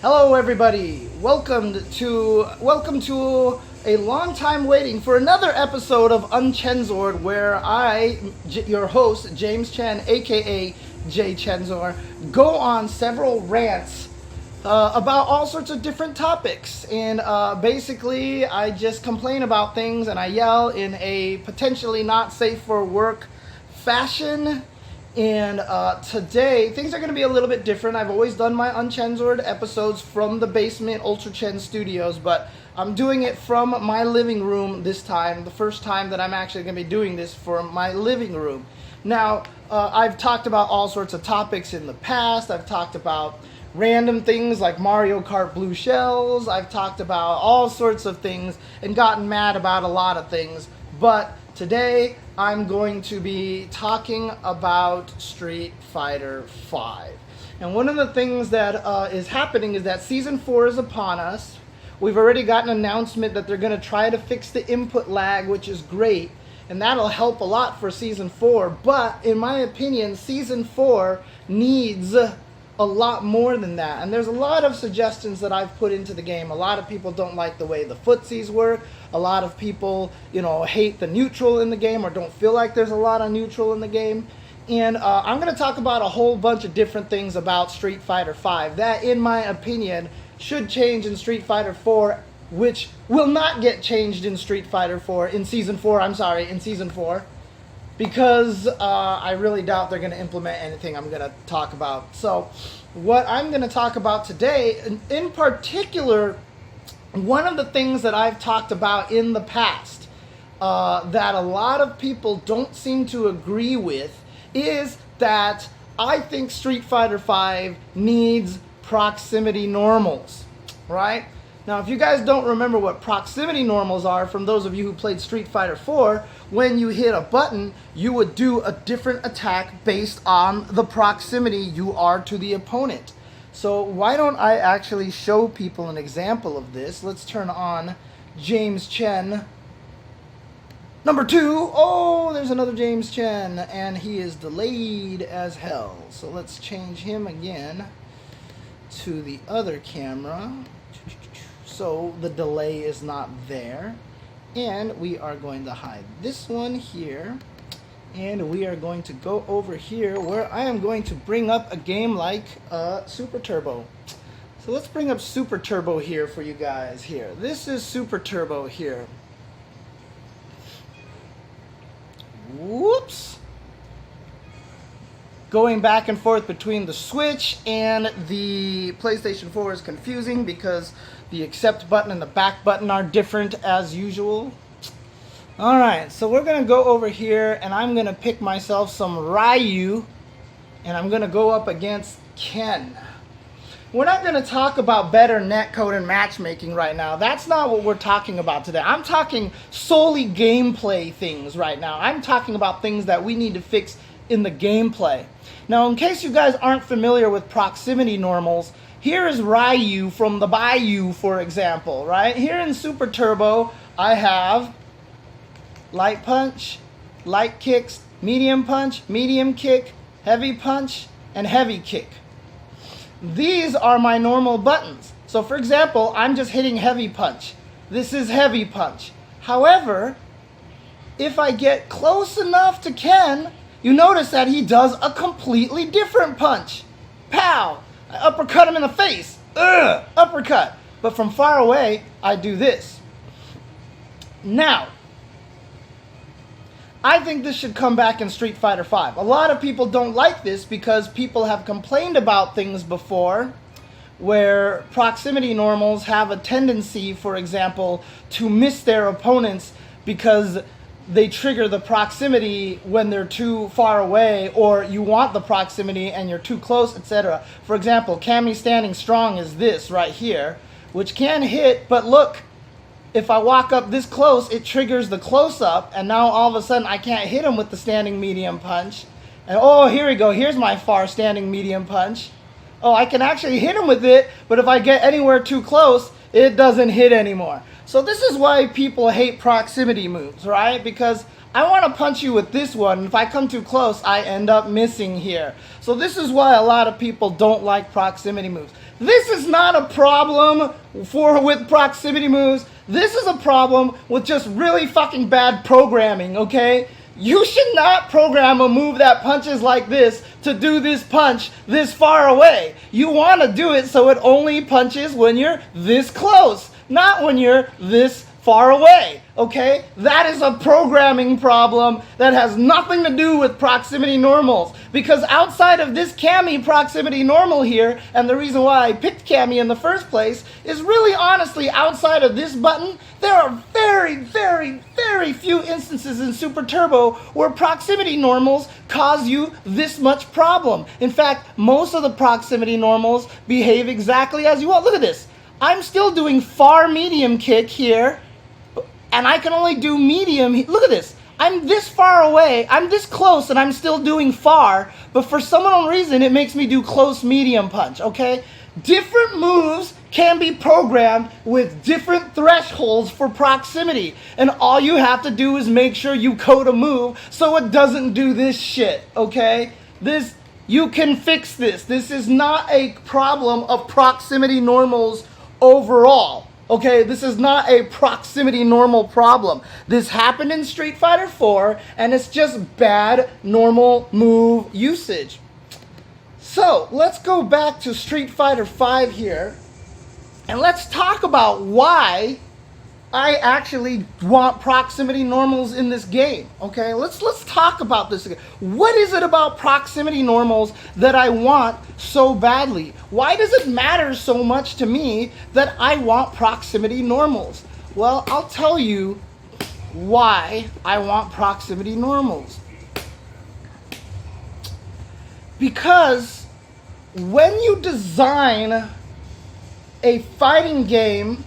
Hello everybody. Welcome to a long time waiting for another episode of Uncensored, where your host, James Chen, aka jchensor, go on several rants about all sorts of different topics. And basically, I just complain about things and I yell in a potentially not safe for work fashion. And today, things are going to be a little bit different. I've always done my Uncensored episodes from the basement Ultra Chen Studios, but I'm doing it from my living room this time. The first time that I'm actually going to be doing this from my living room. Now, I've talked about all sorts of topics in the past. I've talked about random things like Mario Kart Blue Shells. I've talked about all sorts of things and gotten mad about a lot of things. But today, I'm going to be talking about Street Fighter V. And one of the things that is happening is that Season 4 is upon us. We've already got an announcement that they're going to try to fix the input lag, which is great. And that'll help a lot for Season 4. But in my opinion, Season 4 needs a lot more than that. And there's a lot of suggestions that I've put into the game. A lot of people don't like the way the footsies work. A lot of people, hate the neutral in the game or don't feel like there's a lot of neutral in the game. And I'm going to talk about a whole bunch of different things about Street Fighter V that, in my opinion, should change in Street Fighter 4, which will not get changed in Street Fighter 4, in Season 4. Because I really doubt they're going to implement anything I'm going to talk about. So what I'm going to talk about today, in particular, one of the things that I've talked about in the past that a lot of people don't seem to agree with is that I think Street Fighter V needs proximity normals, right? Now, if you guys don't remember what proximity normals are, from those of you who played Street Fighter 4, when you hit a button, you would do a different attack based on the proximity you are to the opponent. So why don't I actually show people an example of this? Let's turn on James Chen. Number 2. Oh, there's another James Chen, and he is delayed as hell. So let's change him again to the other camera. So the delay is not there. And we are going to hide this one here. And we are going to go over here where I am going to bring up a game like Super Turbo. So let's bring up Super Turbo here for you guys here. This is Super Turbo here. Whoops. Going back and forth between the Switch and the PlayStation 4 is confusing because the accept button and the back button are different as usual. Alright, so we're going to go over here and I'm going to pick myself some Ryu and I'm going to go up against Ken. We're not going to talk about better netcode and matchmaking right now. That's not what we're talking about today. I'm talking solely gameplay things right now. I'm talking about things that we need to fix in the gameplay. Now, in case you guys aren't familiar with proximity normals, here is Ryu from the Bayou, for example, right? Here in Super Turbo, I have light punch, light kicks, medium punch, medium kick, heavy punch, and heavy kick. These are my normal buttons. So for example, I'm just hitting heavy punch. This is heavy punch. However, if I get close enough to Ken, you notice that he does a completely different punch. Pow! I uppercut him in the face. Ugh! Uppercut. But from far away, I do this. Now, I think this should come back in Street Fighter V. A lot of people don't like this because people have complained about things before where proximity normals have a tendency, for example, to miss their opponents because they trigger the proximity when they're too far away, or you want the proximity and you're too close, etc. For example, Cammy standing strong is this right here, which can hit, but look, if I walk up this close, it triggers the close-up, and now all of a sudden I can't hit him with the standing medium punch. And oh, here we go. Here's my far standing medium punch. Oh, I can actually hit him with it, but if I get anywhere too close, it doesn't hit anymore. So this is why people hate proximity moves, right? Because I want to punch you with this one, and if I come too close, I end up missing here. So this is why a lot of people don't like proximity moves. This is not a problem with proximity moves. This is a problem with just really fucking bad programming, okay? You should not program a move that punches like this to do this punch this far away. You want to do it so it only punches when you're this close, not when you're this far away, okay? That is a programming problem that has nothing to do with proximity normals, because outside of this Cami proximity normal here, and the reason why I picked Cami in the first place, is really honestly outside of this button, there are very, very, very few instances in Super Turbo where proximity normals cause you this much problem. In fact, most of the proximity normals behave exactly as you want. Look at this. I'm still doing far medium kick here, and I can only do medium. Look at this. I'm this far away. I'm this close, and I'm still doing far. But for some unknown reason, it makes me do close medium punch, okay? Different moves can be programmed with different thresholds for proximity. And all you have to do is make sure you code a move so it doesn't do this shit, okay? You can fix this. This is not a problem of proximity normals overall. Okay, this is not a proximity normal problem. This happened in Street Fighter 4, and it's just bad normal move usage. So, let's go back to Street Fighter 5 here, and let's talk about why I actually want proximity normals in this game, okay? Let's talk about this again. What is it about proximity normals that I want so badly? Why does it matter so much to me that I want proximity normals? Well, I'll tell you why I want proximity normals. Because when you design a fighting game,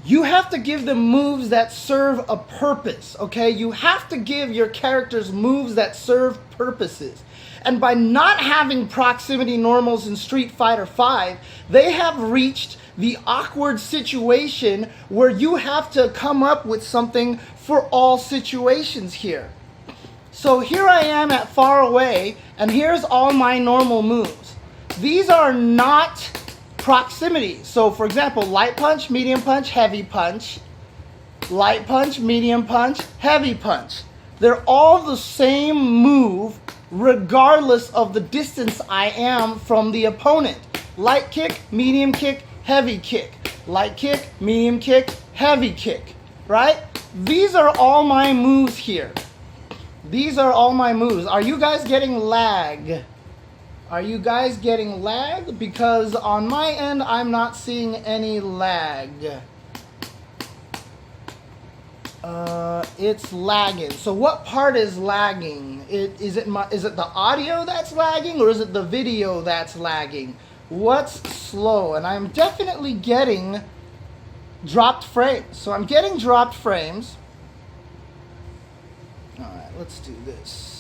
you have to give them moves that serve a purpose, okay? You have to give your characters moves that serve purposes. And by not having proximity normals in Street Fighter V, they have reached the awkward situation where you have to come up with something for all situations here. So here I am at far away, and here's all my normal moves. These are not proximity. So for example, light punch, medium punch, heavy punch, light punch, medium punch, heavy punch. They're all the same move regardless of the distance I am from the opponent. Light kick, medium kick, heavy kick. Light kick, medium kick, heavy kick, right? These are all my moves here. These are all my moves. Are you guys getting lag? Are you guys getting lag? Because on my end, I'm not seeing any lag. It's lagging. So what part is lagging? Is it the audio that's lagging, or is it the video that's lagging? What's slow? And I'm definitely getting dropped frames. So I'm getting dropped frames. All right, let's do this.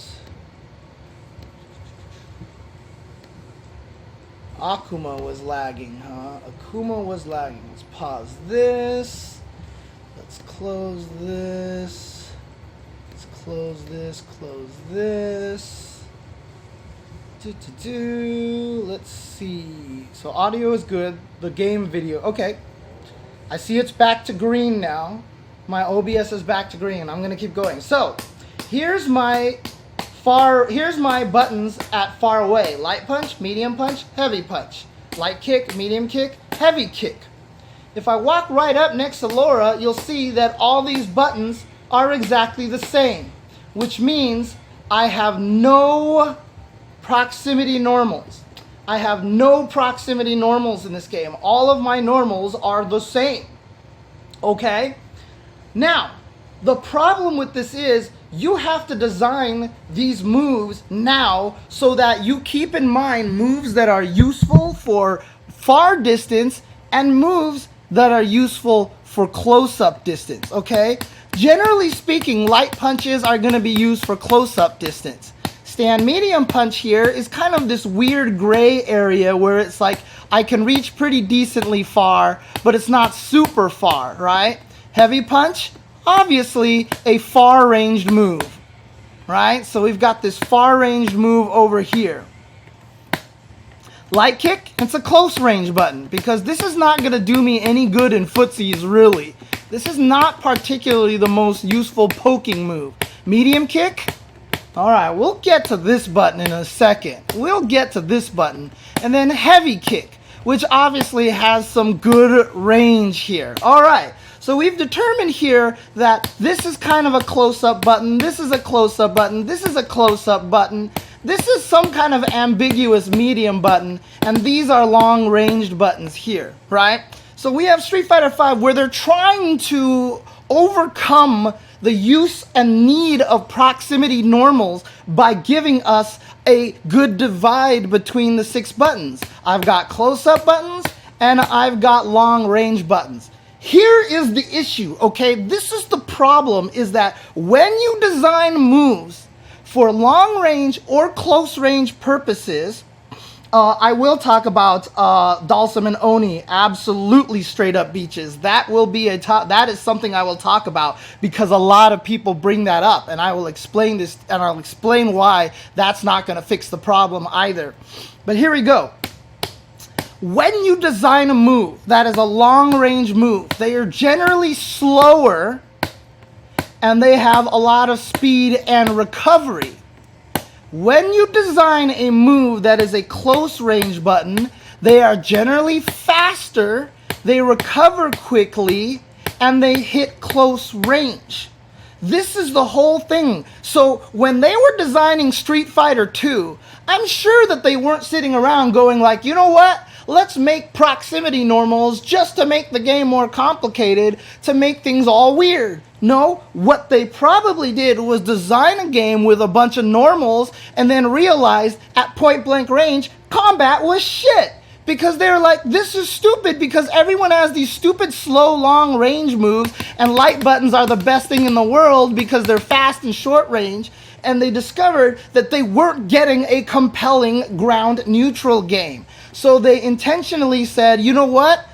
Akuma was lagging, huh? Akuma was lagging. Let's pause this. Let's close this. Let's close this. Close this. Let's see. So audio is good. The game video. Okay. I see it's back to green now. My OBS is back to green. I'm going to keep going. So here's my buttons at far away. Light punch, medium punch, heavy punch. Light kick, medium kick, heavy kick. If I walk right up next to Laura, you'll see that all these buttons are exactly the same, which means I have no proximity normals. I have no proximity normals in this game. All of my normals are the same. Okay? Now, the problem with this is you have to design these moves now so that you keep in mind moves that are useful for far distance and moves that are useful for close-up distance, okay? Generally speaking, light punches are going to be used for close-up distance. Stand medium punch here is kind of this weird gray area where it's like I can reach pretty decently far, but it's not super far, right? Heavy punch, obviously a far-ranged move, right? So we've got this far-ranged move over here. Light kick, it's a close range button because this is not going to do me any good in footsies, really. This is not particularly the most useful poking move. Medium kick, all right, we'll get to this button in a second. We'll get to this button. And then heavy kick, which obviously has some good range here. All right, so we've determined here that this is kind of a close-up button. This is a close-up button. This is a close-up button. This is some kind of ambiguous medium button, and these are long-ranged buttons here, right? So we have Street Fighter V where they're trying to overcome the use and need of proximity normals by giving us a good divide between the 6 buttons. I've got close-up buttons, and I've got long-range buttons. Here is the issue, okay? This is the problem, is that when you design moves for long range or close range purposes, I will talk about Dalsum and Oni, absolutely straight up beaches. That will be that is something I will talk about because a lot of people bring that up, and I will explain this, and I'll explain why that's not going to fix the problem either. But here we go. When you design a move that is a long range move, they are generally slower and they have a lot of speed and recovery. When you design a move that is a close range button, they are generally faster, they recover quickly, and they hit close range. This is the whole thing. So when they were designing Street Fighter 2, I'm sure that they weren't sitting around going like, you know what? Let's make proximity normals just to make the game more complicated, to make things all weird. No, what they probably did was design a game with a bunch of normals and then realized at point blank range, combat was shit. Because they're like, this is stupid because everyone has these stupid slow long range moves and light buttons are the best thing in the world because they're fast and short range. And they discovered that they weren't getting a compelling ground neutral game. So they intentionally said, you know what?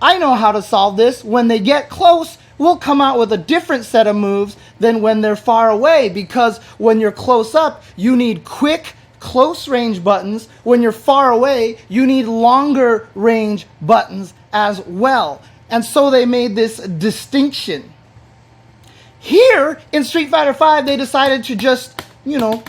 I know how to solve this. When they get close, we'll come out with a different set of moves than when they're far away, because when you're close up, you need quick, close range buttons. When you're far away, you need longer range buttons as well. And so they made this distinction. Here in Street Fighter V, they decided to just,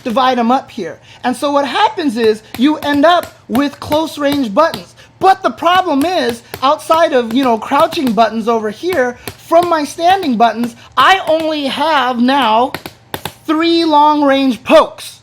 divide them up here. And so what happens is you end up with close range buttons. But the problem is, outside of, crouching buttons over here, from my standing buttons, I only have now 3 long range pokes.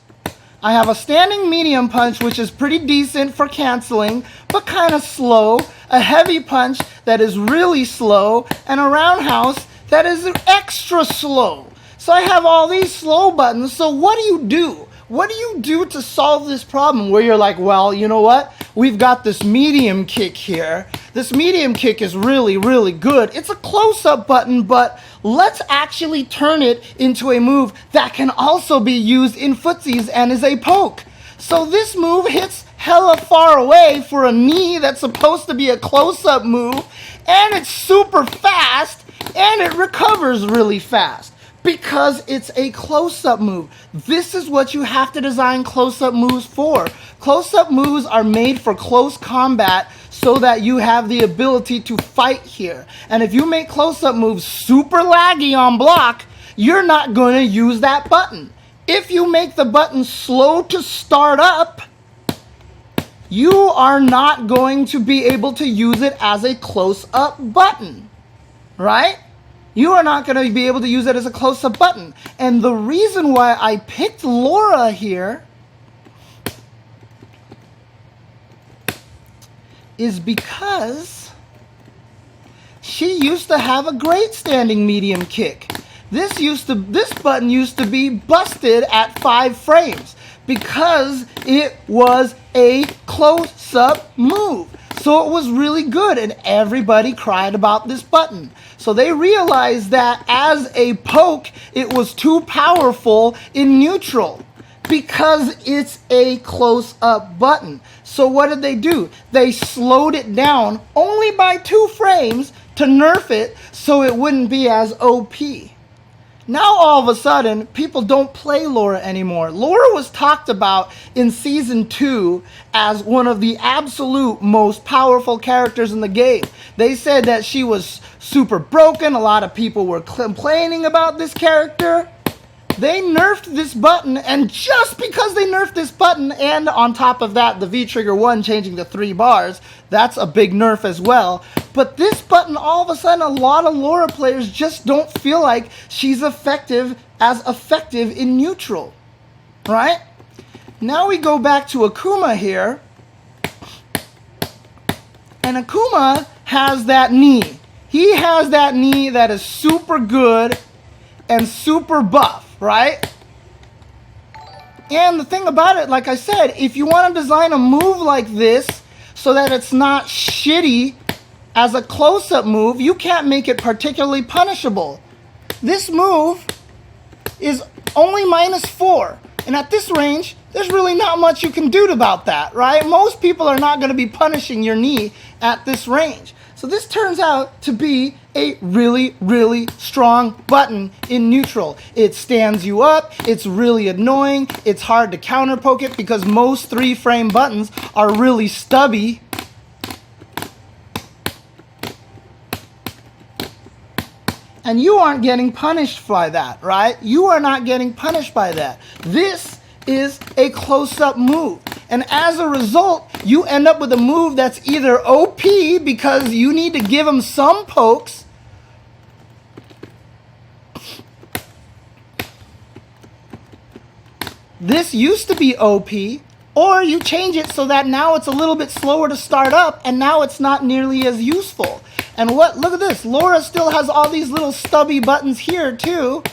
I have a standing medium punch, which is pretty decent for canceling, but kind of slow, a heavy punch that is really slow, and a roundhouse that is extra slow. So I have all these slow buttons, so what do? What do you do to solve this problem where you're like, well, you know what? We've got this medium kick here. This medium kick is really, really good. It's a close-up button, but let's actually turn it into a move that can also be used in footsies and is a poke. So this move hits hella far away for a knee that's supposed to be a close-up move, and it's super fast, and it recovers really fast. Because it's a close-up move. This is what you have to design close-up moves for. Close-up moves are made for close combat so that you have the ability to fight here. And if you make close-up moves super laggy on block, you're not going to use that button. If you make the button slow to start up, you are not going to be able to use it as a close-up button, right? You are not going to be able to use it as a close-up button. And the reason why I picked Laura here is because she used to have a great standing medium kick. This button used to be busted at 5 frames because it was a close-up move. So it was really good, and everybody cried about this button. So they realized that as a poke, it was too powerful in neutral because it's a close-up button. So what did they do? They slowed it down only by 2 frames to nerf it so it wouldn't be as OP. Now all of a sudden, people don't play Laura anymore. Laura was talked about in Season 2 as one of the absolute most powerful characters in the game. They said that she was super broken. A lot of people were complaining about this character. They nerfed this button, and just because they nerfed this button, and on top of that, the V-Trigger 1 changing to 3 bars, that's a big nerf as well. But this button, all of a sudden, a lot of Laura players just don't feel like she's effective in neutral, right? Now we go back to Akuma here, and Akuma has that knee. He has that knee that is super good and super buff. Right? And the thing about it, like I said, if you want to design a move like this so that it's not shitty as a close-up move, you can't make it particularly punishable. This move is only -4. And at this range, there's really not much you can do about that, right? Most people are not going to be punishing your knee at this range. So this turns out to be a really, really strong button in neutral. It stands you up, it's really annoying, it's hard to counter poke it because most 3-frame buttons are really stubby. And you aren't getting punished by that, right? You are not getting punished by that. This is a close-up move. And as a result, you end up with a move that's either OP because you need to give them some pokes, this used to be OP, or you change it so that now it's a little bit slower to start up and now it's not nearly as useful. And look at this, Laura still has all these little stubby buttons here too,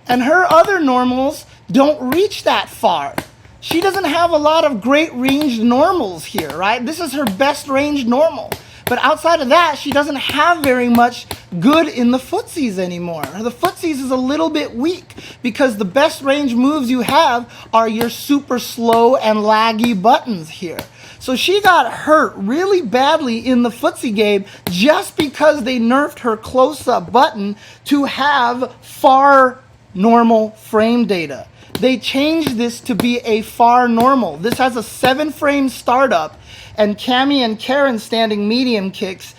and her other normals don't reach that far. She doesn't have a lot of great ranged normals here, right? This is her best ranged normal. But outside of that, she doesn't have very much good in the footsies anymore. The footsies is a little bit weak because the best range moves you have are your super slow and laggy buttons here. So she got hurt really badly in the footsie game just because they nerfed her close-up button to have far normal frame data. They changed this to be a far normal. This has a 7-frame startup, and Cammy and Karen standing medium kicks,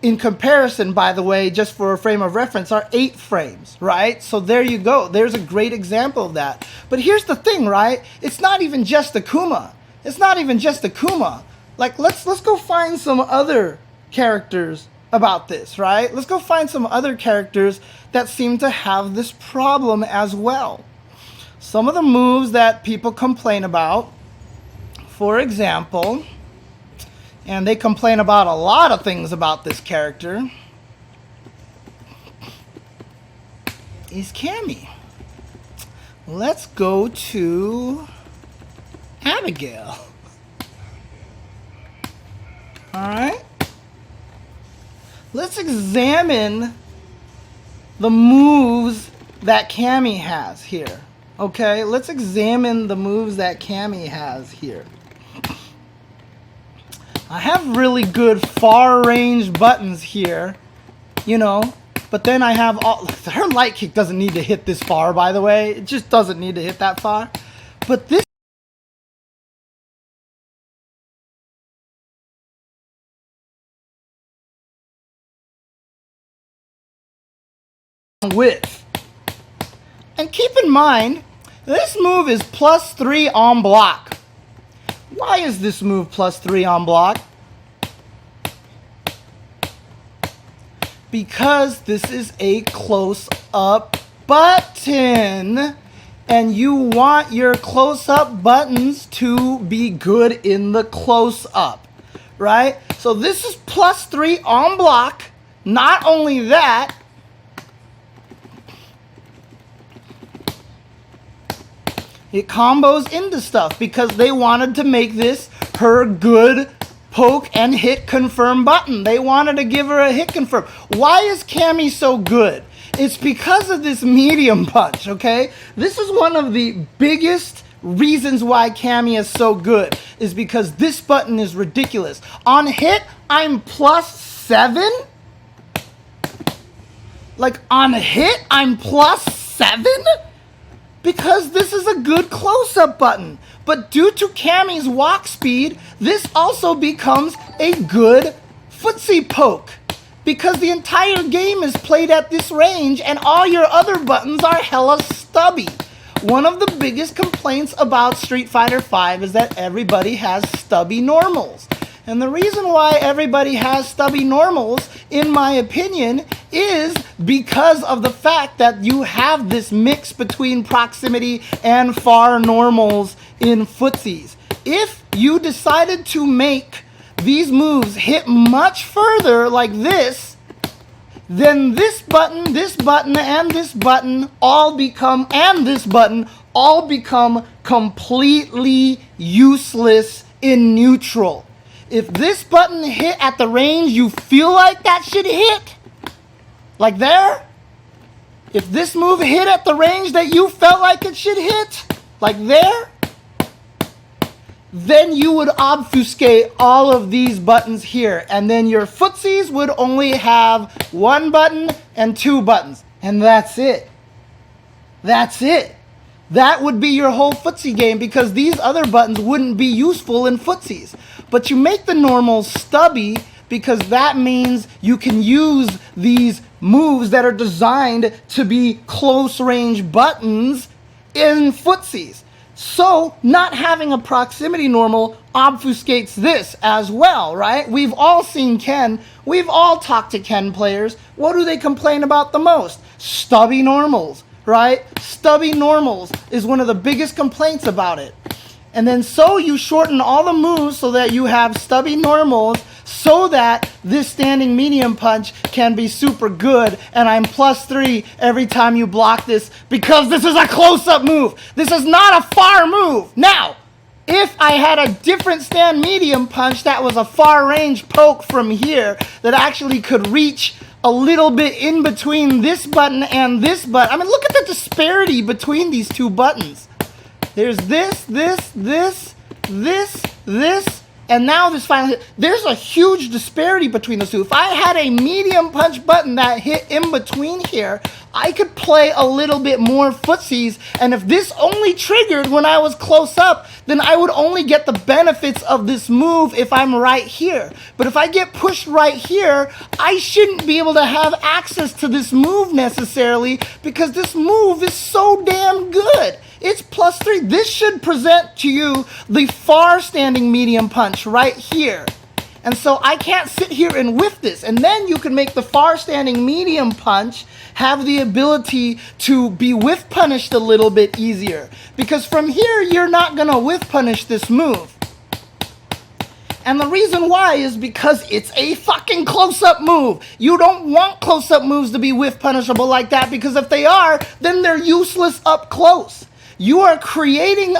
in comparison, by the way, just for a frame of reference, are 8 frames, right? So there you go. There's a great example of that. But here's the thing, right? It's not even just Akuma. It's not even just Akuma. Like, let's go find some other characters about this, right? Let's go find some other characters that seem to have this problem as well. Some of the moves that people complain about, for example, and they complain about a lot of things about this character, is Cammy. Let's go to Abigail. Alright? Let's examine the moves that Cammy has here. Okay, let's examine the moves that Cammy has here. I have really good far range buttons here, you know, but then I have all, her light kick doesn't need to hit this far, by the way. It just doesn't need to hit that far. But this width. And keep in mind, this move is +3 on block. Why is this move +3 on block? Because this is a close-up button. And you want your close-up buttons to be good in the close-up, right? So this is +3 on block. Not only that, it combos into stuff because they wanted to make this her good poke and hit confirm button. They wanted to give her a hit confirm. Why is Cammy so good? It's because of this medium punch, okay? This is one of the biggest reasons why Cammy is so good, is because this button is ridiculous. On hit, I'm +7. Like, on hit, I'm +7. 7? Because this is a good close-up button. But due to Cammy's walk speed, this also becomes a good footsie poke. Because the entire game is played at this range and all your other buttons are hella stubby. One of the biggest complaints about Street Fighter V is that everybody has stubby normals. And the reason why everybody has stubby normals, in my opinion, is because of the fact that you have this mix between proximity and far normals in footsies. If you decided to make these moves hit much further like this, then this button, and this button all become, completely useless in neutral. If this button hit at the range you feel like that should hit, like there, if this move hit at the range that you felt like it should hit, like there, then you would obfuscate all of these buttons here. And then your footsies would only have 1 button and 2 buttons. And that's it. That's it. That would be your whole footsie game because these other buttons wouldn't be useful in footsies. But you make the normals stubby because that means you can use these moves that are designed to be close range buttons in footsies. So not having a proximity normal obfuscates this as well, right? We've all seen Ken. We've all talked to Ken players. What do they complain about the most? Stubby normals, right? Stubby normals is one of the biggest complaints about it. And then so you shorten all the moves so that you have stubby normals so that this standing medium punch can be super good, and I'm +3 every time you block this because this is a close-up move. This is not a far move. Now, if I had a different stand medium punch that was a far range poke from here that actually could reach a little bit in between this button and this button. I mean, look at the disparity between these two buttons. There's this, and now this final hit. There's a huge disparity between those two. If I had a medium punch button that hit in between here, I could play a little bit more footsies, and if this only triggered when I was close up, then I would only get the benefits of this move if I'm right here. But if I get pushed right here, I shouldn't be able to have access to this move necessarily because this move is so damn good. It's +3. This should present to you the far standing medium punch right here. And so I can't sit here and whiff this. And then you can make the far standing medium punch have the ability to be whiff punished a little bit easier. Because from here, you're not going to whiff punish this move. And the reason why is because it's a fucking close-up move. You don't want close-up moves to be whiff punishable like that because if they are, then they're useless up close. You are trying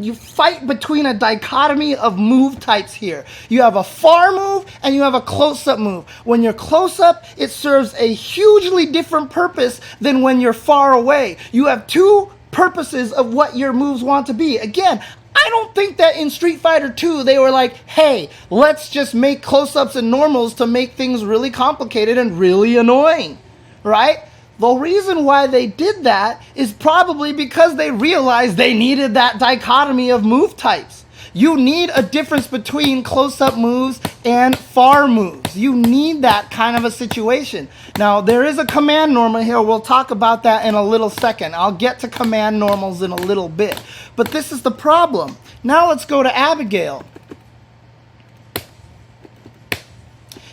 to fight between a dichotomy of move types here. You have a far move and you have a close-up move. When you're close-up, it serves a hugely different purpose than when you're far away. You have two purposes of what your moves want to be. Again, I don't think that in Street Fighter 2 they were like, hey, let's just make close-ups and normals to make things really complicated and really annoying, right? The reason why they did that is probably because they realized they needed that dichotomy of move types. You need a difference between close-up moves and far moves. You need that kind of a situation. Now, there is a command normal here. We'll talk about that in a little second. I'll get to command normals in a little bit. But this is the problem. Now let's go to Abigail.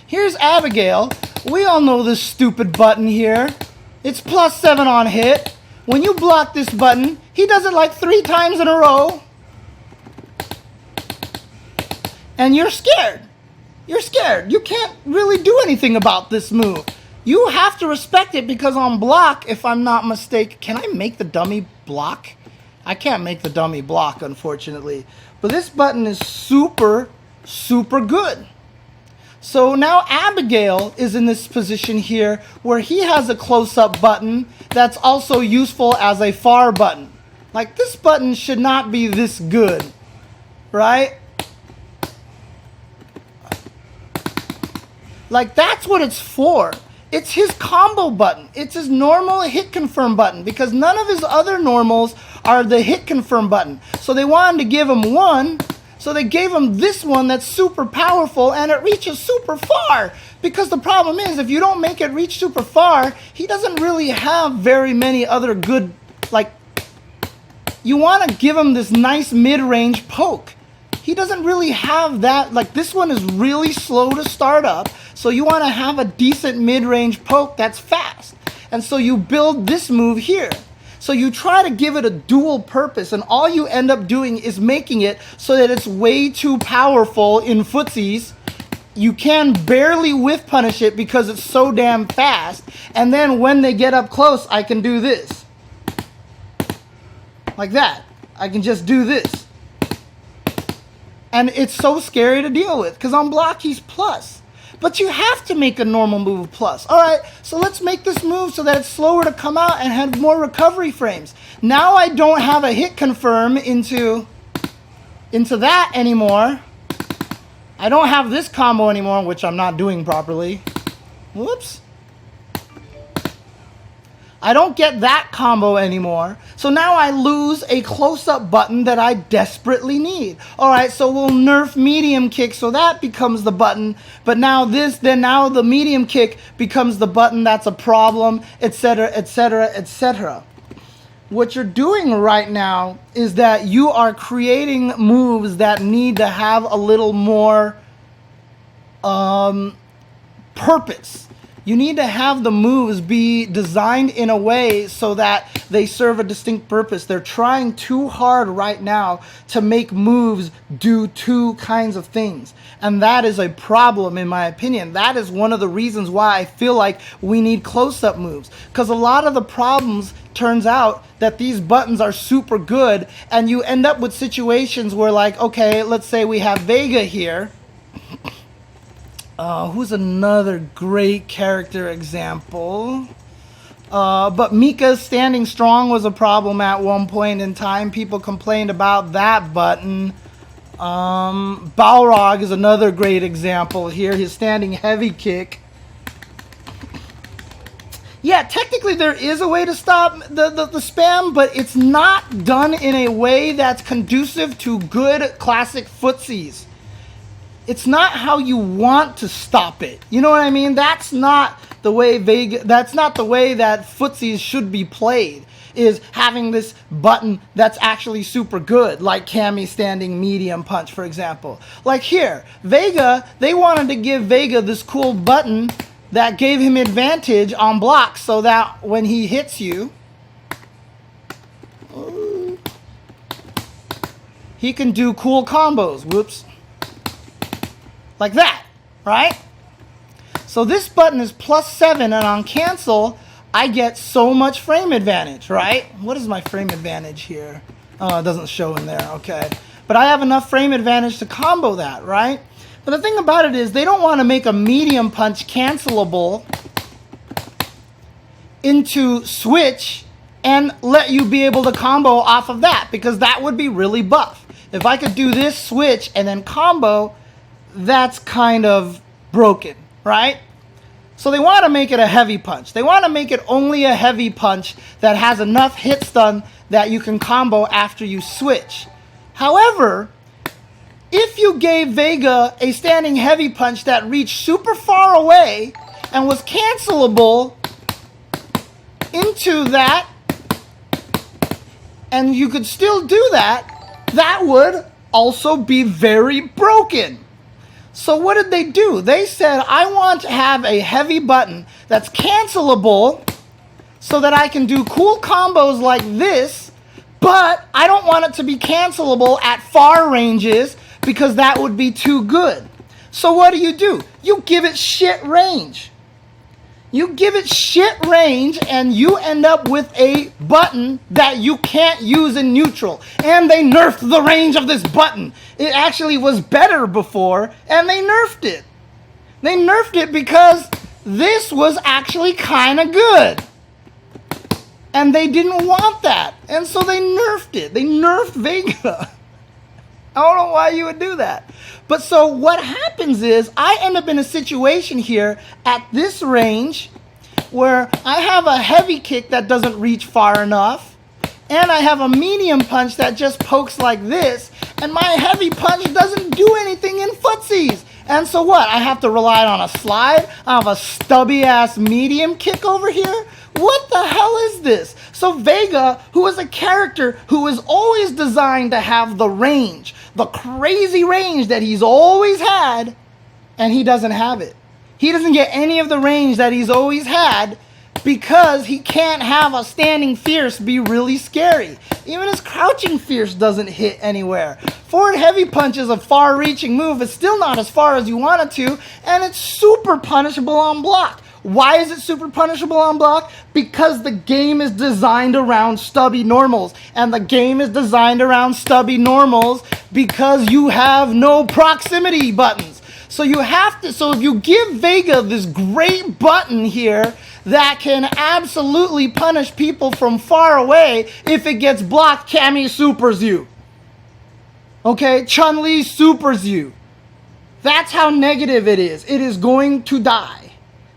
Here's Abigail. We all know this stupid button here. It's +7 on hit. When you block this button, he does it like 3 times in a row. And you're scared. You're scared. You can't really do anything about this move. You have to respect it because on block, if I'm not mistaken, can I make the dummy block? I can't make the dummy block, unfortunately. But this button is super, super good. So now Abigail is in this position here where he has a close-up button that's also useful as a far button. Like this button should not be this good, right? Like that's what it's for. It's his combo button. It's his normal hit confirm button because none of his other normals are the hit confirm button. So they wanted to give him one, so they gave him this one that's super powerful and it reaches super far. Because the problem is, if you don't make it reach super far, he doesn't really have very many other good, like, you want to give him this nice mid-range poke. He doesn't really have that. Like, this one is really slow to start up, so you want to have a decent mid-range poke that's fast. And so you build this move here. So you try to give it a dual purpose, and all you end up doing is making it so that it's way too powerful in footsies. You can barely whiff punish it because it's so damn fast. And then when they get up close, I can do this. Like that. I can just do this. And it's so scary to deal with because on block he's plus. But you have to make a normal move plus. Alright, so let's make this move so that it's slower to come out and have more recovery frames. Now I don't have a hit confirm into that anymore. I don't have this combo anymore, which I'm not doing properly. Whoops. I don't get that combo anymore. So now I lose a close-up button that I desperately need. Alright, so we'll nerf medium kick so that becomes the button. But now now the medium kick becomes the button that's a problem, etc., etc., etc. What you're doing right now is that you are creating moves that need to have a little more purpose. You need to have the moves be designed in a way so that they serve a distinct purpose. They're trying too hard right now to make moves do two kinds of things. And that is a problem in my opinion. That is one of the reasons why I feel like we need close-up moves. Because a lot of the problems turns out that these buttons are super good and you end up with situations where, like, okay, let's say we have Vega here. Who's another great character example? But Mika's standing strong was a problem at one point in time. People complained about that button. Balrog is another great example here. His standing heavy kick. Yeah, technically there is a way to stop the spam, but it's not done in a way that's conducive to good classic footsies. It's not how you want to stop it. You know what I mean? That's not the way that's not the way that footsies should be played, is having this button that's actually super good, like Cammy standing medium punch, for example. Like here, Vega, they wanted to give Vega this cool button that gave him advantage on blocks so that when he hits you, he can do cool combos. Whoops. Like that, right? So this button is +7, and on cancel, I get so much frame advantage, right? What is my frame advantage here? Oh, it doesn't show in there, okay. But I have enough frame advantage to combo that, right? But the thing about it is they don't want to make a medium punch cancelable into switch and let you be able to combo off of that, because that would be really buff. If I could do this switch and then combo, that's kind of broken, right? So they want to make it a heavy punch. They want to make it only a heavy punch that has enough hit stun that you can combo after you switch. However, if you gave Vega a standing heavy punch that reached super far away and was cancelable into that, and you could still do that, that would also be very broken. So what did they do? They said, I want to have a heavy button that's cancelable so that I can do cool combos like this, but I don't want it to be cancelable at far ranges because that would be too good. So what do? You give it shit range. You give it shit range and you end up with a button that you can't use in neutral. And they nerfed the range of this button. It actually was better before and they nerfed it. They nerfed it because this was actually kind of good. And they didn't want that. And so they nerfed it. They nerfed Vega. I don't know why you would do that. But so what happens is I end up in a situation here at this range where I have a heavy kick that doesn't reach far enough, and I have a medium punch that just pokes like this, and my heavy punch doesn't do anything in footsies. And so what? I have to rely on a slide? I have a stubby-ass medium kick over here? What the hell is this? So Vega, who is a character who is always designed to have the range, the crazy range that he's always had, and he doesn't have it. He doesn't get any of the range that he's always had because he can't have a standing fierce be really scary. Even his crouching fierce doesn't hit anywhere. Forward heavy punch is a far-reaching move. It's still not as far as you want it to, and it's super punishable on block. Why is it super punishable on block? Because the game is designed around stubby normals. And the game is designed around stubby normals because you have no proximity buttons. So you have to, so if you give Vega this great button here that can absolutely punish people from far away, if it gets blocked, Cammy supers you. Okay, Chun-Li supers you. That's how negative it is. It is going to die.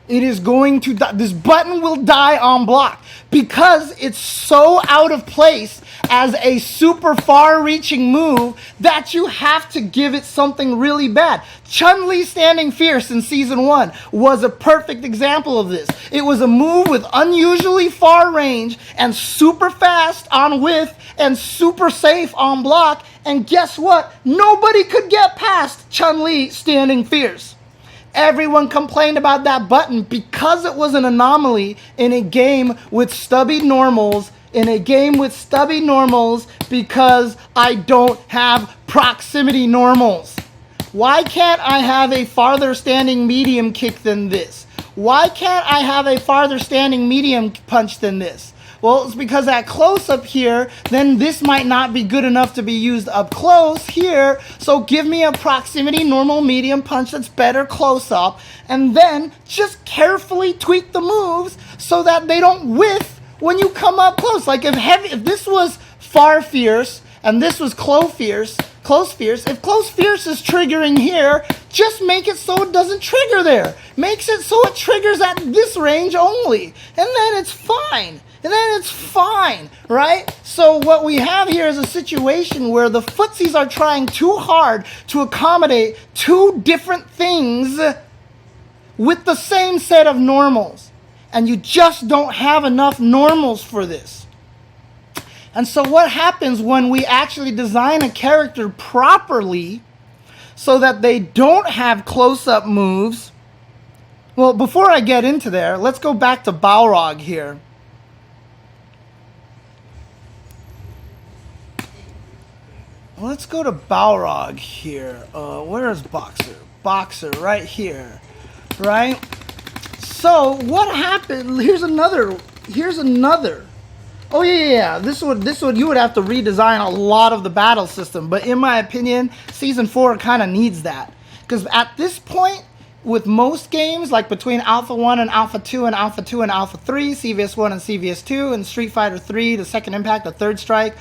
It is going to die. This button will die on block because it's so out of place as a super far-reaching move that you have to give it something really bad. Chun-Li standing fierce in Season 1 was a perfect example of this. It was a move with unusually far range and super fast on width and super safe on block. And guess what? Nobody could get past Chun-Li standing fierce. Everyone complained about that button because it was an anomaly in a game with stubby normals, because I don't have proximity normals. Why can't I have a farther standing medium kick than this? Why can't I have a farther standing medium punch than this? Well, it's because at close up here, then this might not be good enough to be used up close here. So give me a proximity normal medium punch that's better close up. And then just carefully tweak the moves so that they don't whiff when you come up close. Like if this was far fierce and this was close fierce, if close fierce is triggering here, just make it so it doesn't trigger there. Makes it so it triggers at this range only. And then it's fine. Right? So what we have here is a situation where the footsies are trying too hard to accommodate two different things with the same set of normals. And you just don't have enough normals for this. And so what happens when we actually design a character properly so that they don't have close-up moves? Well, before I get into there, let's go back to Balrog here. Let's go to Balrog here. Where is Boxer? Boxer, right here. Right? So, what happened? Here's another. Oh, yeah. This would, you would have to redesign a lot of the battle system. But in my opinion, Season 4 kind of needs that. Because at this point, with most games, like between Alpha 1 and Alpha 2 and Alpha 2 and Alpha 3, CVS 1 and CVS 2, and Street Fighter 3, the Second Impact, the Third Strike,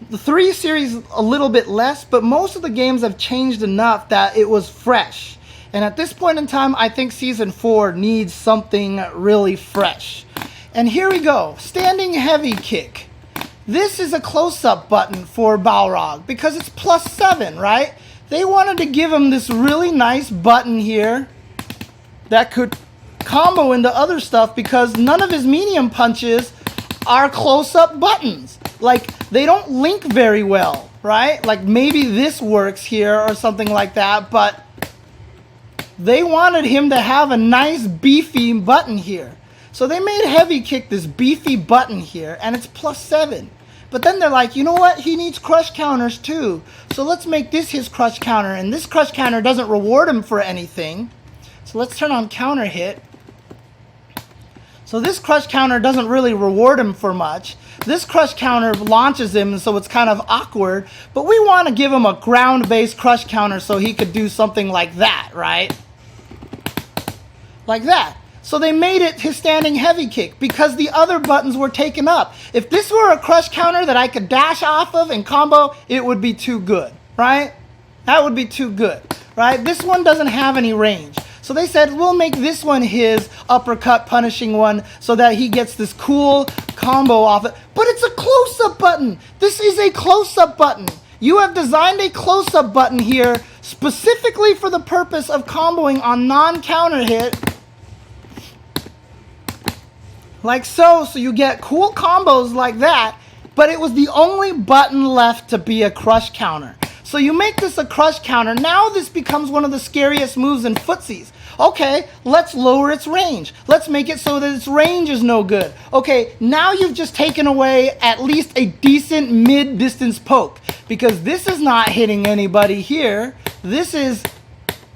the 3 series a little bit less, but most of the games have changed enough that it was fresh. And at this point in time, I think Season 4 needs something really fresh. And here we go. Standing heavy kick. This is a close-up button for Balrog because it's +7, right? They wanted to give him this really nice button here that could combo into other stuff because none of his medium punches are close-up buttons. Like, they don't link very well, right? Like, maybe this works here or something like that, but they wanted him to have a nice beefy button here. So they made heavy kick this beefy button here, and it's +7. But then they're like, you know what? He needs crush counters too. So let's make this his crush counter, and this crush counter doesn't reward him for anything. So let's turn on counter hit. So this crush counter doesn't really reward him for much. This crush counter launches him, so it's kind of awkward. But we want to give him a ground-based crush counter so he could do something like that, right? Like that. So they made it his standing heavy kick because the other buttons were taken up. If this were a crush counter that I could dash off of and combo, it would be too good, right? That would be too good, right? This one doesn't have any range. So they said, we'll make this one his uppercut punishing one so that he gets this cool combo off it. But it's a close-up button. This is a close-up button. You have designed a close-up button here specifically for the purpose of comboing on non-counter hit. Like so. So you get cool combos like that. But it was the only button left to be a crush counter. So you make this a crush counter. Now this becomes one of the scariest moves in footsies. Okay, let's lower its range. Let's make it so that its range is no good. Okay, now you've just taken away at least a decent mid-distance poke. Because this is not hitting anybody here. This is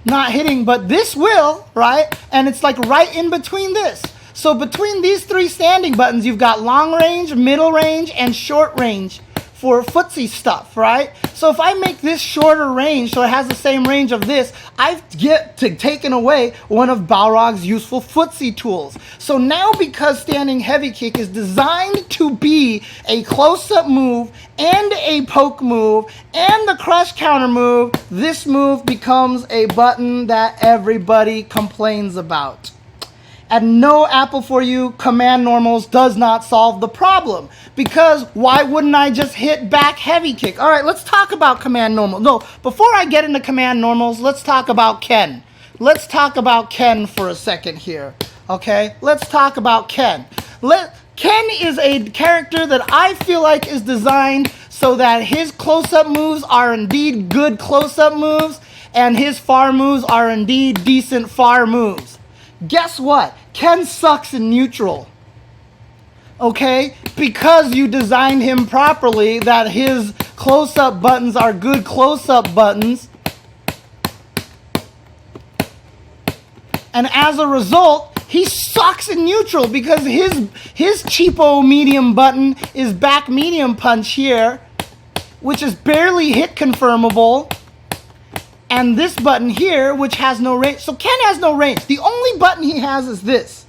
not hitting, but this will, right? And it's like right in between this. So between these three standing buttons, you've got long range, middle range, and short range for footsie stuff, right? So if I make this shorter range so it has the same range of this, I've taken away one of Balrog's useful footsie tools. So now because standing heavy kick is designed to be a close-up move and a poke move and the crush counter move, this move becomes a button that everybody complains about. And no, Apple for you, command normals does not solve the problem. Because why wouldn't I just hit back heavy kick? All right, let's talk about command normals. No, before I get into command normals, let's talk about Ken. Let's talk about Ken for a second here. Okay, let's talk about Ken. Ken is a character that I feel like is designed so that his close-up moves are indeed good close-up moves, and his far moves are indeed decent far moves. Guess what? Ken sucks in neutral. Okay? Because you designed him properly, that his close-up buttons are good close-up buttons. And as a result, he sucks in neutral because his cheapo medium button is back medium punch here, which is barely hit confirmable. And this button here, which has no range. So Ken has no range. The only button he has is this.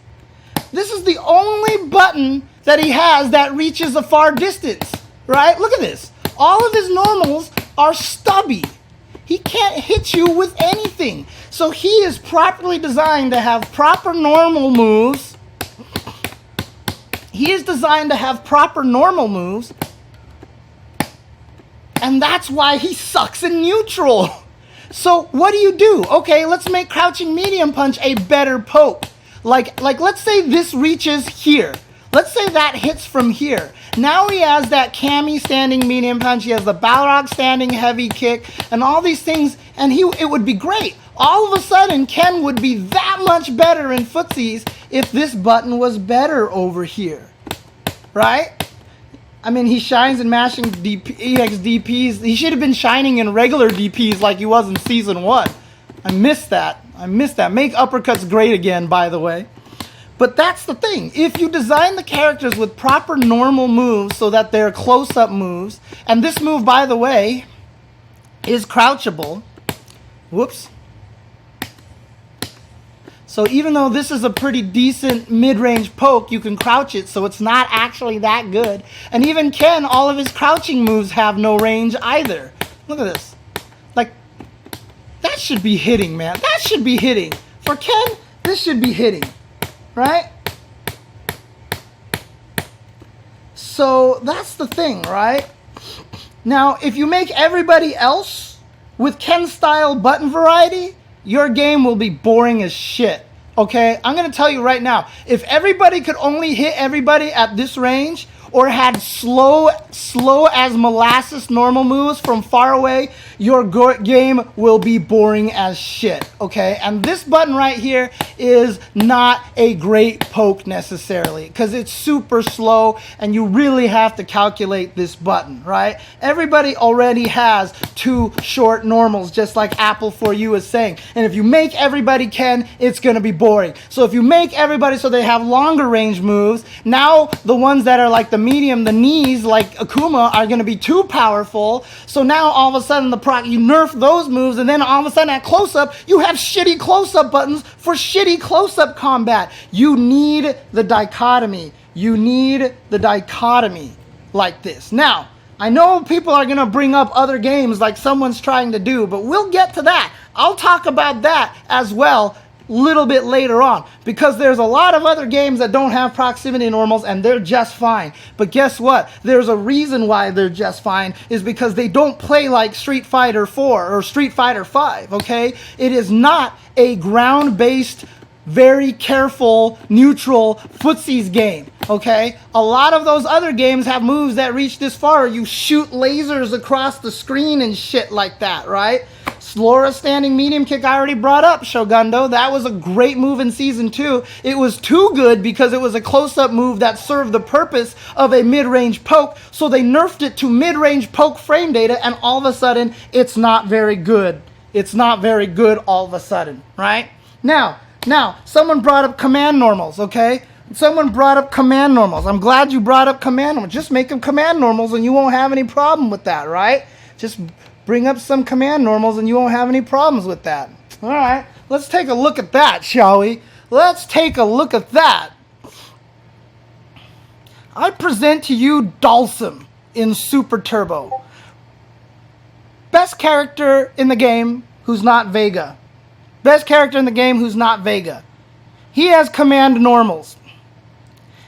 This is the only button that he has that reaches a far distance. Right? Look at this. All of his normals are stubby. He can't hit you with anything. So he is properly designed to have proper normal moves. He is designed to have proper normal moves. And that's why he sucks in neutral. So what do? Okay, let's make crouching medium punch a better poke. Like let's say this reaches here. Let's say that hits from here. Now he has that Cammy standing medium punch. He has the Balrog standing heavy kick and all these things. And it would be great. All of a sudden, Ken would be that much better in footsies if this button was better over here. Right? I mean, he shines in mashing EX DPs. He should have been shining in regular DPs like he was in Season 1. I missed that. Make uppercuts great again, by the way. But that's the thing. If you design the characters with proper normal moves so that they're close-up moves, and this move, by the way, is crouchable. Whoops. So even though this is a pretty decent mid-range poke, you can crouch it, so it's not actually that good. And even Ken, all of his crouching moves have no range either. Look at this. Like, that should be hitting, man. That should be hitting. For Ken, this should be hitting. Right? So that's the thing, right? Now, if you make everybody else with Ken-style button variety, your game will be boring as shit. Okay? I'm going to tell you right now, if everybody could only hit everybody at this range, or had slow as molasses normal moves from far away, your game will be boring as shit, okay? And this button right here is not a great poke necessarily, because it's super slow and you really have to calculate this button, right? Everybody already has two short normals, just like Apple for you is saying. And if you make everybody Ken, it's going to be boring. So if you make everybody so they have longer range moves, now the ones that are like the medium, the knees, like Akuma, are going to be too powerful. So now all of a sudden you nerf those moves, and then all of a sudden at close-up, you have shitty close-up buttons for shitty close-up combat. You need the dichotomy. You need the dichotomy like this. Now, I know people are going to bring up other games like someone's trying to do, but we'll get to that. I'll talk about that as well little bit later on, because there's a lot of other games that don't have proximity normals and they're just fine. But guess what? There's a reason why they're just fine, is because they don't play like Street Fighter 4 or Street Fighter 5, okay? It is not a ground-based, very careful, neutral footsies game, okay? A lot of those other games have moves that reach this far. You shoot lasers across the screen and shit like that, right? Laura standing medium kick I already brought up, Shogundo. That was a great move in Season 2. It was too good because it was a close-up move that served the purpose of a mid-range poke, so they nerfed it to mid-range poke frame data, and all of a sudden, it's not very good. It's not very good all of a sudden, right? Now, someone brought up command normals, okay? Someone brought up command normals. I'm glad you brought up command normals. Just make them command normals and you won't have any problem with that, right? Just bring up some command normals and you won't have any problems with that. All right, let's take a look at that, shall we? Let's take a look at that. I present to you Dalsum in Super Turbo. Best character in the game who's not Vega. Best character in the game who's not Vega. He has command normals.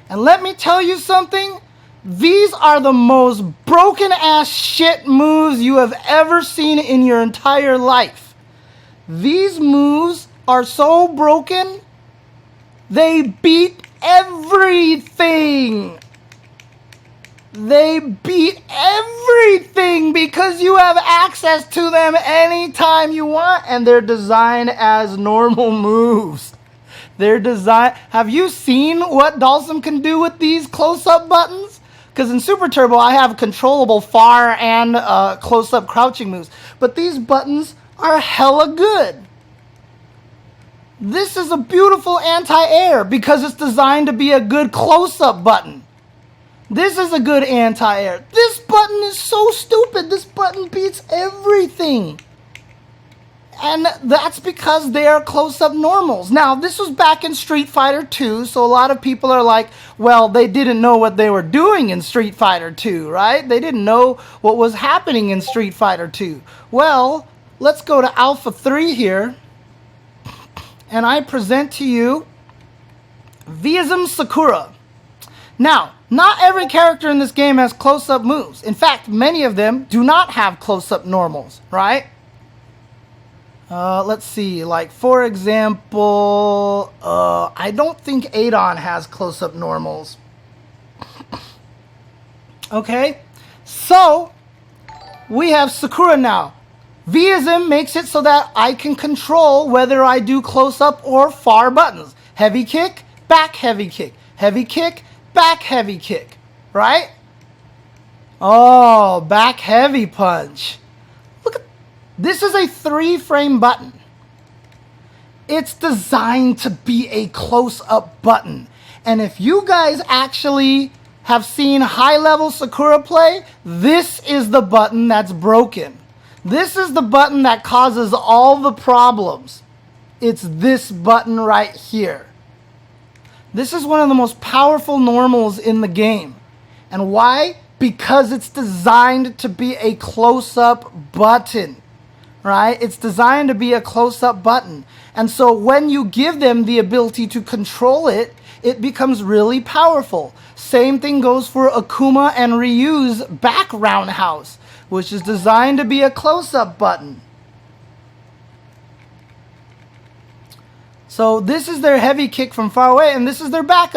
And let me tell you something. These are the most broken ass shit moves you have ever seen in your entire life. These moves are so broken, they beat everything. They beat everything because you have access to them anytime you want, and they're designed as normal moves. They're designed. Have you seen what Dalsum can do with these close-up buttons? Because in Super Turbo, I have controllable far and close-up crouching moves. But these buttons are hella good. This is a beautiful anti-air because it's designed to be a good close-up button. This is a good anti-air. This button is so stupid. This button beats everything. And that's because they are close-up normals. Now, this was back in Street Fighter 2, so a lot of people are like, well, they didn't know what they were doing in Street Fighter 2, right? They didn't know what was happening in Street Fighter 2. Well, let's go to Alpha 3 here, and I present to you Visum Sakura. Now, not every character in this game has close-up moves. In fact, many of them do not have close-up normals, right? Let's see, like, for example, I don't think Adon has close-up normals. Okay, so we have Sakura now. Visum makes it so that I can control whether I do close-up or far buttons. Heavy kick, back heavy kick. Heavy kick, back heavy kick, right? Oh, back heavy punch. This is a 3-frame button. It's designed to be a close-up button. And if you guys actually have seen high-level Sakura play, this is the button that's broken. This is the button that causes all the problems. It's this button right here. This is one of the most powerful normals in the game. And why? Because it's designed to be a close-up button. Right? It's designed to be a close-up button. And so when you give them the ability to control it, it becomes really powerful. Same thing goes for Akuma and Ryu's back roundhouse, which is designed to be a close-up button. So this is their heavy kick from far away, and this is their back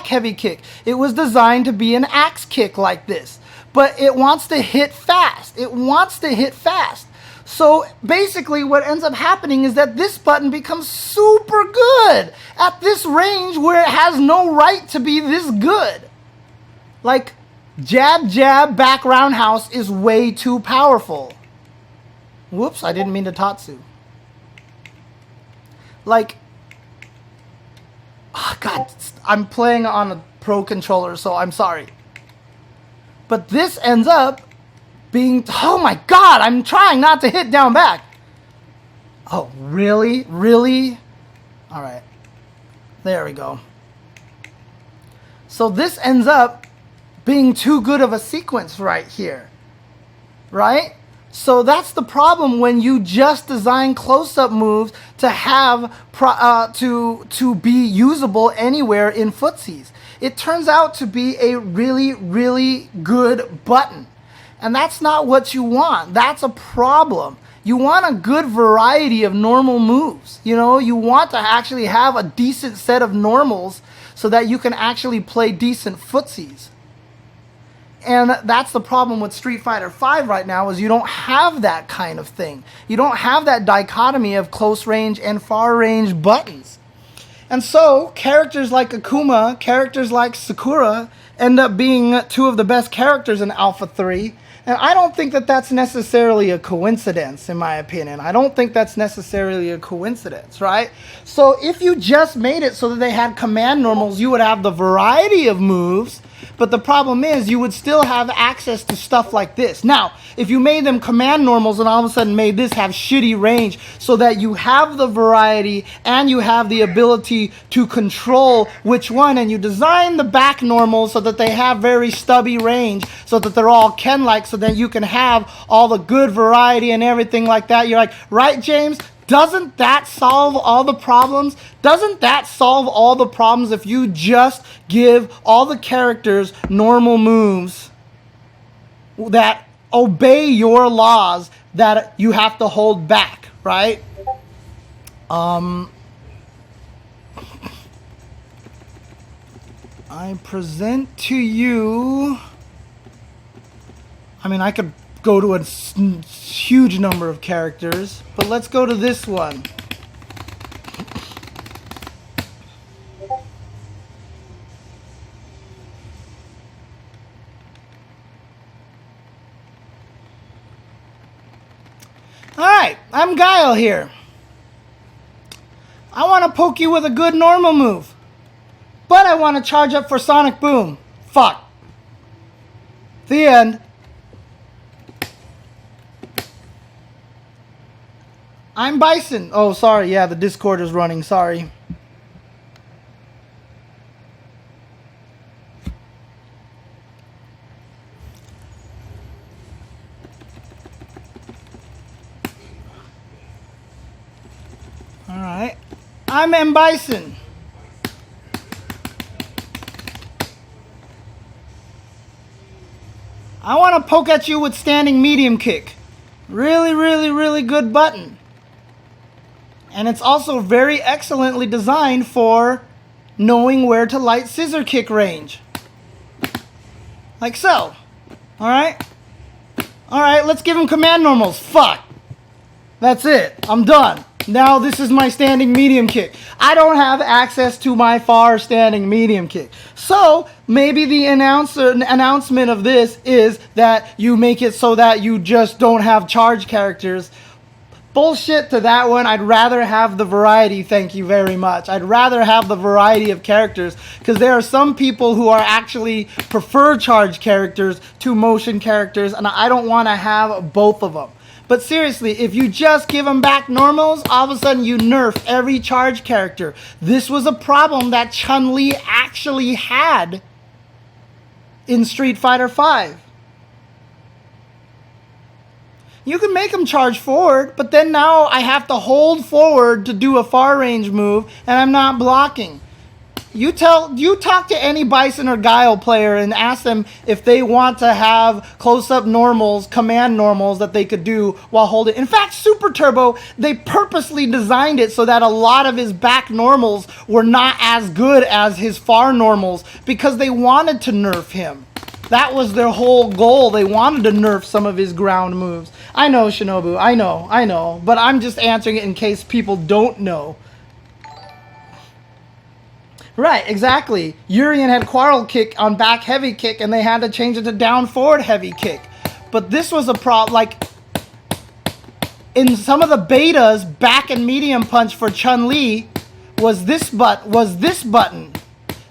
heavy kick. It was designed to be an axe kick like this, but it wants to hit fast. It wants to hit fast. So basically what ends up happening is that this button becomes super good at this range where it has no right to be this good. Like, jab, jab, back roundhouse is way too powerful. Whoops, I didn't mean to Tatsu. Like, oh God, I'm playing on a pro controller, so I'm sorry. But this ends up being, oh my God, I'm trying not to hit down back. Oh, really? Really? All right. There we go. So this ends up being too good of a sequence right here. Right? So that's the problem when you just design close-up moves to have to be usable anywhere in footsies. It turns out to be a really, really good button. And that's not what you want. That's a problem. You want a good variety of normal moves. You know, you want to actually have a decent set of normals so that you can actually play decent footsies. And that's the problem with Street Fighter V right now, is you don't have that kind of thing. You don't have that dichotomy of close range and far range buttons. And so characters like Akuma, characters like Sakura end up being two of the best characters in Alpha 3. And I don't think that that's necessarily a coincidence, in my opinion. I don't think that's necessarily a coincidence, right? So if you just made it so that they had command normals, you would have the variety of moves. But the problem is you would still have access to stuff like this. Now, if you made them command normals and all of a sudden made this have shitty range so that you have the variety and you have the ability to control which one, and you design the back normals so that they have very stubby range so that they're all Ken-like, so that you can have all the good variety and everything like that. You're like, right, James? Doesn't that solve all the problems? Doesn't that solve all the problems if you just give all the characters normal moves that obey your laws that you have to hold back, right? I present to you... I mean, I could go to a huge number of characters, but let's go to this one. Alright, I'm Guile here. I want to poke you with a good normal move, but I want to charge up for Sonic Boom. Fuck. The end. I'm Bison. Oh, sorry. Yeah, the Discord is running. Sorry. All right. I'm M. Bison. I want to poke at you with standing medium kick. Really, really, really good button. And it's also very excellently designed for knowing where to light scissor kick range. Like so. Alright? Alright, let's give him command normals. Fuck. That's it. I'm done. Now this is my standing medium kick. I don't have access to my far standing medium kick. So maybe the announcement of this is that you make it so that you just don't have charge characters. Bullshit to that one. I'd rather have the variety, thank you very much. I'd rather have the variety of characters, because there are some people who are actually prefer charge characters to motion characters, and I don't want to have both of them. But seriously, if you just give them back normals, all of a sudden you nerf every charge character. This was a problem that Chun-Li actually had in Street Fighter V. You can make them charge forward, but then now I have to hold forward to do a far range move, and I'm not blocking. You talk to any Bison or Guile player and ask them if they want to have close-up normals, command normals that they could do while holding. In fact, Super Turbo, they purposely designed it so that a lot of his back normals were not as good as his far normals because they wanted to nerf him. That was their whole goal. They wanted to nerf some of his ground moves. I know, Shinobu. I know. But I'm just answering it in case people don't know. Right, exactly. Urien had quarrel kick on back heavy kick, and they had to change it to down forward heavy kick. But this was a problem, like, in some of the betas, back and medium punch for Chun-Li was this button.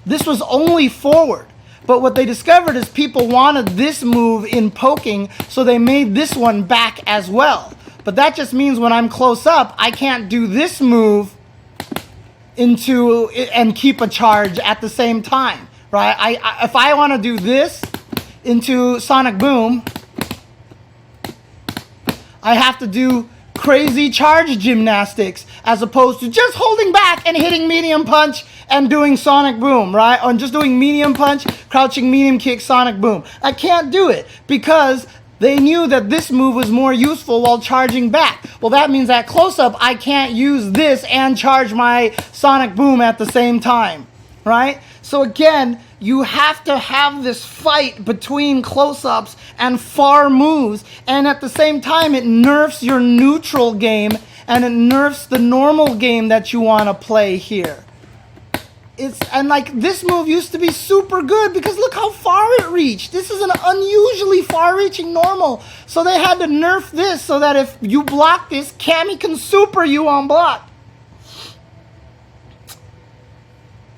This was only forward. But what they discovered is people wanted this move in poking, so they made this one back as well. But that just means when I'm close up, I can't do this move into and keep a charge at the same time, right? If I want to do this into Sonic Boom, I have to do crazy charge gymnastics as opposed to just holding back and hitting medium punch and doing sonic boom, right? Or just doing medium punch, crouching medium kick, sonic boom. I can't do it because they knew that this move was more useful while charging back. Well, that means at close-up, I can't use this and charge my sonic boom at the same time, right? So again, you have to have this fight between close-ups and far moves, and at the same time, it nerfs your neutral game, and it nerfs the normal game that you want to play here. And like this move used to be super good because look how far it reached. This is an unusually far-reaching normal. So they had to nerf this so that if you block this, Cammy can super you on block.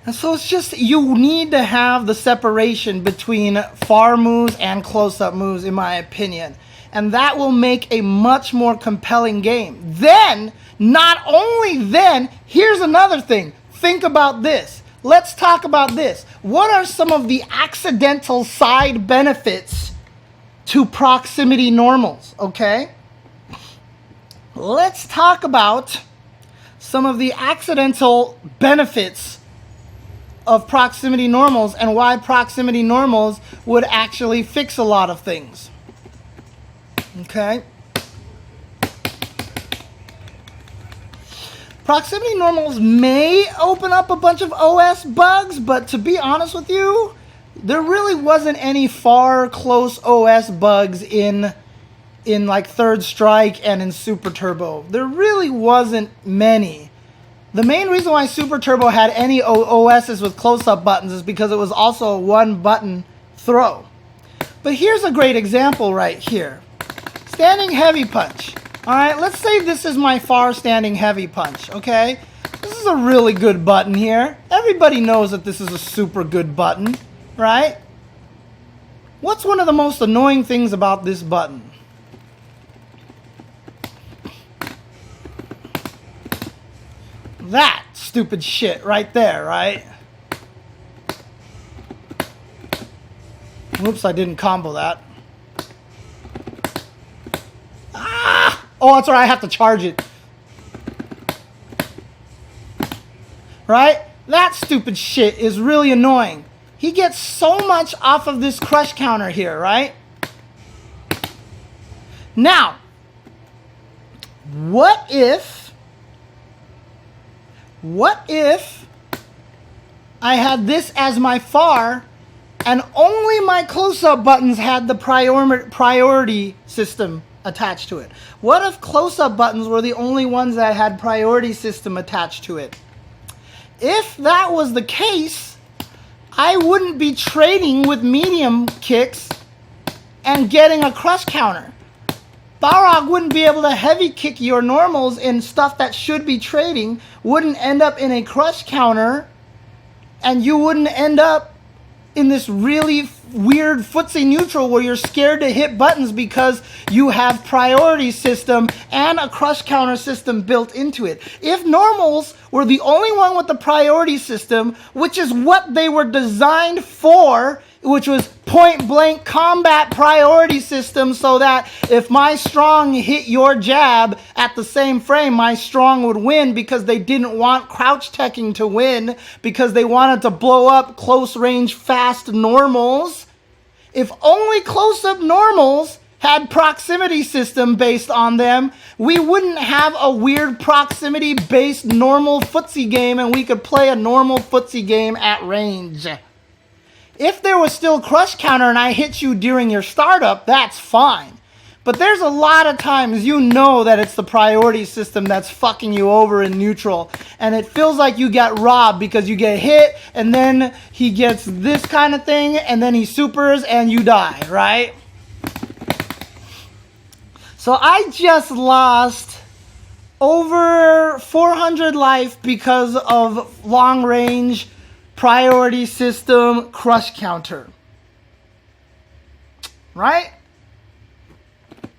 And so it's just, you need to have the separation between far moves and close-up moves, in my opinion. And that will make a much more compelling game. Then, not only then, here's another thing. Think about this. Let's talk about this. What are some of the accidental side benefits to proximity normals, okay? Let's talk about some of the accidental benefits of proximity normals and why proximity normals would actually fix a lot of things. Okay? Proximity normals may open up a bunch of OS bugs, but to be honest with you, there really wasn't any far close OS bugs in like Third Strike and in Super Turbo. There really wasn't many. The main reason why Super Turbo had any OSs with close-up buttons is because it was also a one-button throw. But here's a great example right here. Standing heavy punch. Alright, let's say this is my far standing heavy punch, okay? This is a really good button here. Everybody knows that this is a super good button, right? What's one of the most annoying things about this button? That stupid shit right there, right? Whoops, I didn't combo that. Oh, that's right, I have to charge it. Right? That stupid shit is really annoying. He gets so much off of this crush counter here, right? Now, what if I had this as my far and only my close-up buttons had the priority system attached to it? What if close-up buttons were the only ones that had priority system attached to it? If that was the case, I wouldn't be trading with medium kicks and getting a crush counter. Balrog wouldn't be able to heavy kick your normals in stuff that should be trading, wouldn't end up in a crush counter, and you wouldn't end up in this really weird footsie neutral where you're scared to hit buttons because you have priority system and a crush counter system built into it. If normals were the only one with the priority system, which is what they were designed for, which was point blank combat priority system, so that if my strong hit your jab at the same frame, my strong would win, because they didn't want crouch teching to win, because they wanted to blow up close range fast normals. If only close up normals had proximity system based on them, we wouldn't have a weird proximity based normal footsie game, and we could play a normal footsie game at range. If there was still crush counter and I hit you during your startup, that's fine. But there's a lot of times you know that it's the priority system that's fucking you over in neutral, and it feels like you get robbed because you get hit and then he gets this kind of thing and then he supers and you die, right? So I just lost over 400 life because of long range priority system crush counter. Right?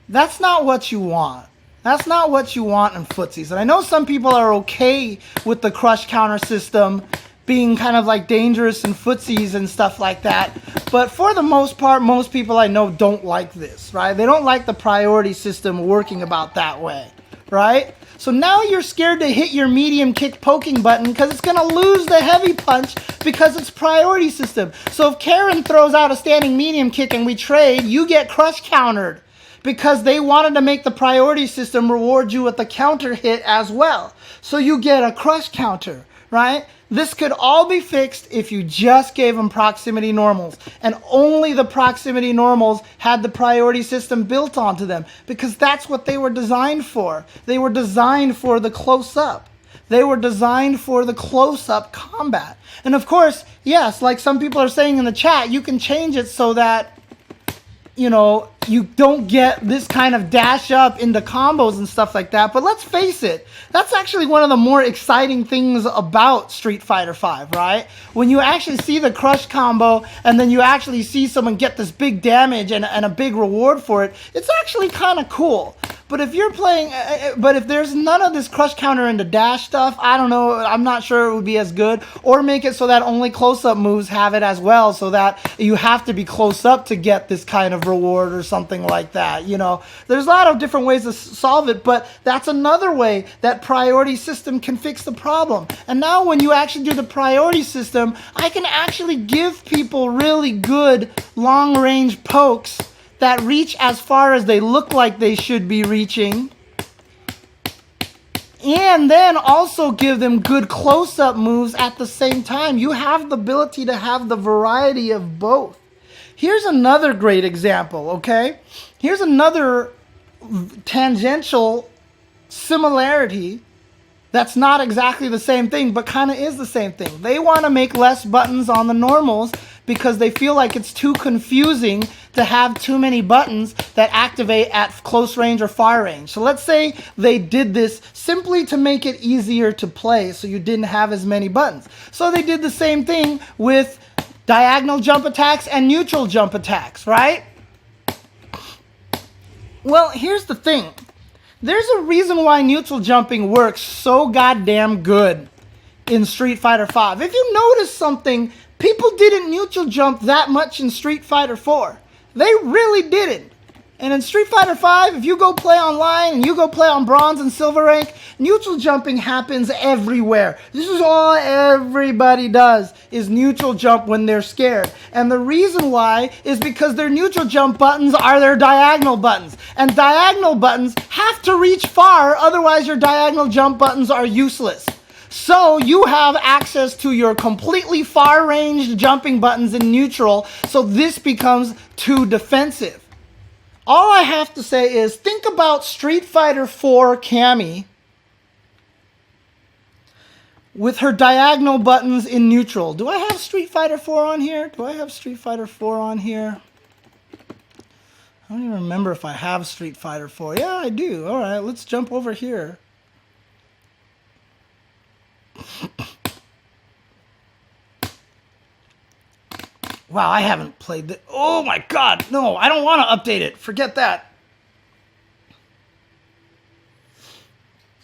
That's not what you want. That's not what you want in footsies. And I know some people are okay with the crush counter system being kind of like dangerous in footsies and stuff like that. But for the most part, most people I know don't like this, right? They don't like the priority system working about that way, right? So now you're scared to hit your medium kick poking button because it's going to lose the heavy punch because it's priority system. So if Karen throws out a standing medium kick and we trade, you get crush countered because they wanted to make the priority system reward you with the counter hit as well. So you get a crush counter, right? This could all be fixed if you just gave them proximity normals, and only the proximity normals had the priority system built onto them, because that's what they were designed for. They were designed for the close-up. They were designed for the close-up combat. And of course, yes, like some people are saying in the chat, you can change it so that, you know, you don't get this kind of dash up into combos and stuff like that. But let's face it, that's actually one of the more exciting things about Street Fighter V, right? When you actually see the crush combo and then you actually see someone get this big damage and a big reward for it, it's actually kind of cool. But if you're playing, but if there's none of this crush counter into dash stuff, I don't know, I'm not sure it would be as good. Or make it so that only close-up moves have it as well, so that you have to be close up to get this kind of reward or something like that. You know, there's a lot of different ways to solve it, but that's another way that priority system can fix the problem. And now when you actually do the priority system, I can actually give people really good long-range pokes that reach as far as they look like they should be reaching, and then also give them good close-up moves at the same time. You have the ability to have the variety of both. Here's another great example, okay? Here's another tangential similarity that's not exactly the same thing, but kind of is the same thing. They want to make less buttons on the normals because they feel like it's too confusing to have too many buttons that activate at close range or far range. So let's say they did this simply to make it easier to play so you didn't have as many buttons. So they did the same thing with diagonal jump attacks and neutral jump attacks, right? Well, here's the thing. There's a reason why neutral jumping works so goddamn good in Street Fighter V. If you notice something, people didn't neutral jump that much in Street Fighter IV. They really didn't. And in Street Fighter V, if you go play online and you go play on bronze and silver rank, neutral jumping happens everywhere. This is all everybody does, is neutral jump when they're scared. And the reason why is because their neutral jump buttons are their diagonal buttons. And diagonal buttons have to reach far, otherwise your diagonal jump buttons are useless. So you have access to your completely far-ranged jumping buttons in neutral, so this becomes too defensive. All I have to say is think about Street Fighter IV Cammy with her diagonal buttons in neutral. Do I have Street Fighter IV on here? Do I have Street Fighter IV on here? I don't even remember if I have Street Fighter IV. Yeah, I do. All right, let's jump over here. Wow, I haven't played that. Oh my god, no, I don't want to update it. Forget that.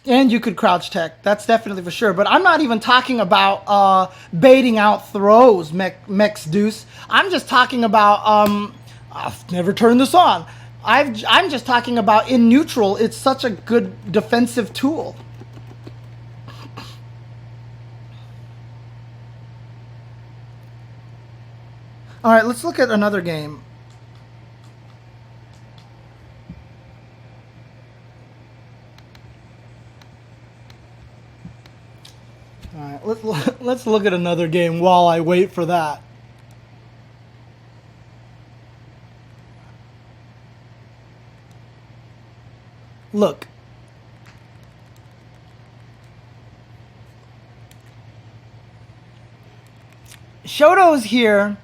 And you could crouch tech, that's definitely for sure. But I'm not even talking about baiting out throws, Mex Deuce. I'm just talking about, I've never turned this on. I'm just talking about in neutral, it's such a good defensive tool. All right, let's look at another game. All right, let's look at another game while I wait for that. Look. Shoto's here.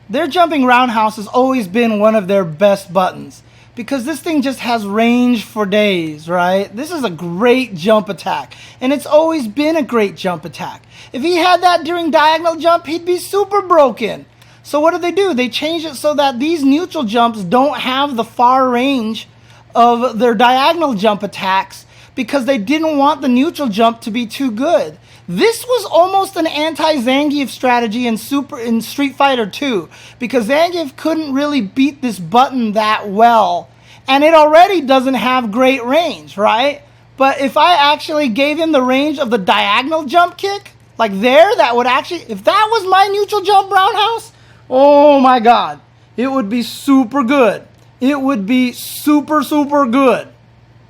Their jumping roundhouse has always been one of their best buttons because this thing just has range for days, right? This is a great jump attack, and it's always been a great jump attack. If he had that during diagonal jump, he'd be super broken. So what do? They changed it so that these neutral jumps don't have the far range of their diagonal jump attacks, because they didn't want the neutral jump to be too good. This was almost an anti-Zangief strategy in Street Fighter 2, because Zangief couldn't really beat this button that well, and it already doesn't have great range, right? But if I actually gave him the range of the diagonal jump kick, like there, that would actually, if that was my neutral jump roundhouse, oh my god, it would be super good. It would be super, super good,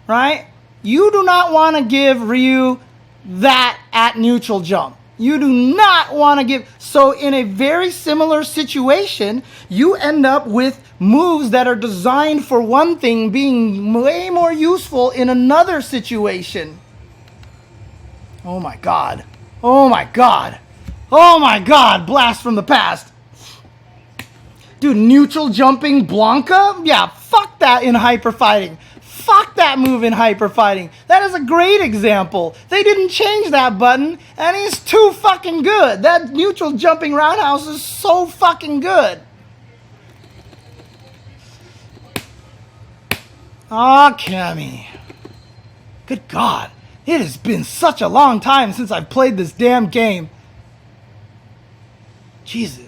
right? You do not want to give Ryu that at neutral jump. You do not want to give... So in a very similar situation, you end up with moves that are designed for one thing being way more useful in another situation. Oh my god. Oh my god. Oh my god. Blast from the past. Dude, neutral jumping Blanca? Yeah, fuck that in hyper fighting. Fuck that move in hyper fighting. That is a great example. They didn't change that button, and he's too fucking good. That neutral jumping roundhouse is so fucking good. Ah, Cammy. Good God. It has been such a long time since I've played this damn game. Jesus.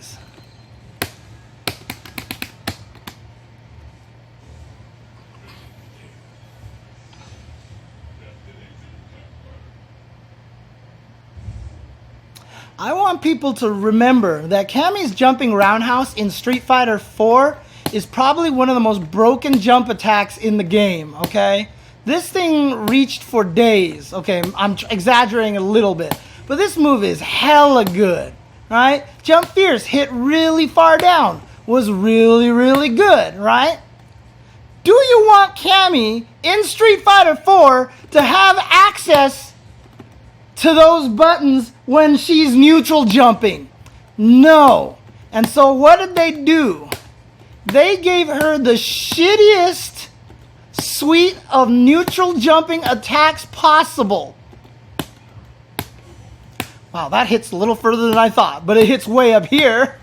I want people to remember that Cammy's jumping roundhouse in Street Fighter 4 is probably one of the most broken jump attacks in the game, okay? This thing reached for days, okay? I'm exaggerating a little bit, but this move is hella good, right? Jump Fierce hit really far down, was really, really good, right? Do you want Cammy in Street Fighter 4 to have access to those buttons when she's neutral jumping? No. And so what did they do? They gave her the shittiest suite of neutral jumping attacks possible. Wow, that hits a little further than I thought, but it hits way up here.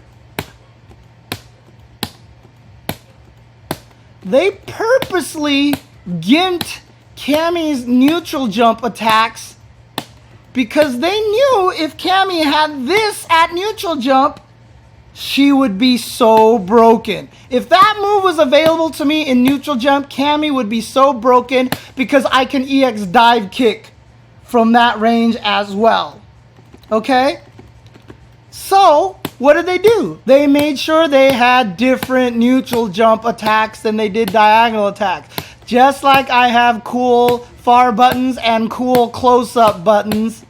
They purposely gimped Cammy's neutral jump attacks because they knew if Cammy had this at neutral jump, she would be so broken. If that move was available to me in neutral jump, Cammy would be so broken because I can EX dive kick from that range as well. Okay? So, what did they do? They made sure they had different neutral jump attacks than they did diagonal attacks. Just like I have cool far buttons and cool close-up buttons.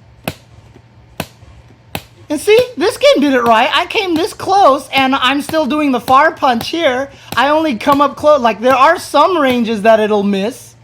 And see, this game did it right. I came this close, and I'm still doing the far punch here. I only come up close. Like, there are some ranges that it'll miss.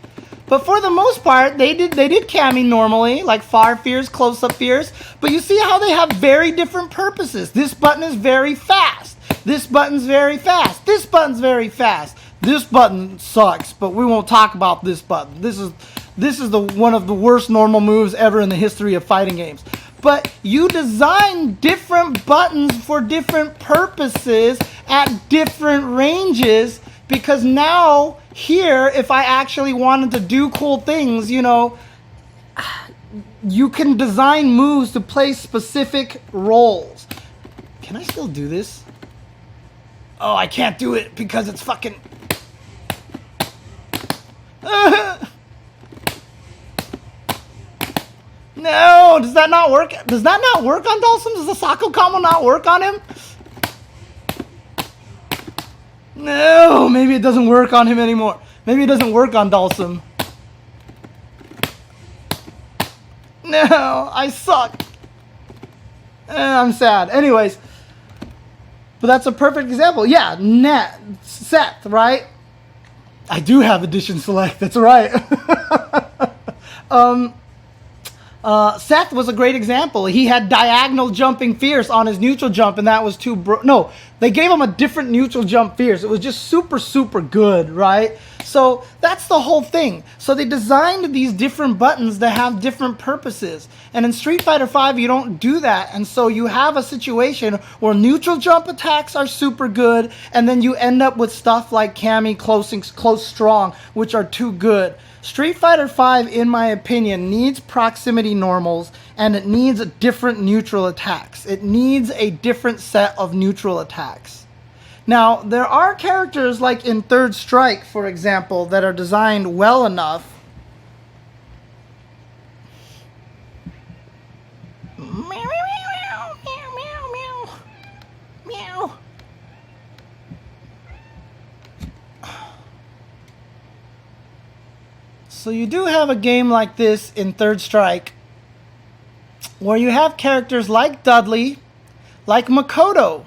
But for the most part, they did Cammy normally, like far fierce, close-up fierce. But you see how they have very different purposes. This button is very fast. This button's very fast. This button's very fast. This button sucks, but we won't talk about this button. This is one of the worst normal moves ever in the history of fighting games. But you design different buttons for different purposes at different ranges, because now here, if I actually wanted to do cool things, you know, you can design moves to play specific roles. Can I still do this? Oh, I can't do it because it's fucking... No, does that not work? Does that not work on Dhalsim? Does the Sako combo not work on him? No, maybe it doesn't work on him anymore. Maybe it doesn't work on Dhalsim. No, I suck. I'm sad. Anyways, but that's a perfect example. Yeah, Seth, right? I do have Edition Select. That's right. Seth was a great example. He had diagonal jumping fierce on his neutral jump, and that was too no, They gave them a different neutral jump fierce. It was just super, super good, right? So that's the whole thing. So they designed these different buttons that have different purposes. And in Street Fighter V, you don't do that. And so you have a situation where neutral jump attacks are super good, and then you end up with stuff like Kami, close strong, which are too good. Street Fighter V, in my opinion, needs proximity normals, and it needs different neutral attacks. It needs a different set of neutral attacks. Now, there are characters like in Third Strike, for example, that are designed well enough. So you do have a game like this in Third Strike where you have characters like Dudley, like Makoto,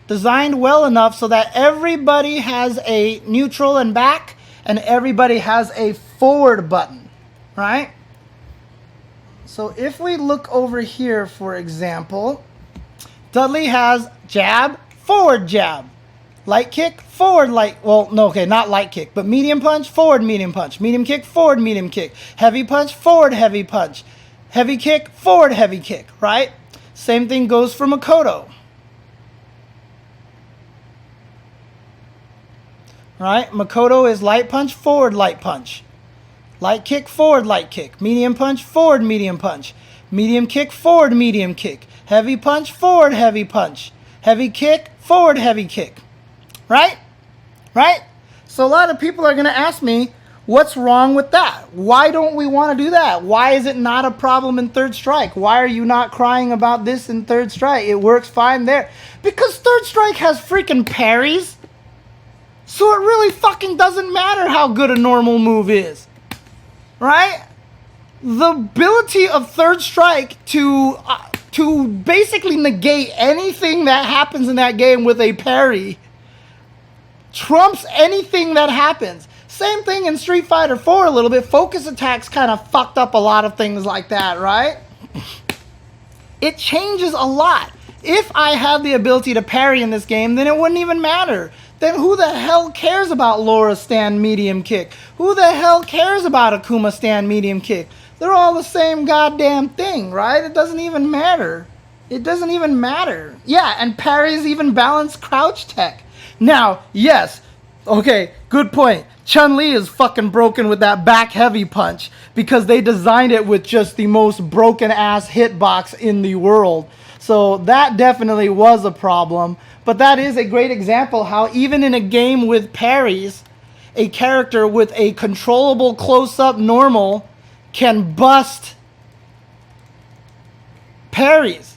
designed well enough so that everybody has a neutral and back and everybody has a forward button, right? So if we look over here, for example, Dudley has jab, forward jab. Light kick, forward light, well, no, okay, not light kick, but medium punch, forward medium punch. Medium kick, forward medium kick. Heavy punch, forward heavy punch. Heavy kick, forward heavy kick, right? Same thing goes for Makoto. Right? Makoto is light punch, forward light punch. Light kick, forward light kick. Medium punch, forward medium punch. Medium kick, forward medium kick. Heavy punch, forward heavy punch. Heavy kick, forward heavy kick. Right? Right? So a lot of people are going to ask me, what's wrong with that? Why don't we want to do that? Why is it not a problem in Third Strike? Why are you not crying about this in Third Strike? It works fine there. Because Third Strike has freaking parries. So it really fucking doesn't matter how good a normal move is. Right? The ability of Third Strike to basically negate anything that happens in that game with a parry trumps anything that happens. Same thing in Street Fighter 4 a little bit. Focus attacks kind of fucked up a lot of things like that, right? It changes a lot. If I had the ability to parry in this game, then it wouldn't even matter. Then who the hell cares about Laura's stand medium kick? Who the hell cares about Akuma stand medium kick? They're all the same goddamn thing, right? It doesn't even matter. It doesn't even matter. Yeah, and parries even balance crouch tech. Now, yes, okay, good point. Chun-Li is fucking broken with that back heavy punch because they designed it with just the most broken ass hitbox in the world. So that definitely was a problem. But that is a great example how even in a game with parries, a character with a controllable close-up normal can bust parries.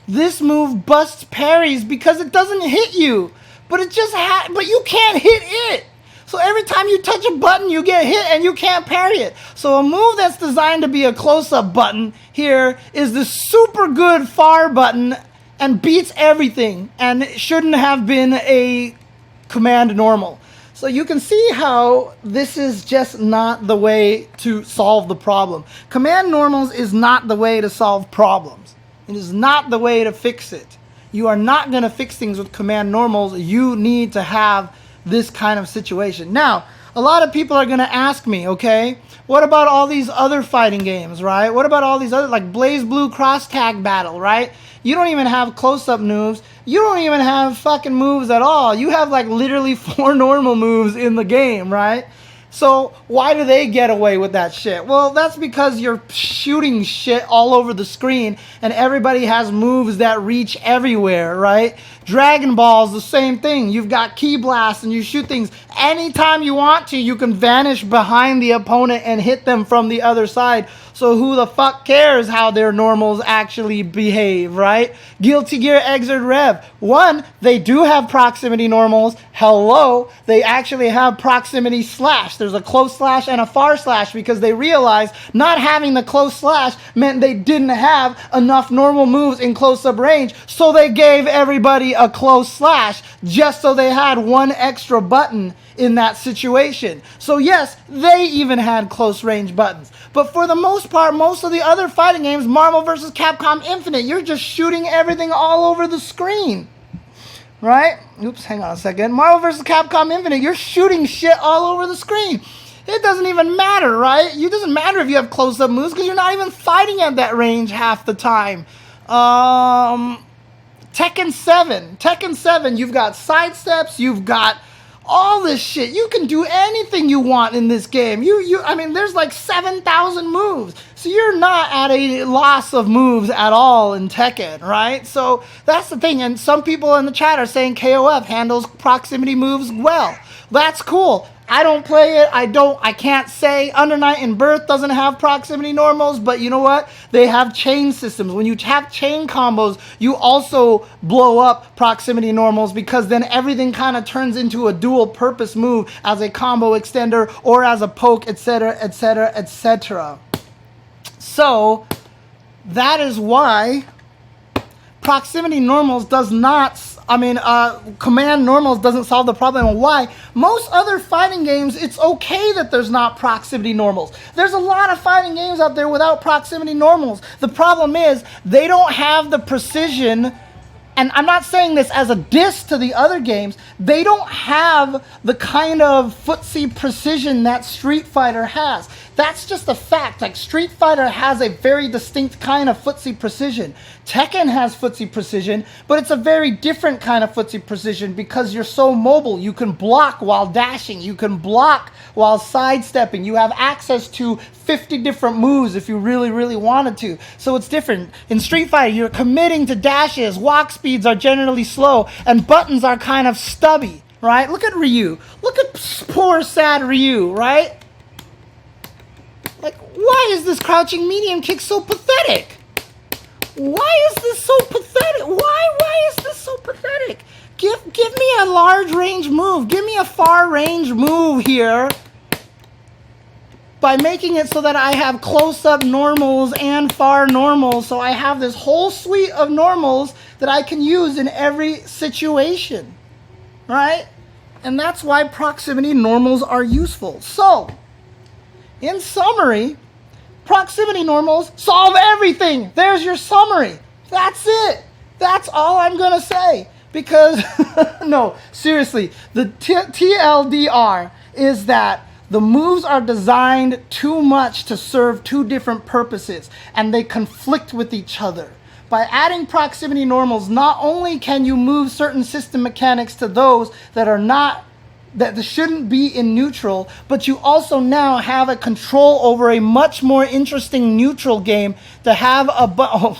This move busts parries because it doesn't hit you, but but you can't hit it. So every time you touch a button, you get hit and you can't parry it. So a move that's designed to be a close-up button here is the super good far button and beats everything, and it shouldn't have been a command normal. So you can see how this is just not the way to solve the problem. Command normals is not the way to solve problems. It is not the way to fix it. You are not going to fix things with command normals. You need to have this kind of situation. Now, a lot of people are going to ask me, okay, what about all these other fighting games, right? What about all these other, like Blaze Blue Cross Tag Battle, right? You don't even have close-up moves. You don't even have fucking moves at all. You have like literally 4 normal moves in the game, right? So why do they get away with that shit? Well, that's because you're shooting shit all over the screen and everybody has moves that reach everywhere, right? Dragon Ball's the same thing. You've got Ki Blast and you shoot things. Anytime you want to, you can vanish behind the opponent and hit them from the other side. So who the fuck cares how their normals actually behave, right? Guilty Gear Xrd Rev. 1, they do have proximity normals. Hello, they actually have proximity slash. There's a close slash and a far slash because they realized not having the close slash meant they didn't have enough normal moves in close-up range. So they gave everybody a close slash just so they had 1 extra button in that situation. So yes, they even had close range buttons. But for the most most part, most of the other fighting games, Marvel vs. Capcom Infinite, you're just shooting everything all over the screen. Right? Oops, hang on a second. Marvel vs. Capcom Infinite, you're shooting shit all over the screen. It doesn't even matter, right? It doesn't matter if you have close-up moves because you're not even fighting at that range half the time. Tekken 7, you've got sidesteps, you've got all this shit. You can do anything you want in this game. I mean, there's like 7,000 moves. So you're not at a loss of moves at all in Tekken, right? So that's the thing. And some people in the chat are saying KOF handles proximity moves well. That's cool. I don't play it. I can't say. Under Night and Birth doesn't have proximity normals, but you know what? They have chain systems. When you have chain combos, you also blow up proximity normals because then everything kind of turns into a dual purpose move as a combo extender or as a poke, etc., etc., etc. So that is why proximity normals does not, command normals doesn't solve the problem. And why? Most other fighting games, it's okay that there's not proximity normals. There's a lot of fighting games out there without proximity normals. The problem is they don't have the precision, and I'm not saying this as a diss to the other games, they don't have the kind of footsie precision that Street Fighter has. That's just a fact. Like, Street Fighter has a very distinct kind of footsie precision. Tekken has footsie precision, but it's a very different kind of footsie precision because you're so mobile. You can block while dashing. You can block while sidestepping. You have access to 50 different moves if you really, really wanted to. So it's different. In Street Fighter, you're committing to dashes. Walk speeds are generally slow, and buttons are kind of stubby, right? Look at Ryu. Look at poor, sad Ryu, right? Like, why is this crouching medium kick so pathetic? Why is this so pathetic? Why is this so pathetic? Give me a large range move. Give me a far range move here by making it so that I have close-up normals and far normals. So I have this whole suite of normals that I can use in every situation, right? And that's why proximity normals are useful. So, in summary, proximity normals solve everything. There's your summary. That's it. That's all I'm going to say. Because, no, seriously, the TLDR is that the moves are designed too much to serve two different purposes, and they conflict with each other. By adding proximity normals, not only can you move certain system mechanics to those that are not, that shouldn't be in neutral, but you also now have a control over a much more interesting neutral game to have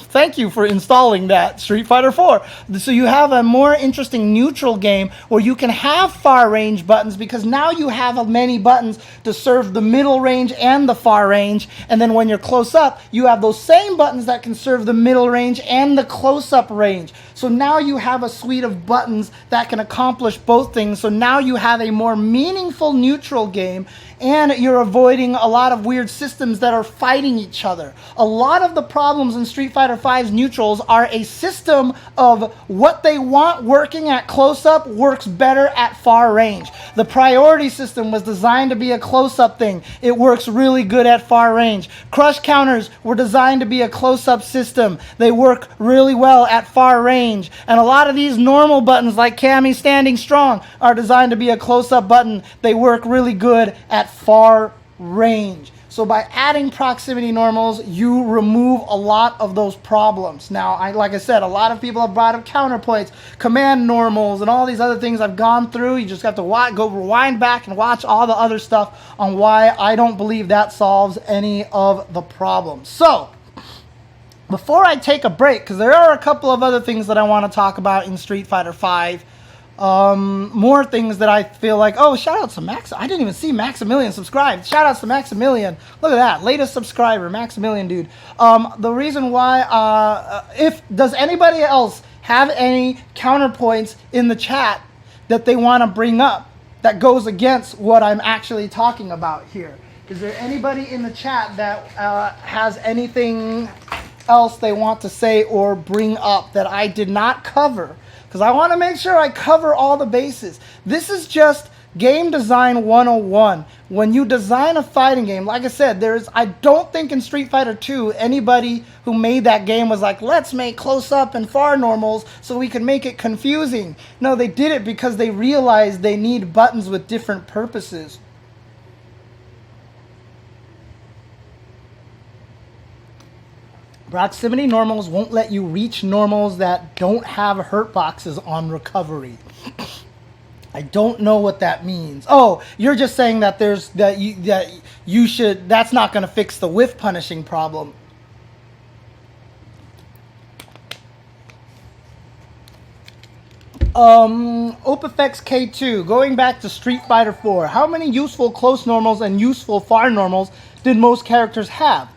thank you for installing that, Street Fighter 4. So you have a more interesting neutral game where you can have far range buttons because now you have many buttons to serve the middle range and the far range. And then when you're close up, you have those same buttons that can serve the middle range and the close up range. So now you have a suite of buttons that can accomplish both things. So now you have a more meaningful neutral game, and you're avoiding a lot of weird systems that are fighting each other. A lot of the problems in Street Fighter V's neutrals are a system of what they want working at close-up works better at far range. The priority system was designed to be a close-up thing. It works really good at far range. Crush counters were designed to be a close-up system. They work really well at far range. And a lot of these normal buttons like Cammy Standing Strong are designed to be a close-up button. They work really good at far range. So by adding proximity normals, you remove a lot of those problems. Now, like I said, a lot of people have brought up counterpoints, command normals, and all these other things I've gone through. You just have to go rewind back and watch all the other stuff on why I don't believe that solves any of the problems. So, before I take a break, because there are a couple of other things that I want to talk about in Street Fighter V, more things that I feel like, oh, shout out to Max. I didn't even see Maximilian subscribe. Shout outs to Maximilian. Look at that. Latest subscriber, Maximilian, dude. The reason why, does anybody else have any counterpoints in the chat that they want to bring up that goes against what I'm actually talking about here? Is there anybody in the chat that has anything else they want to say or bring up that I did not cover? Because I want to make sure I cover all the bases. This is just Game design 101. When you design a fighting game, like I said, I don't think in Street Fighter 2 anybody who made that game was like, let's make close up and far normals so we can make it confusing. No, they did it because they realized they need buttons with different purposes. Proximity normals won't let you reach normals that don't have hurt boxes on recovery. I don't know what that means. Oh, you're just saying that that's not going to fix the whiff punishing problem. Opifex K2, going back to Street Fighter 4, how many useful close normals and useful far normals did most characters have?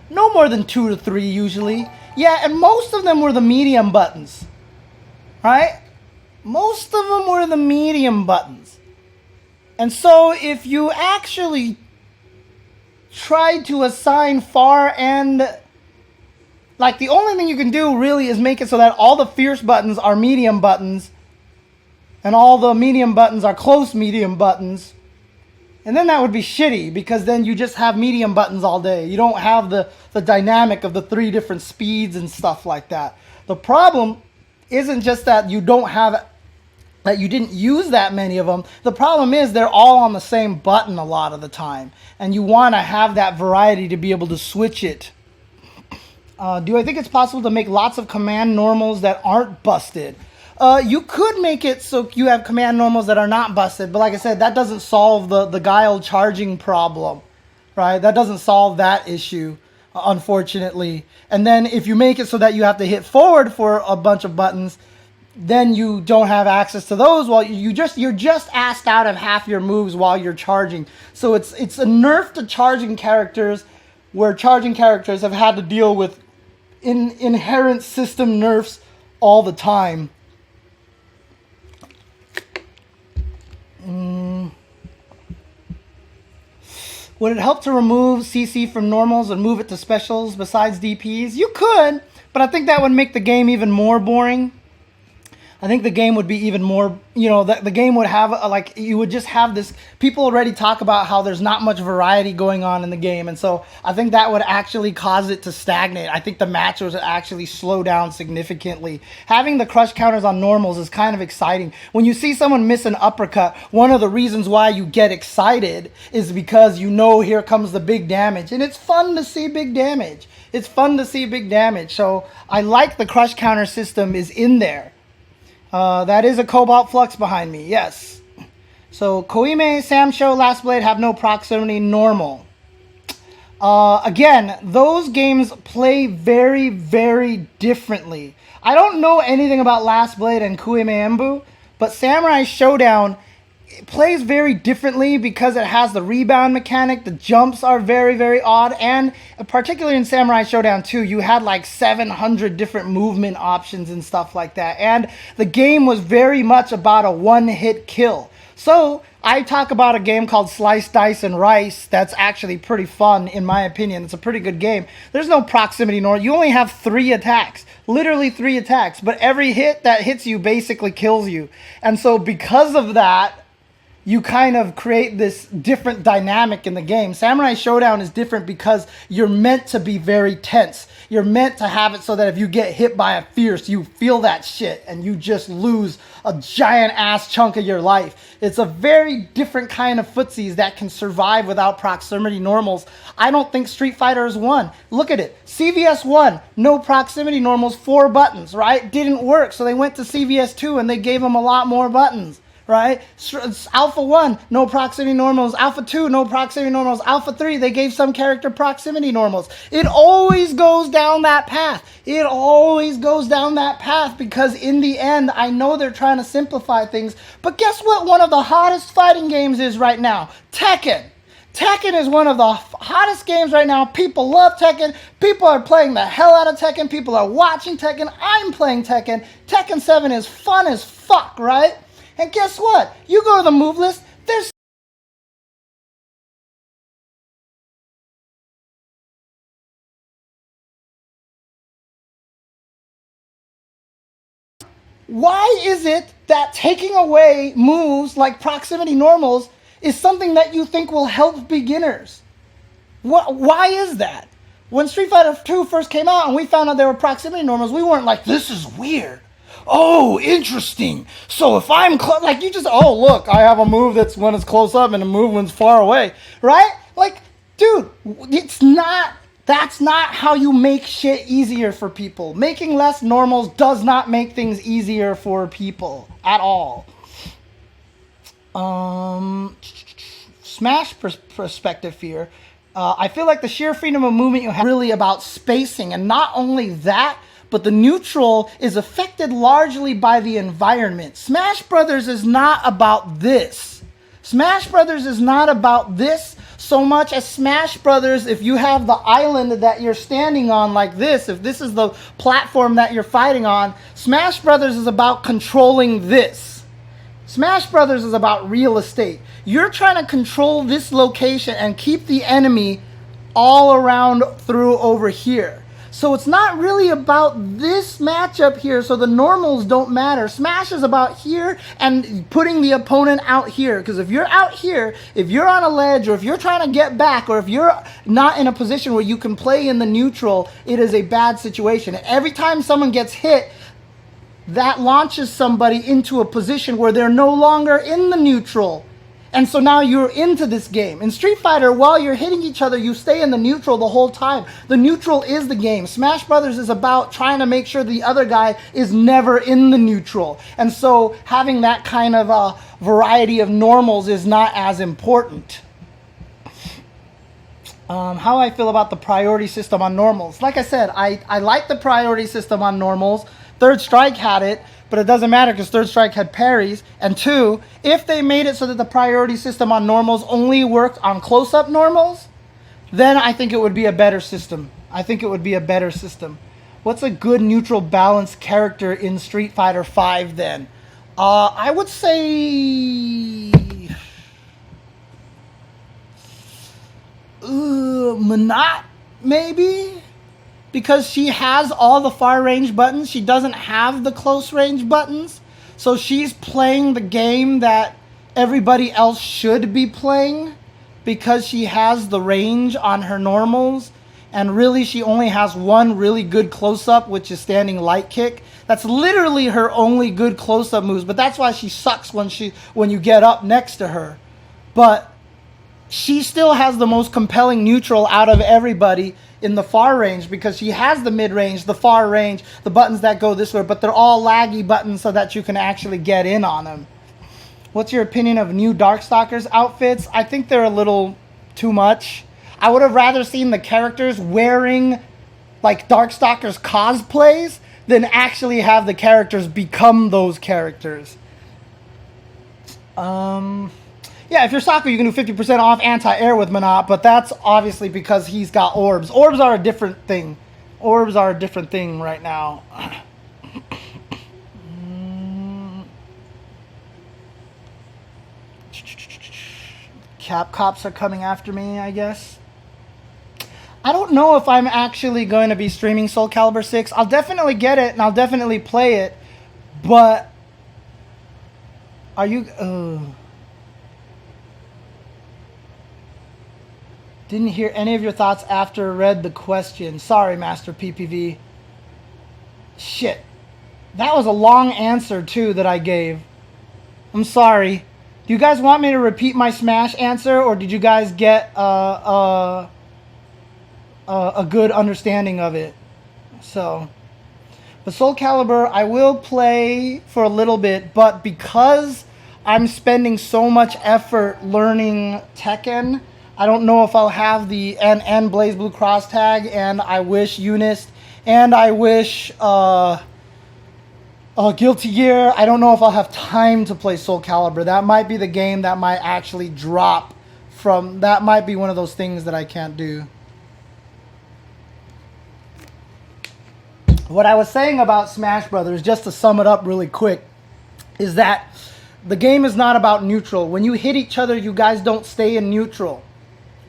No more than 2 to 3 usually. Yeah, and most of them were the medium buttons. Right? Most of them were the medium buttons. And so if you actually tried to assign far and... Like, the only thing you can do really is make it so that all the fierce buttons are medium buttons and all the medium buttons are close medium buttons. And then that would be shitty because then you just have medium buttons all day. You don't have the dynamic of the 3 different speeds and stuff like that. The problem isn't just that you didn't use that many of them. The problem is they're all on the same button a lot of the time. And you want to have that variety to be able to switch it. Do I think it's possible to make lots of command normals that aren't busted? You could make it so you have command normals that are not busted, but like I said, that doesn't solve the guile charging problem, right? That doesn't solve that issue, unfortunately. And then if you make it so that you have to hit forward for a bunch of buttons, then you don't have access to those while you're just asked out of half your moves while you're charging. So it's a nerf to charging characters where charging characters have had to deal with inherent system nerfs all the time. Would it help to remove CC from normals and move it to specials besides DPs? You could, but I think that would make the game even more boring. I think the game would be even more, the game would have, you would just have this, people already talk about how there's not much variety going on in the game, and so I think that would actually cause it to stagnate. I think the matches would actually slow down significantly. Having the crush counters on normals is kind of exciting. When you see someone miss an uppercut, one of the reasons why you get excited is because here comes the big damage, and it's fun to see big damage. It's fun to see big damage, so I like the crush counter system is in there. That is a Cobalt Flux behind me, yes. So, Koime, Samsho, Last Blade have no proximity normal. Again, those games play very, very differently. I don't know anything about Last Blade and Koime Embu, but Samurai Showdown plays very differently because it has the rebound mechanic. The jumps are very, very odd, and particularly in Samurai Showdown 2, you had like 700 different movement options and stuff like that, and the game was very much about a one-hit kill. So I talk about a game called Slice, Dice, and Rice that's actually pretty fun, in my opinion. It's a pretty good game. There's no proximity normal. You only have 3 attacks, literally 3 attacks, but every hit that hits you basically kills you. And so because of that, you kind of create this different dynamic in the game. Samurai Showdown is different because you're meant to be very tense. You're meant to have it so that if you get hit by a fierce, you feel that shit and you just lose a giant ass chunk of your life. It's a very different kind of footsies that can survive without proximity normals. I don't think Street Fighter is one. Look at it. CVS 1, no proximity normals, 4 buttons, right? Didn't work, so they went to CVS 2 and they gave them a lot more buttons. Right? Alpha 1, no proximity normals. Alpha 2, no proximity normals. Alpha 3, they gave some character proximity normals. It always goes down that path. It always goes down that path because in the end, I know they're trying to simplify things. But guess what one of the hottest fighting games is right now? Tekken. Tekken is one of the hottest games right now. People love Tekken. People are playing the hell out of Tekken. People are watching Tekken. I'm playing Tekken. Tekken 7 is fun as fuck, right? And guess what? You go to the move list, there's Why is it that taking away moves like proximity normals is something that you think will help beginners? Why is that? When Street Fighter 2 first came out and we found out there were proximity normals, we weren't like, this is weird. Oh, interesting. So if I'm like, you just, oh, look, I have a move that's when it's close up and a move when it's far away, right? Like, dude, that's not how you make shit easier for people. Making less normals does not make things easier for people at all. Smash perspective here. I feel like the sheer freedom of movement you have really about spacing, and not only that, but the neutral is affected largely by the environment. Smash Brothers is not about this. Smash Brothers is not about this so much as Smash Brothers, if you have the island that you're standing on like this, if this is the platform that you're fighting on, Smash Brothers is about controlling this. Smash Brothers is about real estate. You're trying to control this location and keep the enemy all around through over here. So it's not really about this matchup here, so the normals don't matter. Smash is about here and putting the opponent out here. Because if you're out here, if you're on a ledge, or if you're trying to get back, or if you're not in a position where you can play in the neutral, it is a bad situation. Every time someone gets hit, that launches somebody into a position where they're no longer in the neutral. And so now you're into this game. In Street Fighter, while you're hitting each other, you stay in the neutral the whole time. The neutral is the game. Smash Brothers is about trying to make sure the other guy is never in the neutral. And so having that kind of variety of normals is not as important. How I feel about the priority system on normals. Like I said, I like the priority system on normals. Third Strike had it, but it doesn't matter because Third Strike had parries. And two, if they made it so that the priority system on normals only worked on close-up normals, then I think it would be a better system. I think it would be a better system. What's a good neutral balanced character in Street Fighter V then? I would say Menat, maybe? Because she has all the far range buttons. She doesn't have the close range buttons. So she's playing the game that everybody else should be playing because she has the range on her normals. And really, she only has one really good close-up, which is standing light kick. That's literally her only good close-up moves. But that's why she sucks when you get up next to her. But she still has the most compelling neutral out of everybody in the far range because she has the mid-range, the far range, the buttons that go this way, but they're all laggy buttons so that you can actually get in on them. What's your opinion of new Darkstalkers outfits? I think they're a little too much. I would have rather seen the characters wearing like Darkstalkers cosplays than actually have the characters become those characters. Yeah, if you're Soccer, you can do 50% off anti-air with Menat, but that's obviously because he's got orbs. Orbs are a different thing. Orbs are a different thing right now. Cap cops are coming after me, I guess. I don't know if I'm actually going to be streaming Soul Calibur 6. I'll definitely get it, and I'll definitely play it, but are you... Didn't hear any of your thoughts after read the question. Sorry, Master PPV. Shit. That was a long answer, too, that I gave. I'm sorry. Do you guys want me to repeat my Smash answer, or did you guys get a good understanding of it? So, but Soul Calibur, I will play for a little bit, but because I'm spending so much effort learning Tekken, I don't know if I'll have the and Blaze Blue Cross tag, and I wish Eunice, and I wish Guilty Gear. I don't know if I'll have time to play Soul Calibur. That might be the game that might actually drop from. That might be one of those things that I can't do. What I was saying about Smash Brothers, just to sum it up really quick, is that the game is not about neutral. When you hit each other, you guys don't stay in neutral.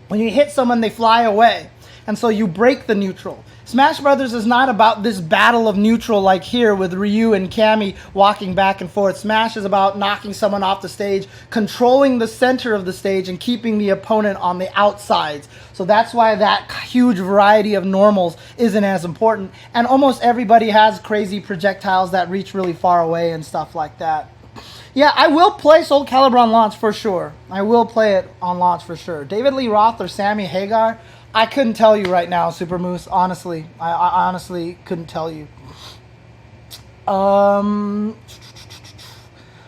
When you hit someone, they fly away. and so you break the neutral. Smash Brothers is not about this battle of neutral like here with Ryu and Cammy walking back and forth. Smash is about knocking someone off the stage, controlling the center of the stage, and keeping the opponent on the outsides. So that's why that huge variety of normals isn't as important. And almost everybody has crazy projectiles that reach really far away and stuff like that. Yeah, I will play Soul Calibur on launch for sure. I will play it on launch for sure. David Lee Roth or Sammy Hagar? I couldn't tell you right now, Super Moose. Honestly, I honestly couldn't tell you.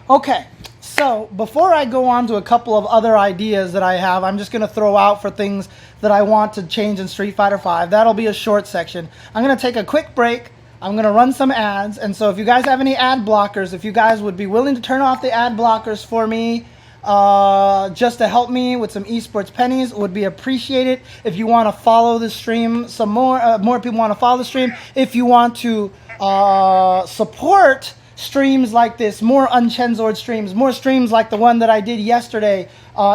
Okay, so before I go on to a couple of other ideas that I have, I'm just going to throw out for things that I want to change in Street Fighter V. That'll be a short section. I'm going to take a quick break. I'm going to run some ads. And so if you guys have any ad blockers, if you guys would be willing to turn off the ad blockers for me, just to help me with some esports pennies, would be appreciated. If you want to follow the stream some more people want to follow the stream. If you want to support streams like this, more UNCHENSORED streams, more streams like the one that I did yesterday,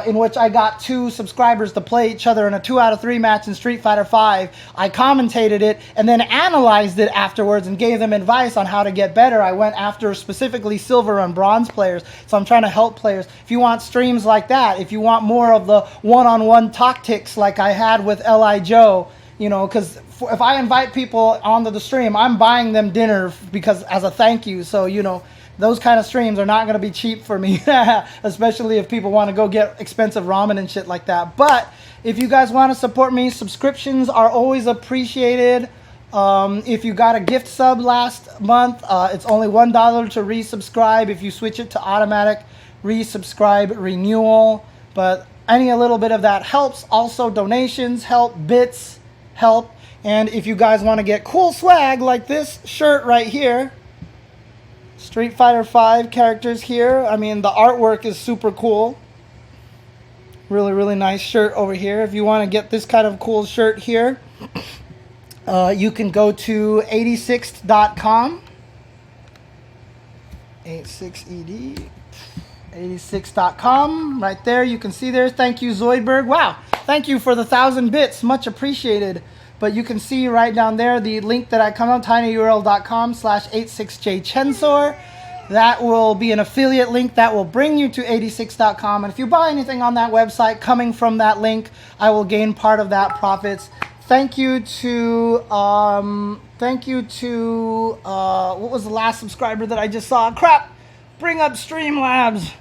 in which I got 2 subscribers to play each other in a 2 out of 3 match in Street Fighter V. I commentated it and then analyzed it afterwards and gave them advice on how to get better. I went after specifically silver and bronze players, so I'm trying to help players. If you want streams like that, if you want more of the one-on-one tactics like I had with L.I. Joe, you know, because if I invite people onto the stream, I'm buying them dinner because as a thank you. So, you know, those kind of streams are not going to be cheap for me, especially if people want to go get expensive ramen and shit like that. But if you guys want to support me, subscriptions are always appreciated. If you got a gift sub last month, it's only $1 to resubscribe if you switch it to automatic resubscribe renewal. But a little bit of that helps. Also, donations help, bits help. And if you guys want to get cool swag like this shirt right here, Street Fighter V characters here. I mean, the artwork is super cool. Really, really nice shirt over here. If you want to get this kind of cool shirt here, you can go to 86ed.com. 86ed. 86.com. Right there, you can see there. Thank you, Zoidberg. Wow, thank you for the 1,000 bits. Much appreciated. But you can see right down there the link that I come on, tinyurl.com/86jchensor. That will be an affiliate link that will bring you to 86.com. And if you buy anything on that website coming from that link, I will gain part of that profits. Thank you to, what was the last subscriber that I just saw? Crap! Bring up Streamlabs.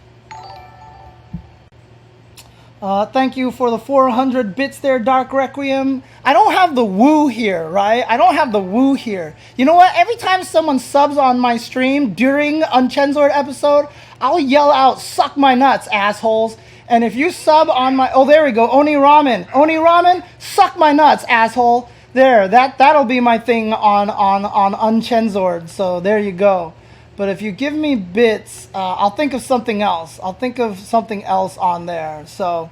Thank you for the 400 bits there, Dark Requiem. I don't have the woo here, right? I don't have the woo here. You know what? Every time someone subs on my stream during UNCHENSORED episode, I'll yell out, "Suck my nuts, assholes." And if you sub on my... Oh, there we go. Oni Ramen. Oni Ramen, suck my nuts, asshole. There, that'll be my thing on UNCHENSORED. So there you go. But if you give me bits, I'll think of something else. I'll think of something else on there. So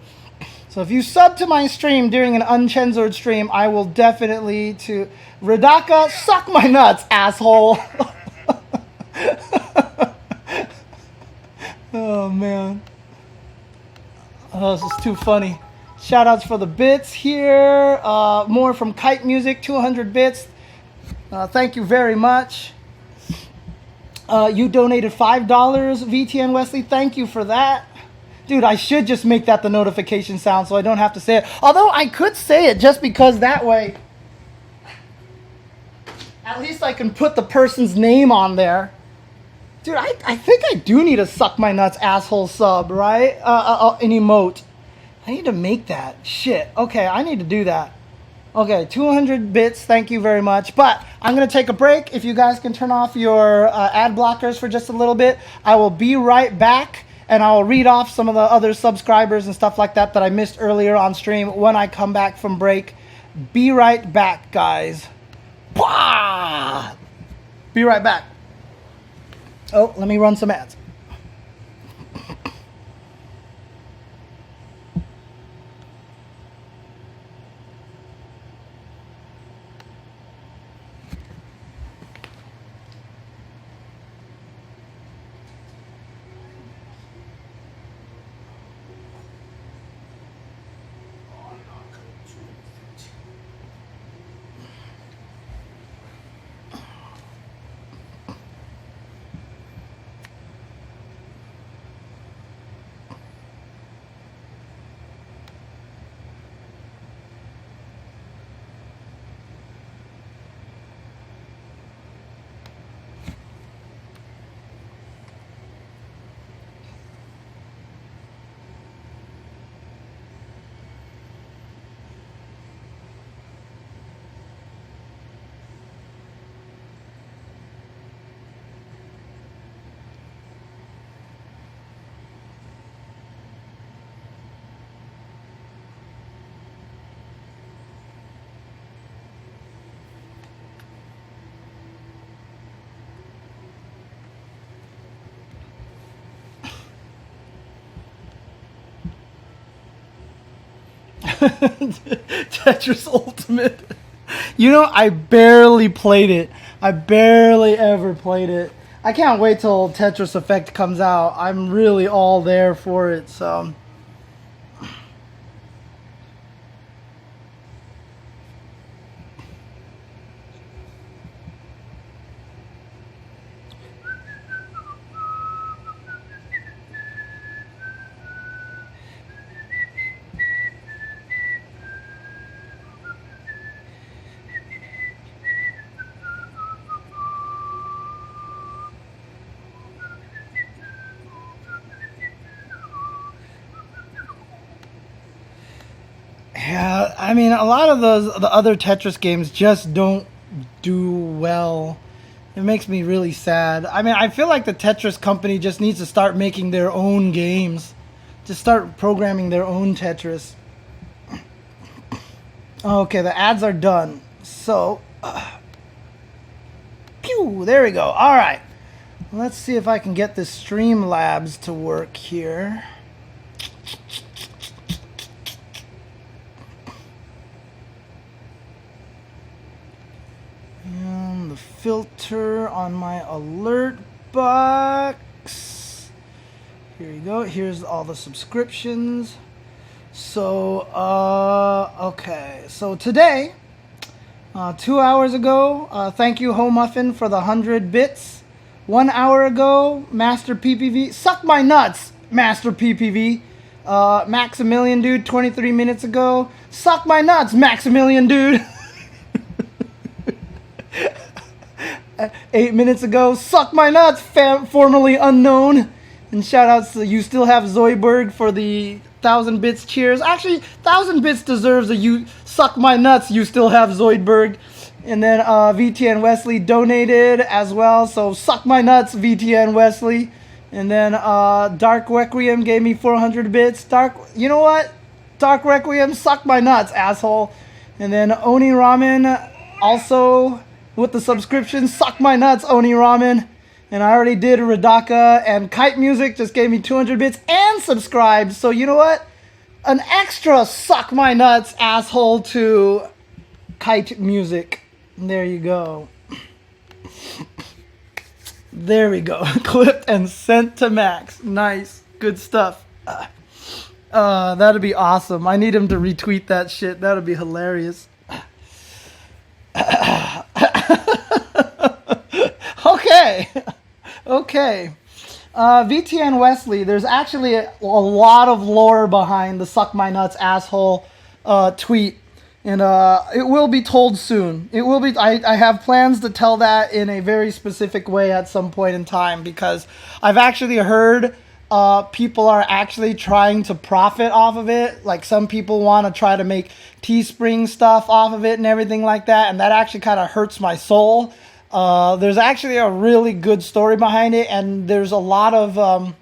if you sub to my stream during an UNCHENSORED stream, I will definitely to... Radaka, suck my nuts, asshole. Oh, man. Oh, this is too funny. Shoutouts for the bits here. More from Kite Music, 200 bits. Thank you very much. You donated $5, VTN Wesley. Thank you for that. Dude, I should just make that the notification sound so I don't have to say it. Although I could say it just because that way, at least I can put the person's name on there. Dude, I think I do need a suck my nuts asshole sub, right? An emote. I need to make that. Shit. Okay, I need to do that. Okay, 200 bits, thank you very much. But I'm going to take a break. If you guys can turn off your ad blockers for just a little bit, I will be right back, and I will read off some of the other subscribers and stuff like that that I missed earlier on stream when I come back from break. Be right back, guys. Bah! Be right back. Oh, let me run some ads. Tetris Ultimate. You know, I barely played it. I barely ever played it. I can't wait till Tetris Effect comes out. I'm really all there for it, so... Yeah, I mean, a lot of the other Tetris games just don't do well. It makes me really sad. I mean, I feel like the Tetris company just needs to start making their own games. Just start programming their own Tetris. Okay, the ads are done. So, pew, there we go. All right. Let's see if I can get this Streamlabs to work here. And the filter on my alert box. Here you go. Here's all the subscriptions. So, okay. So today, 2 hours ago, thank you, Ho Muffin, for the 100 bits. 1 hour ago, Master PPV. Suck my nuts, Master PPV. Maximilian Dude, 23 minutes ago. Suck my nuts, Maximilian Dude. 8 minutes ago, suck my nuts, formerly unknown. And shout outs to You Still Have Zoidberg for the 1,000 bits cheers. Actually, 1,000 bits deserves a you suck my nuts, You Still Have Zoidberg. And then VTN Wesley donated as well, so suck my nuts, VTN Wesley. And then Dark Requiem gave me 400 bits. You know what? Dark Requiem, suck my nuts, asshole. And then Oni Ramen also with the subscription, suck my nuts, Oni Ramen. And I already did Radaka, and Kite Music just gave me 200 bits and subscribed. So you know what? An extra suck my nuts, asshole, to Kite Music. There you go. There we go. Clipped and sent to Max. Nice. Good stuff. That'd be awesome. I need him to retweet that shit. That'd be hilarious. Okay. VTN Wesley, there's actually a lot of lore behind the suck my nuts asshole tweet. And it will be told soon. It will be. I have plans to tell that in a very specific way at some point in time, because I've actually heard people are actually trying to profit off of it. Like, some people want to try to make Teespring stuff off of it and everything like that. And that actually kind of hurts my soul. There's actually a really good story behind it, and there's a lot of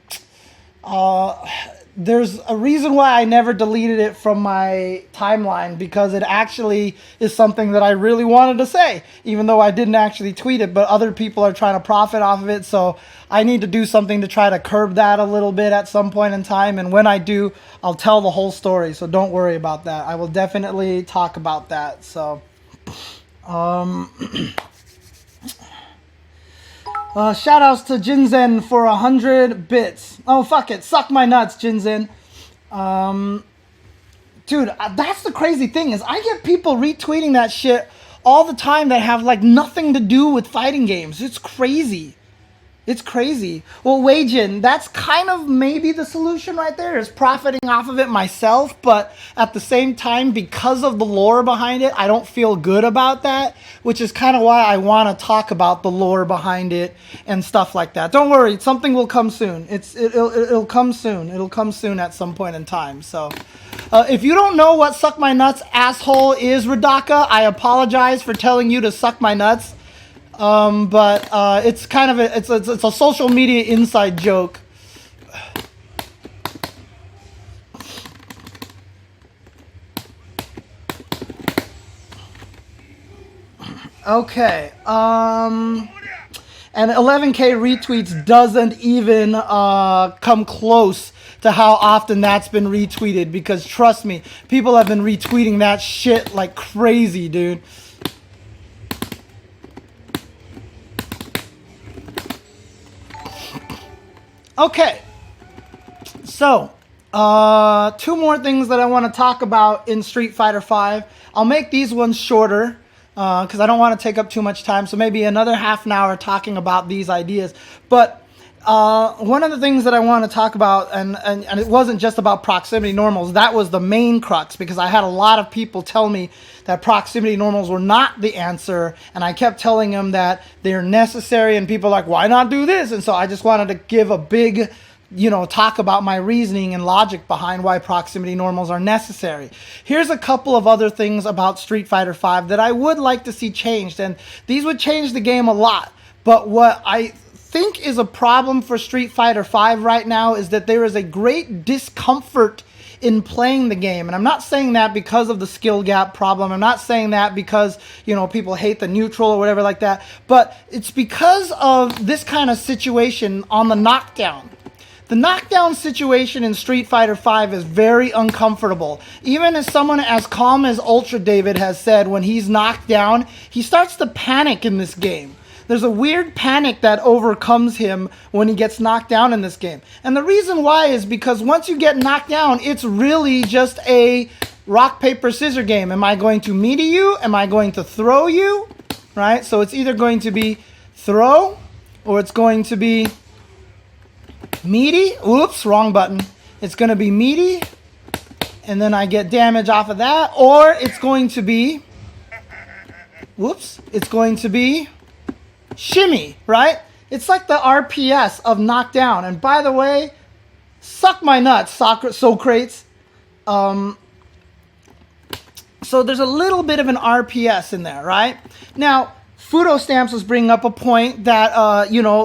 there's a reason why I never deleted it from my timeline, because it actually is something that I really wanted to say, even though I didn't actually tweet it, but other people are trying to profit off of it. So I need to do something to try to curb that a little bit at some point in time. And when I do, I'll tell the whole story. So don't worry about that. I will definitely talk about that. So, shout outs to Jinzen for 100 bits. Oh, fuck it. Suck my nuts, Jinzen. Dude, that's the crazy thing, is I get people retweeting that shit all the time that have, like, nothing to do with fighting games. It's crazy. It's crazy. Well, Weijin, that's kind of maybe the solution right there, is profiting off of it myself. But at the same time, because of the lore behind it, I don't feel good about that, which is kind of why I want to talk about the lore behind it and stuff like that. Don't worry, something will come soon. It'll come soon. It'll come soon at some point in time. So, if you don't know what suck my nuts asshole is, Radaka, I apologize for telling you to suck my nuts. But it's kind of it's a social media inside joke. Okay. And 11K retweets doesn't even come close to how often that's been retweeted, because trust me, people have been retweeting that shit like crazy, dude. Okay, so two more things that I want to talk about in Street Fighter V. I'll make these ones shorter because I don't want to take up too much time, so maybe another half an hour talking about these ideas. But one of the things that I want to talk about, and it wasn't just about proximity normals, that was the main crux, because I had a lot of people tell me that proximity normals were not the answer, and I kept telling them that they're necessary, and people are like, why not do this? And so I just wanted to give a big, talk about my reasoning and logic behind why proximity normals are necessary. Here's a couple of other things about Street Fighter V that I would like to see changed, and these would change the game a lot. But what I think is a problem for Street Fighter V right now is that there is a great discomfort in playing the game. And I'm not saying that because of the skill gap problem. I'm not saying that because, people hate the neutral or whatever like that. But it's because of this kind of situation on the knockdown. The knockdown situation in Street Fighter V is very uncomfortable. Even as someone as calm as ultradavid has said, when he's knocked down, he starts to panic in this game. There's a weird panic that overcomes him when he gets knocked down in this game. And the reason why is because once you get knocked down, it's really just a rock, paper, scissors game. Am I going to meaty you? Am I going to throw you? Right? So it's either going to be throw or it's going to be meaty. Oops, wrong button. It's going to be meaty and then I get damage off of that. Or it's going to be, it's going to be shimmy, right? It's like the RPS of knockdown. And by the way, suck my nuts, Socrates. So there's a little bit of an RPS in there, right? Now, Fudo Stamps was bringing up a point that,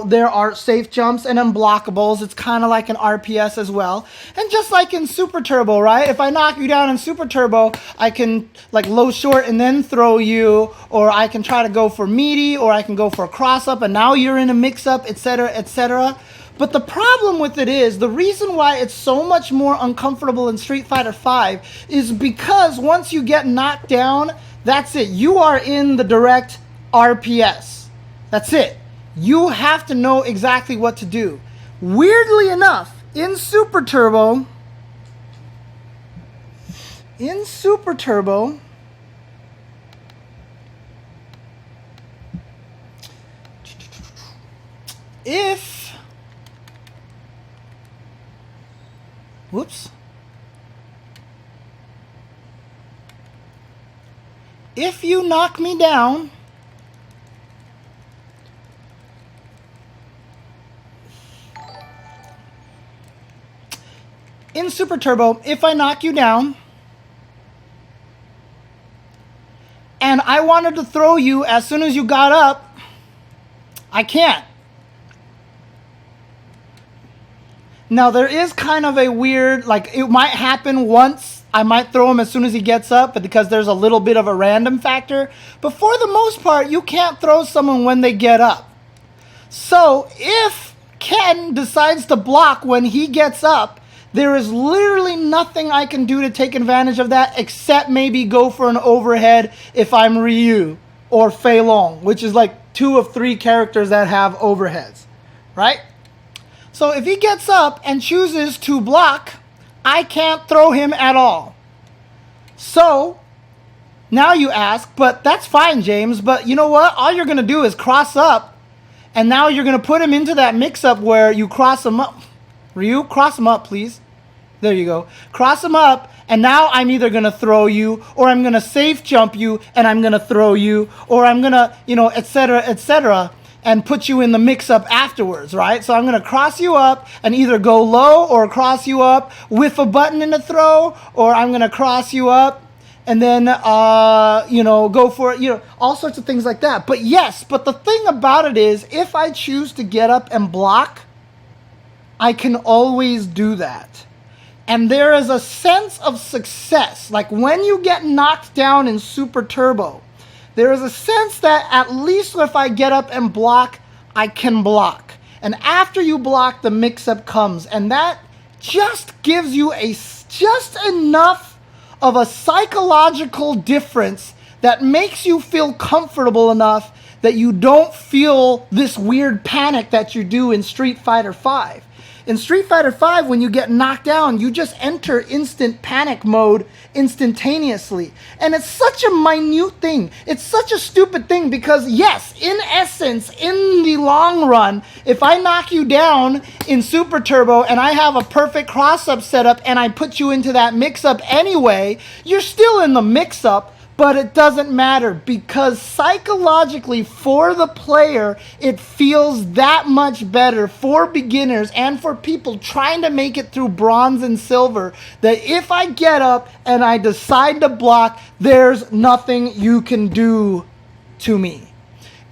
there are safe jumps and unblockables. It's kind of like an RPS as well. And just like in Super Turbo, right? If I knock you down in Super Turbo, I can like low short and then throw you, or I can try to go for meaty, or I can go for a cross up, and now you're in a mix up, etc., etc. But the problem with it is, the reason why it's so much more uncomfortable in Street Fighter V is because once you get knocked down, that's it. You are in the direct RPS. That's it. You have to know exactly what to do. Weirdly enough, in Super Turbo, if you knock me down, in Super Turbo, if I knock you down and I wanted to throw you as soon as you got up, I can't. Now, there is kind of a weird, like, it might happen once. I might throw him as soon as he gets up, but because there's a little bit of a random factor. But for the most part, you can't throw someone when they get up. So if Ken decides to block when he gets up, there is literally nothing I can do to take advantage of that except maybe go for an overhead if I'm Ryu or Fei Long, which is like 2 of 3 characters that have overheads, right? So if he gets up and chooses to block, I can't throw him at all. So now you ask, but that's fine, James, but you know what? All you're going to do is cross up, and now you're going to put him into that mix-up where you cross him up. Ryu, cross him up, please. There you go. Cross him up, and now I'm either going to throw you, or I'm going to safe jump you, and I'm going to throw you, or I'm going to, etc., and put you in the mix-up afterwards, right? So I'm going to cross you up and either go low or cross you up with a button in the throw, or I'm going to cross you up and then, go for it, all sorts of things like that. But yes, but the thing about it is, if I choose to get up and block, I can always do that. And there is a sense of success. Like when you get knocked down in Super Turbo, there is a sense that at least if I get up and block, I can block. And after you block, the mix-up comes. And that just gives you just enough of a psychological difference that makes you feel comfortable enough that you don't feel this weird panic that you do in Street Fighter V. In Street Fighter V, when you get knocked down, you just enter instant panic mode instantaneously. And it's such a minute thing. It's such a stupid thing because, yes, in essence, in the long run, if I knock you down in Super Turbo and I have a perfect cross-up setup and I put you into that mix-up anyway, you're still in the mix-up. But it doesn't matter because psychologically for the player, it feels that much better for beginners and for people trying to make it through bronze and silver that if I get up and I decide to block, there's nothing you can do to me.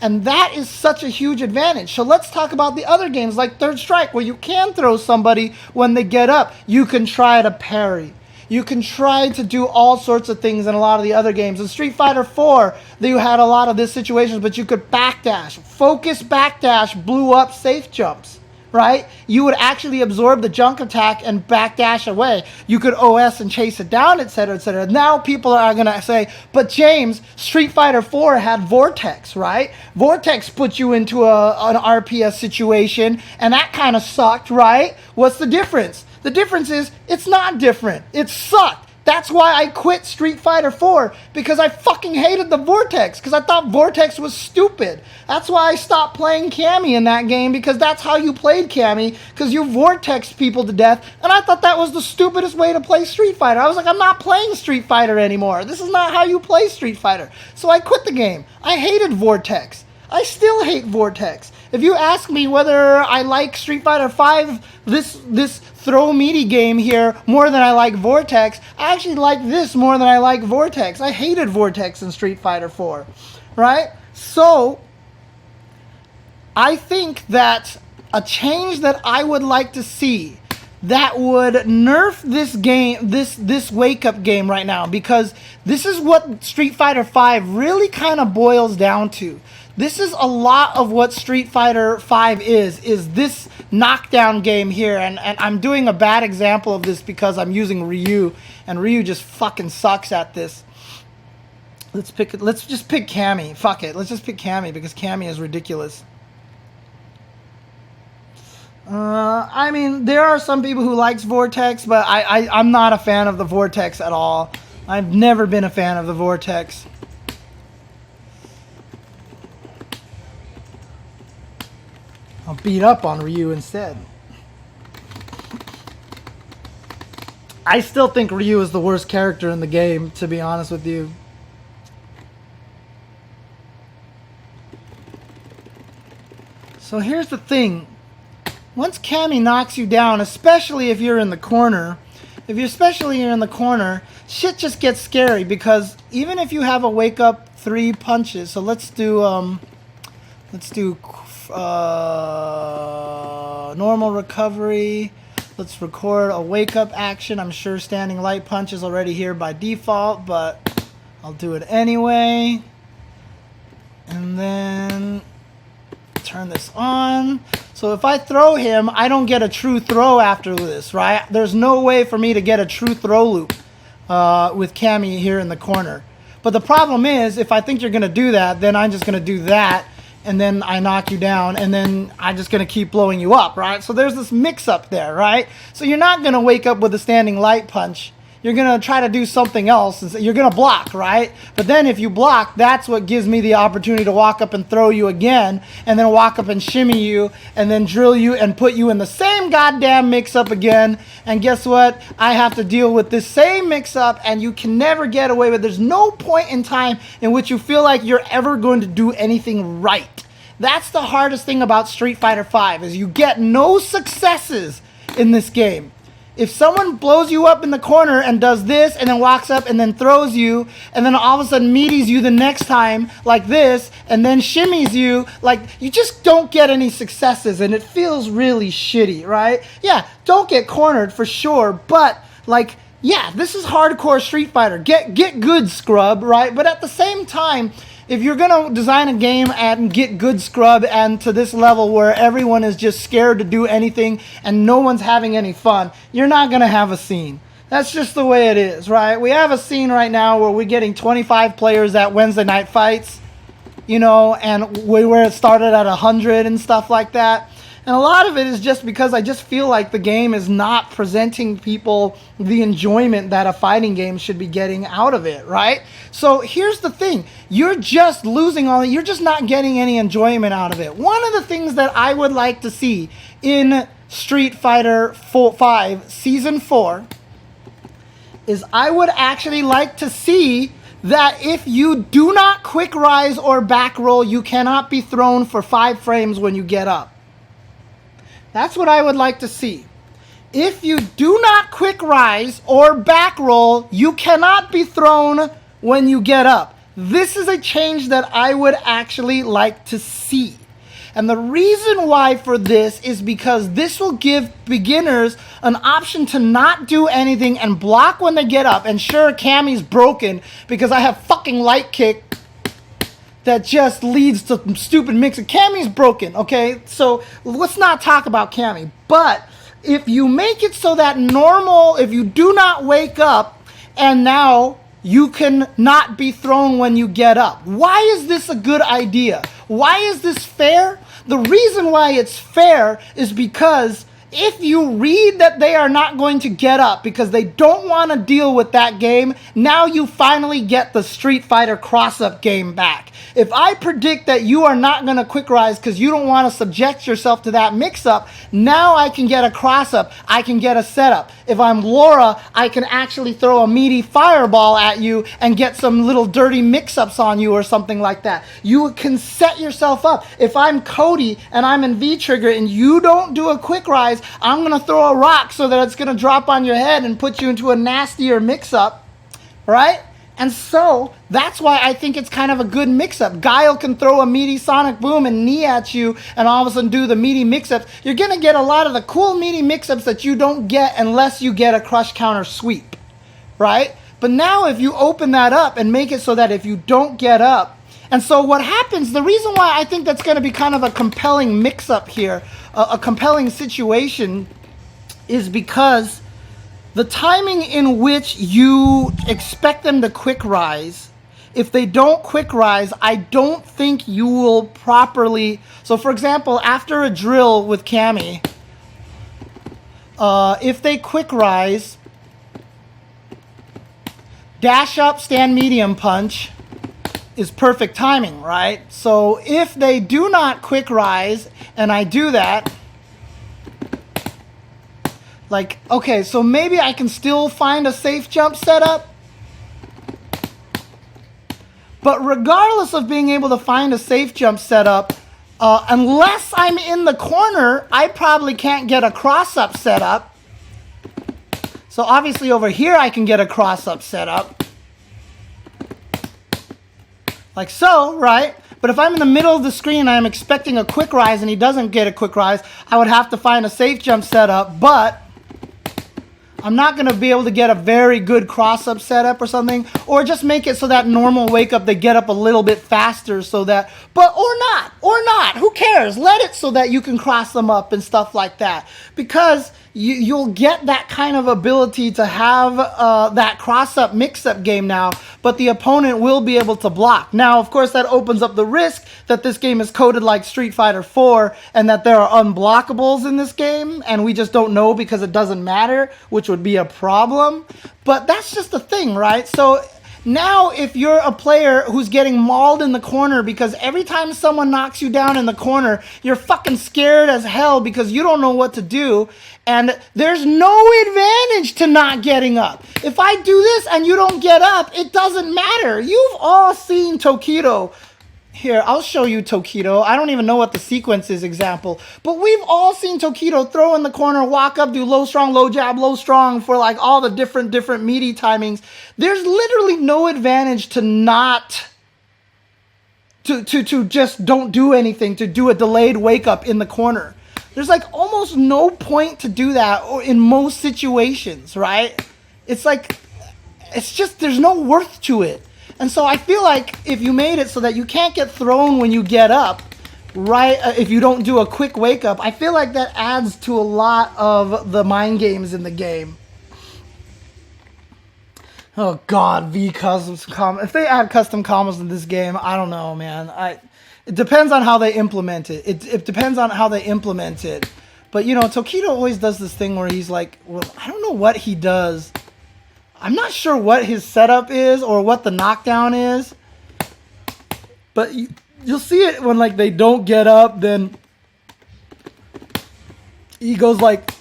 And that is such a huge advantage. So let's talk about the other games like Third Strike where you can throw somebody when they get up. You can try to parry. You can try to do all sorts of things in a lot of the other games. In Street Fighter 4, you had a lot of these situations, but you could backdash. Focus backdash blew up safe jumps, right? You would actually absorb the junk attack and backdash away. You could OS and chase it down, etc., etc. Now people are going to say, but James, Street Fighter 4 had Vortex, right? Vortex put you into an RPS situation, and that kind of sucked, right? What's the difference? The difference is, it's not different. It sucked. That's why I quit Street Fighter 4, because I fucking hated the Vortex, because I thought Vortex was stupid. That's why I stopped playing Cammy in that game, because that's how you played Cammy, because you Vortexed people to death, and I thought that was the stupidest way to play Street Fighter. I was like, I'm not playing Street Fighter anymore. This is not how you play Street Fighter. So I quit the game. I hated Vortex. I still hate Vortex. If you ask me whether I like Street Fighter V, this throw meaty game here, more than I like Vortex, I actually like this more than I like Vortex. I hated Vortex in Street Fighter 4, right? So, I think that a change that I would like to see that would nerf this game, this wake-up game right now, because this is what Street Fighter V really kind of boils down to. This is a lot of what Street Fighter V is this knockdown game here, and I'm doing a bad example of this because I'm using Ryu, and Ryu just fucking sucks at this. Let's just pick Cammy. Fuck it, let's just pick Cammy because Cammy is ridiculous. I mean, there are some people who likes Vortex, but I'm not a fan of the Vortex at all. I've never been a fan of the Vortex. I'll beat up on Ryu instead. I still think Ryu is the worst character in the game, to be honest with you. So here's the thing. Once Cammy knocks you down, especially if you're in the corner, shit just gets scary because even if you have a wake up 3 punches, so let's do normal recovery. Let's record a wake up action. I'm sure standing light punch is already here by default, but I'll do it anyway. And then turn this on. So if I throw him, I don't get a true throw after this, right? There's no way for me to get a true throw loop with Cammy here in the corner. But the problem is, if I think you're going to do that, then I'm just going to do that, and then I knock you down, and then I'm just going to keep blowing you up, right? So there's this mix-up there, right? So you're not going to wake up with a standing light punch. You're going to try to do something else, and you're going to block, right? But then if you block, that's what gives me the opportunity to walk up and throw you again, and then walk up and shimmy you, and then drill you and put you in the same goddamn mix-up again. And guess what? I have to deal with this same mix-up, and you can never get away with it. There's no point in time in which you feel like you're ever going to do anything right. That's the hardest thing about Street Fighter V, is you get no successes in this game. If someone blows you up in the corner and does this and then walks up and then throws you and then all of a sudden meaties you the next time like this and then shimmies you, like, you just don't get any successes and it feels really shitty, right? Yeah, don't get cornered for sure, but like, yeah, this is hardcore Street Fighter. Get good, scrub, right? But at the same time, if you're going to design a game and get good scrub and to this level where everyone is just scared to do anything and no one's having any fun, you're not going to have a scene. That's just the way it is, right? We have a scene right now where we're getting 25 players at Wednesday night fights, you know, and where it started at 100 and stuff like that. And a lot of it is just because I just feel like the game is not presenting people the enjoyment that a fighting game should be getting out of it, right? So here's the thing. You're just losing all. You're just not getting any enjoyment out of it. One of the things that I would like to see in Street Fighter 5 Season 4 is I would actually like to see that if you do not quick rise or back roll, you cannot be thrown for 5 frames when you get up. That's what I would like to see. If you do not quick rise or back roll, you cannot be thrown when you get up. This is a change that I would actually like to see. And the reason why for this is because this will give beginners an option to not do anything and block when they get up. And sure, Cammy's broken because I have fucking light kick that just leads to stupid mixing. Cammy's broken, okay? So let's not talk about Cammy. But if you make it so that if you do not wake up and now you can not be thrown when you get up. Why is this a good idea? Why is this fair? The reason why it's fair is because if you read that they are not going to get up because they don't want to deal with that game, now you finally get the Street Fighter cross-up game back. If I predict that you are not going to quick rise because you don't want to subject yourself to that mix-up, now I can get a cross-up. I can get a setup. If I'm Laura, I can actually throw a meaty fireball at you and get some little dirty mix-ups on you or something like that. You can set yourself up. If I'm Cody and I'm in V-Trigger and you don't do a quick rise, I'm going to throw a rock so that it's going to drop on your head and put you into a nastier mix-up, right? And so that's why I think it's kind of a good mix-up. Guile can throw a meaty sonic boom and knee at you and all of a sudden do the meaty mix-ups. You're going to get a lot of the cool meaty mix-ups that you don't get unless you get a crush counter sweep, right? But now if you open that up and make it so that if you don't get up, and so what happens, the reason why I think that's going to be kind of a compelling mix-up here, a compelling situation, is because the timing in which you expect them to quick rise, if they don't quick rise, I don't think you will properly. So for example, after a drill with Cammy, if they quick rise, dash up, stand medium punch is perfect timing, right? So if they do not quick rise and I do that, like, okay, so maybe I can still find a safe jump setup. But regardless of being able to find a safe jump setup, unless I'm in the corner, I probably can't get a cross-up setup. So obviously over here I can get a cross-up setup. Like so, right? But if I'm in the middle of the screen and I'm expecting a quick rise and he doesn't get a quick rise, I would have to find a safe jump setup, but I'm not going to be able to get a very good cross-up setup or something, or just make it so that normal wake-up, they get up a little bit faster so that, or not, who cares? Let it so that you can cross them up and stuff like that, because you'll get that kind of ability to have that cross-up mix-up game now, but the opponent will be able to block. Now, of course, that opens up the risk that this game is coded like Street Fighter 4 and that there are unblockables in this game, and we just don't know because it doesn't matter, which would be a problem. But that's just the thing, right? So now if you're a player who's getting mauled in the corner because every time someone knocks you down in the corner, you're fucking scared as hell because you don't know what to do, and there's no advantage to not getting up. If I do this and you don't get up, it doesn't matter. You've all seen Tokido. Here, I'll show you Tokido. I don't even know what the sequence is example, but we've all seen Tokido throw in the corner, walk up, do low strong, low jab, low strong for like all the different meaty timings. There's literally no advantage to not to just don't do anything, to do a delayed wake up in the corner. There's like almost no point to do that in most situations, right? It's like, it's just, there's no worth to it. And so I feel like if you made it so that you can't get thrown when you get up, right, if you don't do a quick wake up, I feel like that adds to a lot of the mind games in the game. Oh God, V customs if they add custom combos in this game, I don't know, man. It depends on how they implement it. It depends on how they implement it. But you know, Tokido always does this thing where he's like, well, I don't know what he does. I'm not sure what his setup is or what the knockdown is. But you'll see it when like they don't get up, then he goes like,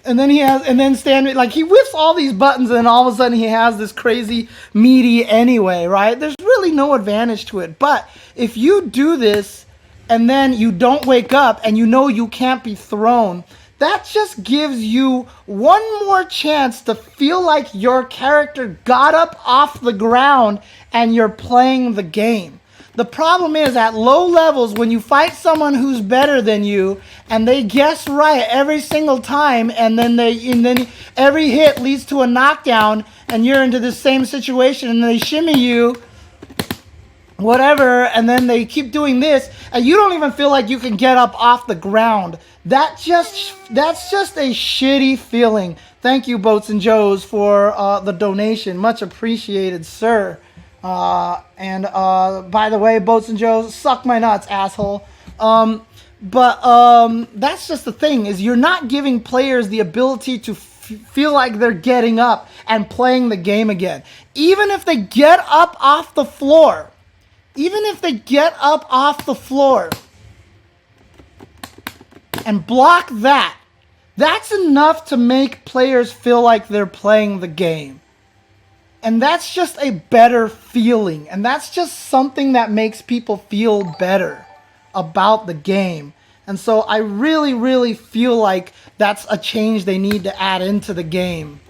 and then stand like he whips all these buttons, and then all of a sudden he has this crazy meaty anyway, right? There's really no advantage to it. But if you do this and then you don't wake up and you know you can't be thrown, that just gives you one more chance to feel like your character got up off the ground and you're playing the game. The problem is at low levels, when you fight someone who's better than you and they guess right every single time, and then every hit leads to a knockdown, and you're into the same situation, and they shimmy you, whatever, and then they keep doing this, and you don't even feel like you can get up off the ground. That's just a shitty feeling. Thank you, Boats and Joes, for the donation. Much appreciated, sir. And by the way, Boats and Joes, suck my nuts, asshole. But that's just the thing, is you're not giving players the ability to feel like they're getting up and playing the game again. Even if they get up off the floor, and block that, that's enough to make players feel like they're playing the game. And that's just a better feeling. And that's just something that makes people feel better about the game. And so I really, really feel like that's a change they need to add into the game,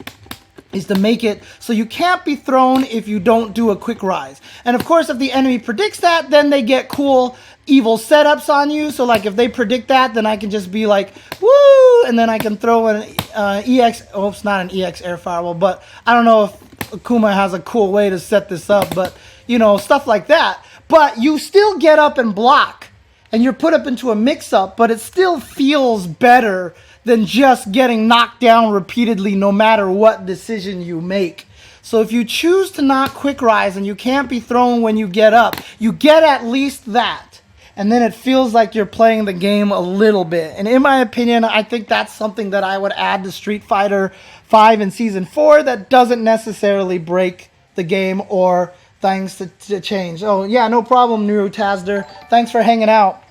is to make it so you can't be thrown if you don't do a quick rise. And of course, if the enemy predicts that, then they get cool, evil setups on you. So like if they predict that, then I can just be like, woo, and then I can throw an EX, oops, not an EX air firewall, but I don't know if Akuma has a cool way to set this up, but you know, stuff like that. But you still get up and block, and you're put up into a mix-up, but it still feels better than just getting knocked down repeatedly no matter what decision you make. So if you choose to not quick rise and you can't be thrown when you get up, you get at least that. And then it feels like you're playing the game a little bit. And in my opinion, I think that's something that I would add to Street Fighter 5 in Season 4 that doesn't necessarily break the game or things to change. Oh, yeah, no problem, Nuru Tazder. Thanks for hanging out.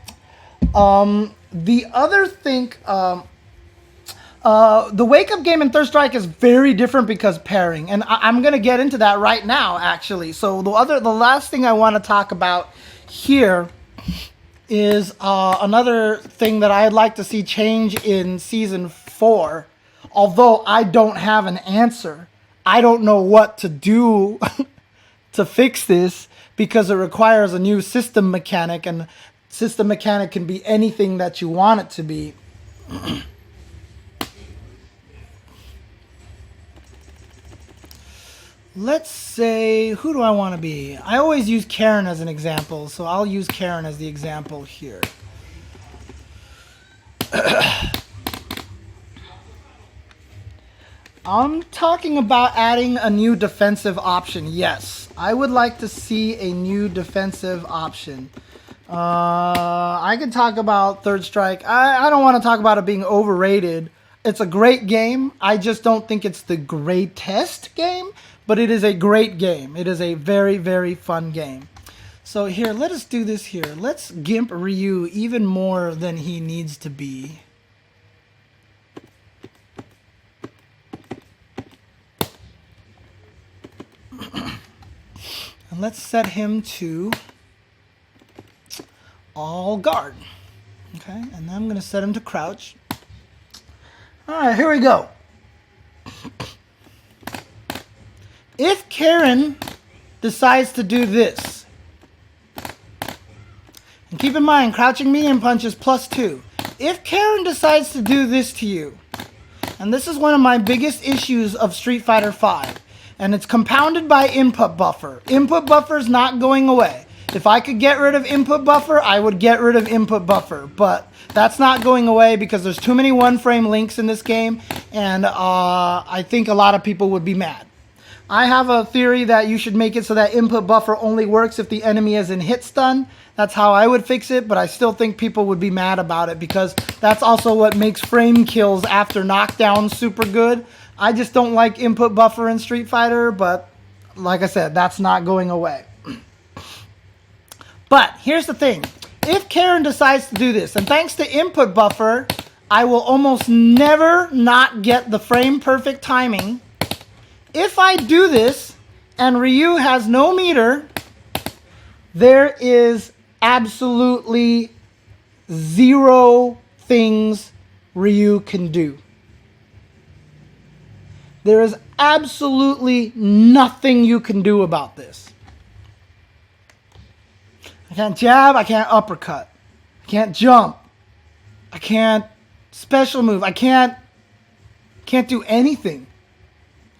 The other thing, the wake-up game in Third Strike is very different because pairing. And I'm going to get into that right now, actually. So the last thing I want to talk about here is another thing that I'd like to see change in Season 4. Although I don't have an answer. I don't know what to do to fix this, because it requires a new system mechanic, and system mechanic can be anything that you want it to be. Let's say, who do I want to be? I always use Karen as an example, so I'll use Karen as the example here. I'm talking about adding a new defensive option. Yes, I would like to see a new defensive option. I could talk about Third Strike. I don't want to talk about it being overrated. It's a great game. I just don't think it's the greatest game, but it is a great game. It is a very, very fun game. So here, let us do this here. Let's gimp Ryu even more than he needs to be. And let's set him to all guard. Okay, and then I'm going to set him to crouch. Alright, here we go. If Karen decides to do this, and keep in mind, crouching medium punch is +2. If Karen decides to do this to you, and this is one of my biggest issues of Street Fighter 5, And it's compounded by input buffer. Input buffer is not going away. If I could get rid of input buffer, I would get rid of input buffer. But that's not going away because there's too many one-frame links in this game. And I think a lot of people would be mad. I have a theory that you should make it so that input buffer only works if the enemy is in hit stun. That's how I would fix it, but I still think people would be mad about it because that's also what makes frame kills after knockdown super good. I just don't like input buffer in Street Fighter, but like I said, that's not going away. But here's the thing. If Karen decides to do this, and thanks to input buffer, I will almost never not get the frame perfect timing. If I do this and Ryu has no meter, there is absolutely zero things Ryu can do. There is absolutely nothing you can do about this. I can't jab, I can't uppercut, I can't jump, I can't special move, I can't do anything.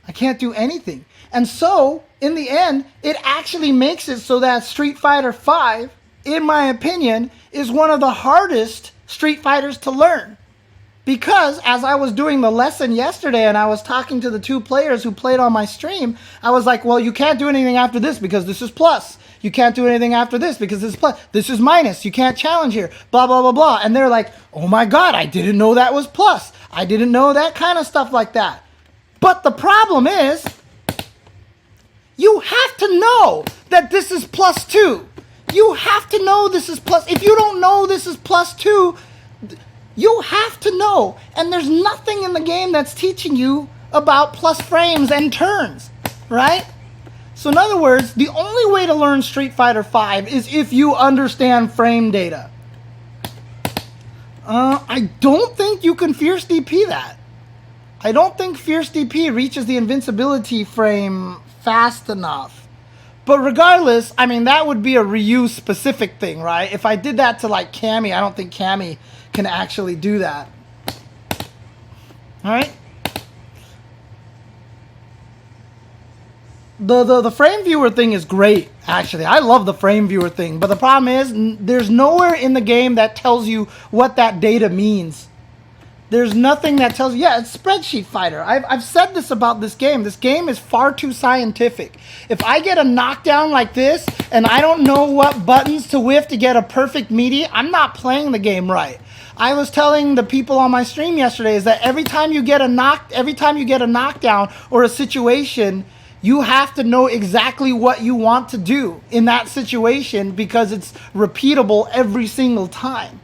I can't do anything. And so, in the end, it actually makes it so that Street Fighter V, in my opinion, is one of the hardest Street Fighters to learn. Because as I was doing the lesson yesterday and I was talking to the two players who played on my stream, I was like, well, you can't do anything after this because this is plus. You can't do anything after this because this is plus. This is minus. You can't challenge here. Blah, blah, blah, blah. And they're like, oh my God, I didn't know that was plus. I didn't know that kind of stuff like that. But the problem is, you have to know that this is plus 2. You have to know this is plus. If you don't know this is plus 2, you have to know. And there's nothing in the game that's teaching you about plus frames and turns, right? So in other words, the only way to learn Street Fighter V is if you understand frame data. I don't think you can Fierce DP that. I don't think Fierce DP reaches the invincibility frame fast enough. But regardless, I mean, that would be a Ryu specific thing, right? If I did that to like Cammy, I don't think Cammy can actually do that. All right? The frame viewer thing is great, actually. I love the frame viewer thing. But the problem is, there's nowhere in the game that tells you what that data means. There's nothing that tells you, yeah, it's spreadsheet fighter. I've said this about this game. This game is far too scientific. If I get a knockdown like this and I don't know what buttons to whiff to get a perfect meaty, I'm not playing the game right. I was telling the people on my stream yesterday is that every time you get a knockdown or a situation, you have to know exactly what you want to do in that situation because it's repeatable every single time.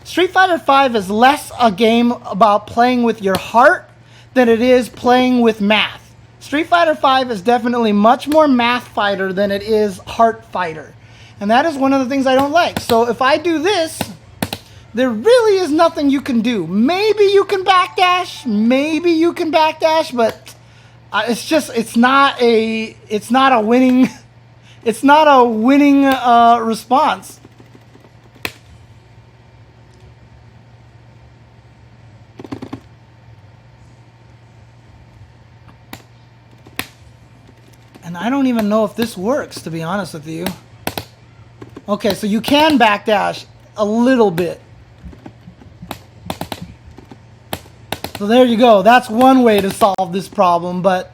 Street Fighter V is less a game about playing with your heart than it is playing with math. Street Fighter V is definitely much more math fighter than it is heart fighter. And that is one of the things I don't like. So if I do this, there really is nothing you can do. Maybe you can backdash, but it's not a winning response. And I don't even know if this works, to be honest with you. Okay, so you can backdash a little bit. So there you go. That's one way to solve this problem, but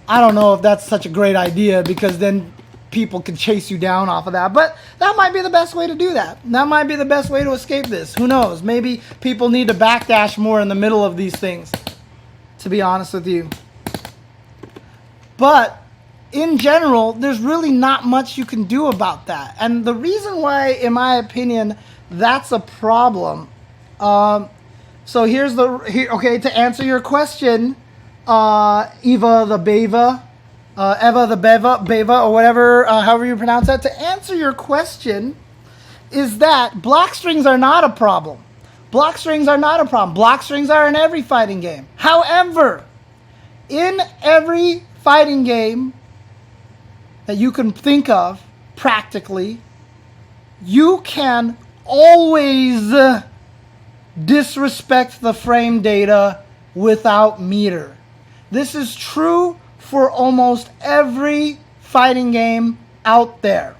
I don't know if that's such a great idea because then people can chase you down off of that. But that might be the best way to do that. That might be the best way to escape this. Who knows? Maybe people need to backdash more in the middle of these things, to be honest with you. But in general, there's really not much you can do about that. And the reason why, in my opinion, that's a problem. So okay, to answer your question, Eva the Beva, or whatever, however you pronounce that. To answer your question, is that block strings are not a problem. Block strings are not a problem. Block strings are in every fighting game. However, in every fighting game that you can think of, practically, you can always disrespect the frame data without meter. This is true for almost every fighting game out there.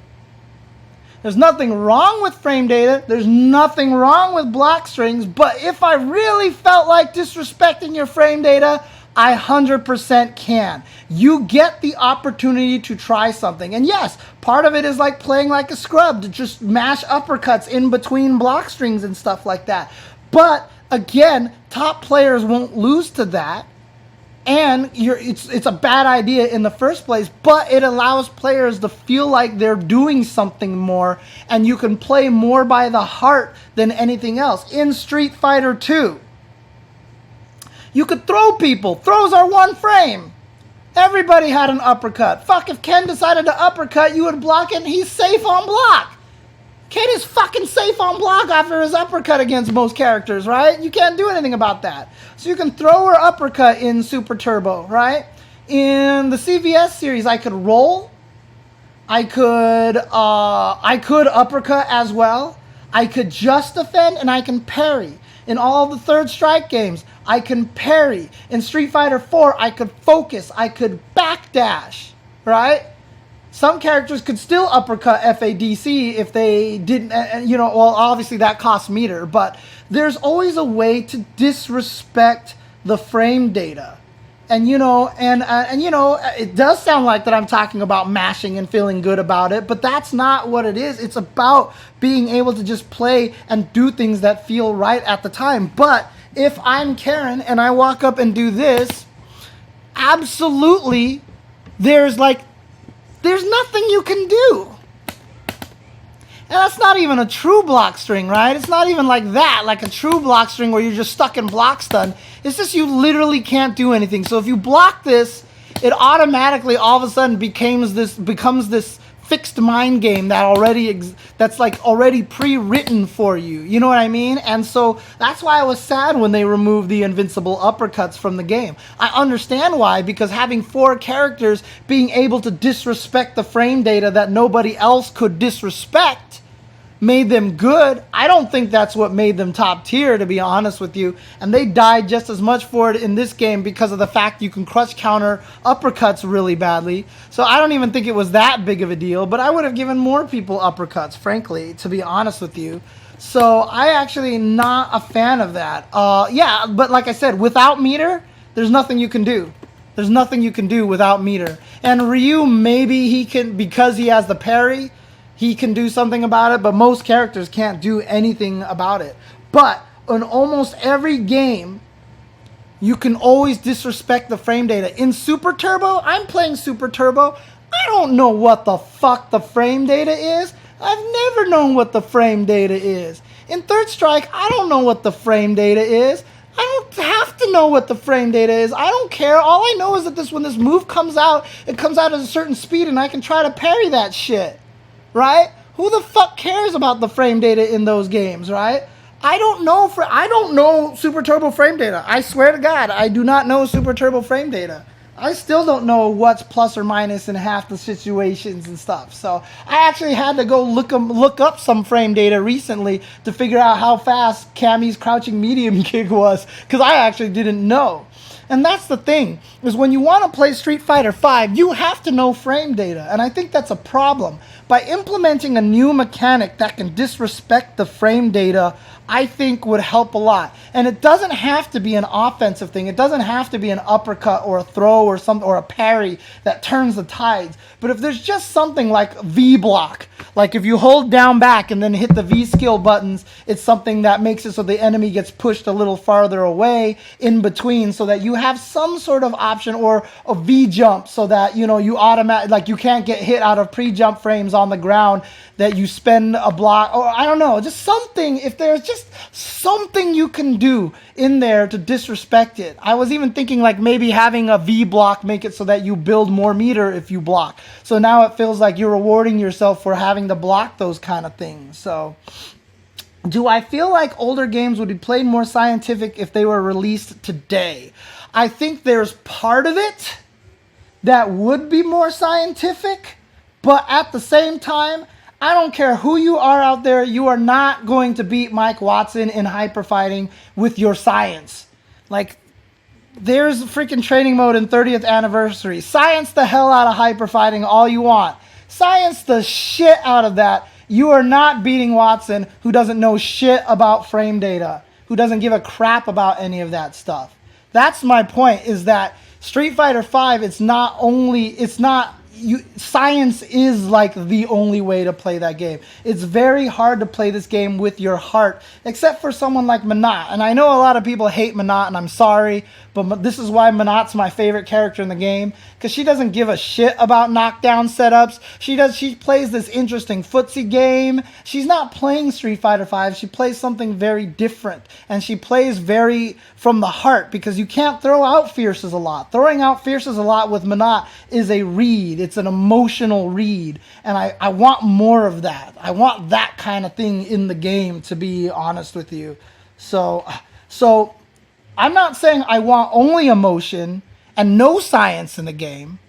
There's nothing wrong with frame data. There's nothing wrong with block strings. But if I really felt like disrespecting your frame data, I 100% can. You get the opportunity to try something. And yes, part of it is like playing like a scrub, to just mash uppercuts in between block strings and stuff like that. But again, top players won't lose to that. And it's a bad idea in the first place, but it allows players to feel like they're doing something more, and you can play more by the heart than anything else. In Street Fighter 2, you could throw people. Throws are one frame. Everybody had an uppercut. Fuck, if Ken decided to uppercut, you would block it, and he's safe on block. Ken is fucking safe on block after his uppercut against most characters, right? You can't do anything about that. So you can throw or uppercut in Super Turbo, right? In the CVS series, I could roll. I could uppercut as well. I could just defend, and I can parry. In all the Third Strike games, I can parry. In Street Fighter 4, I could focus. I could backdash, right? Some characters could still uppercut FADC if they didn't, well, obviously that costs meter, but there's always a way to disrespect the frame data. And, it does sound like that I'm talking about mashing and feeling good about it, but that's not what it is. It's about being able to just play and do things that feel right at the time. But if I'm Karen and I walk up and do this, absolutely, there's nothing you can do. And that's not even a true block string, right? It's not even like that, like a true block string where you're just stuck in block stun. It's just you literally can't do anything. So if you block this, it automatically all of a sudden becomes this fixed mind game that that's like already pre-written for you. You know what I mean? And so that's why I was sad when they removed the invincible uppercuts from the game. I understand why, because having 4 characters being able to disrespect the frame data that nobody else could disrespect made them good. I don't think that's what made them top tier, to be honest with you. And they died just as much for it in this game because of the fact you can crush counter uppercuts really badly. So I don't even think it was that big of a deal, but I would have given more people uppercuts, frankly, to be honest with you. So I actually not a fan of that. Yeah, but like I said, without meter, there's nothing you can do. There's nothing you can do without meter. And Ryu, maybe he can, because he has the parry, he can do something about it, but most characters can't do anything about it. But in almost every game, you can always disrespect the frame data. In Super Turbo, I'm playing Super Turbo. I don't know what the fuck the frame data is. I've never known what the frame data is. In Third Strike, I don't know what the frame data is. I don't have to know what the frame data is. I don't care. All I know is that when this move comes out, it comes out at a certain speed, and I can try to parry that shit. Right? Who the fuck cares about the frame data in those games, right? I don't know Super Turbo frame data. I swear to God, I do not know Super Turbo frame data. I still don't know what's plus or minus in half the situations and stuff. So I actually had to go look up some frame data recently to figure out how fast Cammy's crouching medium kick was, because I actually didn't know. And that's the thing, is when you want to play Street Fighter V, you have to know frame data. And I think that's a problem. By implementing a new mechanic that can disrespect the frame data, I think would help a lot. And it doesn't have to be an offensive thing. It doesn't have to be an uppercut or a throw or a parry that turns the tides. But if there's just something like V block, like if you hold down back and then hit the V skill buttons, it's something that makes it so the enemy gets pushed a little farther away in between, so that you have some sort of option, or a V jump, so that you automatically, like, you can't get hit out of pre-jump frames on the ground, that you spend a block, or I don't know, just something. If there's just something you can do in there to disrespect it. I was even thinking like maybe having a V block make it so that you build more meter if you block. So now it feels like you're rewarding yourself for having to block those kind of things. So do I feel like older games would be played more scientific if they were released today? I think there's part of it that would be more scientific, but at the same time, I don't care who you are out there, you are not going to beat Mike Watson in hyper fighting with your science. Like, There's freaking training mode in 30th anniversary. Science the hell out of hyper fighting all you want. Science the shit out of that. You are not beating Watson, who doesn't know shit about frame data, who doesn't give a crap about any of that stuff. That's my point, is that Street Fighter V, science is like the only way to play that game. It's very hard to play this game with your heart, except for someone like Manat. And I know a lot of people hate Manat, and I'm sorry, but this is why Manat's my favorite character in the game, because she doesn't give a shit about knockdown setups. She plays this interesting footsie game. She's not playing Street Fighter V. She plays something very different, and she plays very from the heart, because you can't throw out fierces a lot. Throwing out fierces a lot with Manat is a read. It's an emotional read, and I want more of that. I want that kind of thing in the game, to be honest with you. So I'm not saying I want only emotion and no science in the game.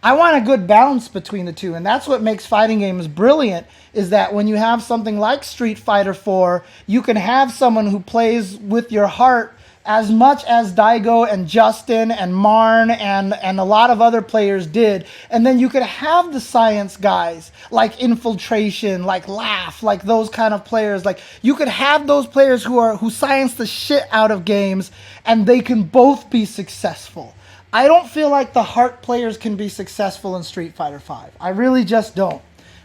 I want a good balance between the two, and that's what makes fighting games brilliant, is that when you have something like Street Fighter 4, you can have someone who plays with your heart as much as Daigo and Justin and Marn and a lot of other players did. And then you could have the science guys like Infiltration, like Laugh, like those kind of players. Like, you could have those players who science the shit out of games, and they can both be successful. I don't feel like the heart players can be successful in Street Fighter V. I really just don't.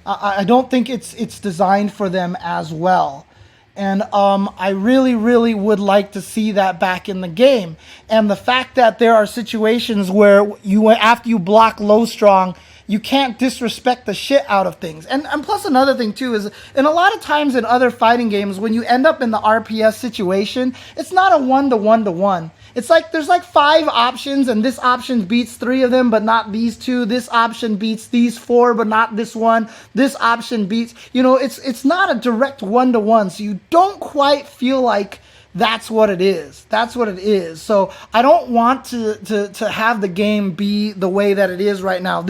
I don't think it's designed for them as well. And I really, really would like to see that back in the game. And the fact that there are situations where after you block low strong, you can't disrespect the shit out of things. And plus another thing too is, and a lot of times in other fighting games, when you end up in the RPS situation, it's not a 1-to-1-to-1. It's like there's like 5 options, and this option beats 3 of them, but not these 2. This option beats these 4, but not this one. This option beats, it's not a direct 1-to-1, so you don't quite feel like that's what it is. That's what it is. So I don't want to have the game be the way that it is right now.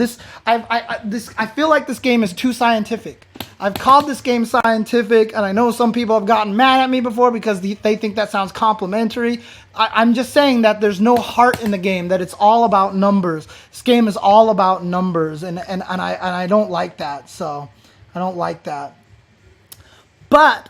I feel like this game is too scientific. I've called this game scientific, and I know some people have gotten mad at me before because they think that sounds complimentary. I'm just saying that there's no heart in the game, that it's all about numbers. This game is all about numbers, and I don't like that. So I don't like that. But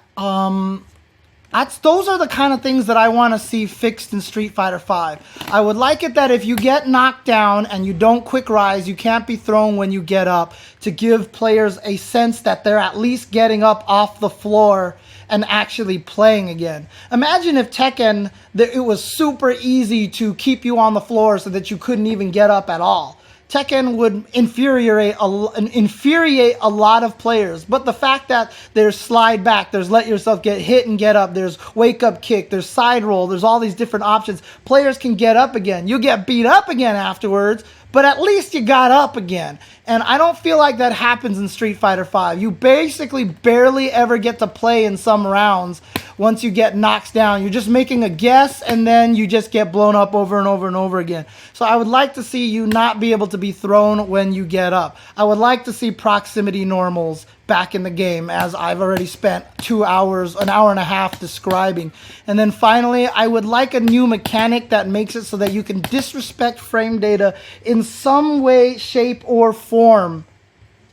those are the kind of things that I want to see fixed in Street Fighter V. I would like it that if you get knocked down and you don't quick rise, you can't be thrown when you get up, to give players a sense that they're at least getting up off the floor and actually playing again. Imagine if Tekken, it was super easy to keep you on the floor so that you couldn't even get up at all. Tekken would infuriate a lot of players. But the fact that there's slide back, there's let yourself get hit and get up, there's wake up kick, there's side roll, there's all these different options. Players can get up again. You get beat up again afterwards, but at least you got up again. And I don't feel like that happens in Street Fighter V. You basically barely ever get to play in some rounds once you get knocked down. You're just making a guess, and then you just get blown up over and over and over again. So I would like to see you not be able to be thrown when you get up. I would like to see proximity normals back in the game, as I've already spent 2 hours, an hour and a half describing. And then finally, I would like a new mechanic that makes it so that you can disrespect frame data in some way, shape, or form,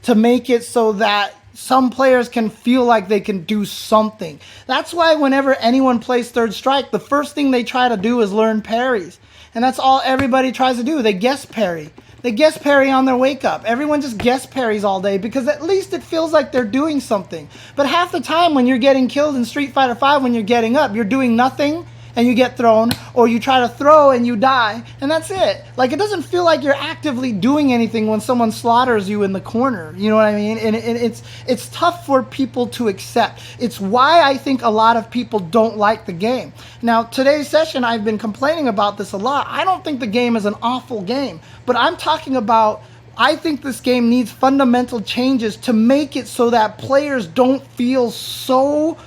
to make it so that some players can feel like they can do something. That's why whenever anyone plays Third Strike, the first thing they try to do is learn parries. And that's all everybody tries to do. They guess parry. They guess parry on their wake up. Everyone just guess parries all day because at least it feels like they're doing something. But half the time when you're getting killed in Street Fighter V, when you're getting up, you're doing nothing and you get thrown, or you try to throw and you die, and that's it. Like, it doesn't feel like you're actively doing anything when someone slaughters you in the corner. You know what I mean? And it's tough for people to accept. It's why I think a lot of people don't like the game. Now, today's session, I've been complaining about this a lot. I don't think the game is an awful game, but I'm talking about, I think this game needs fundamental changes to make it so that players don't feel so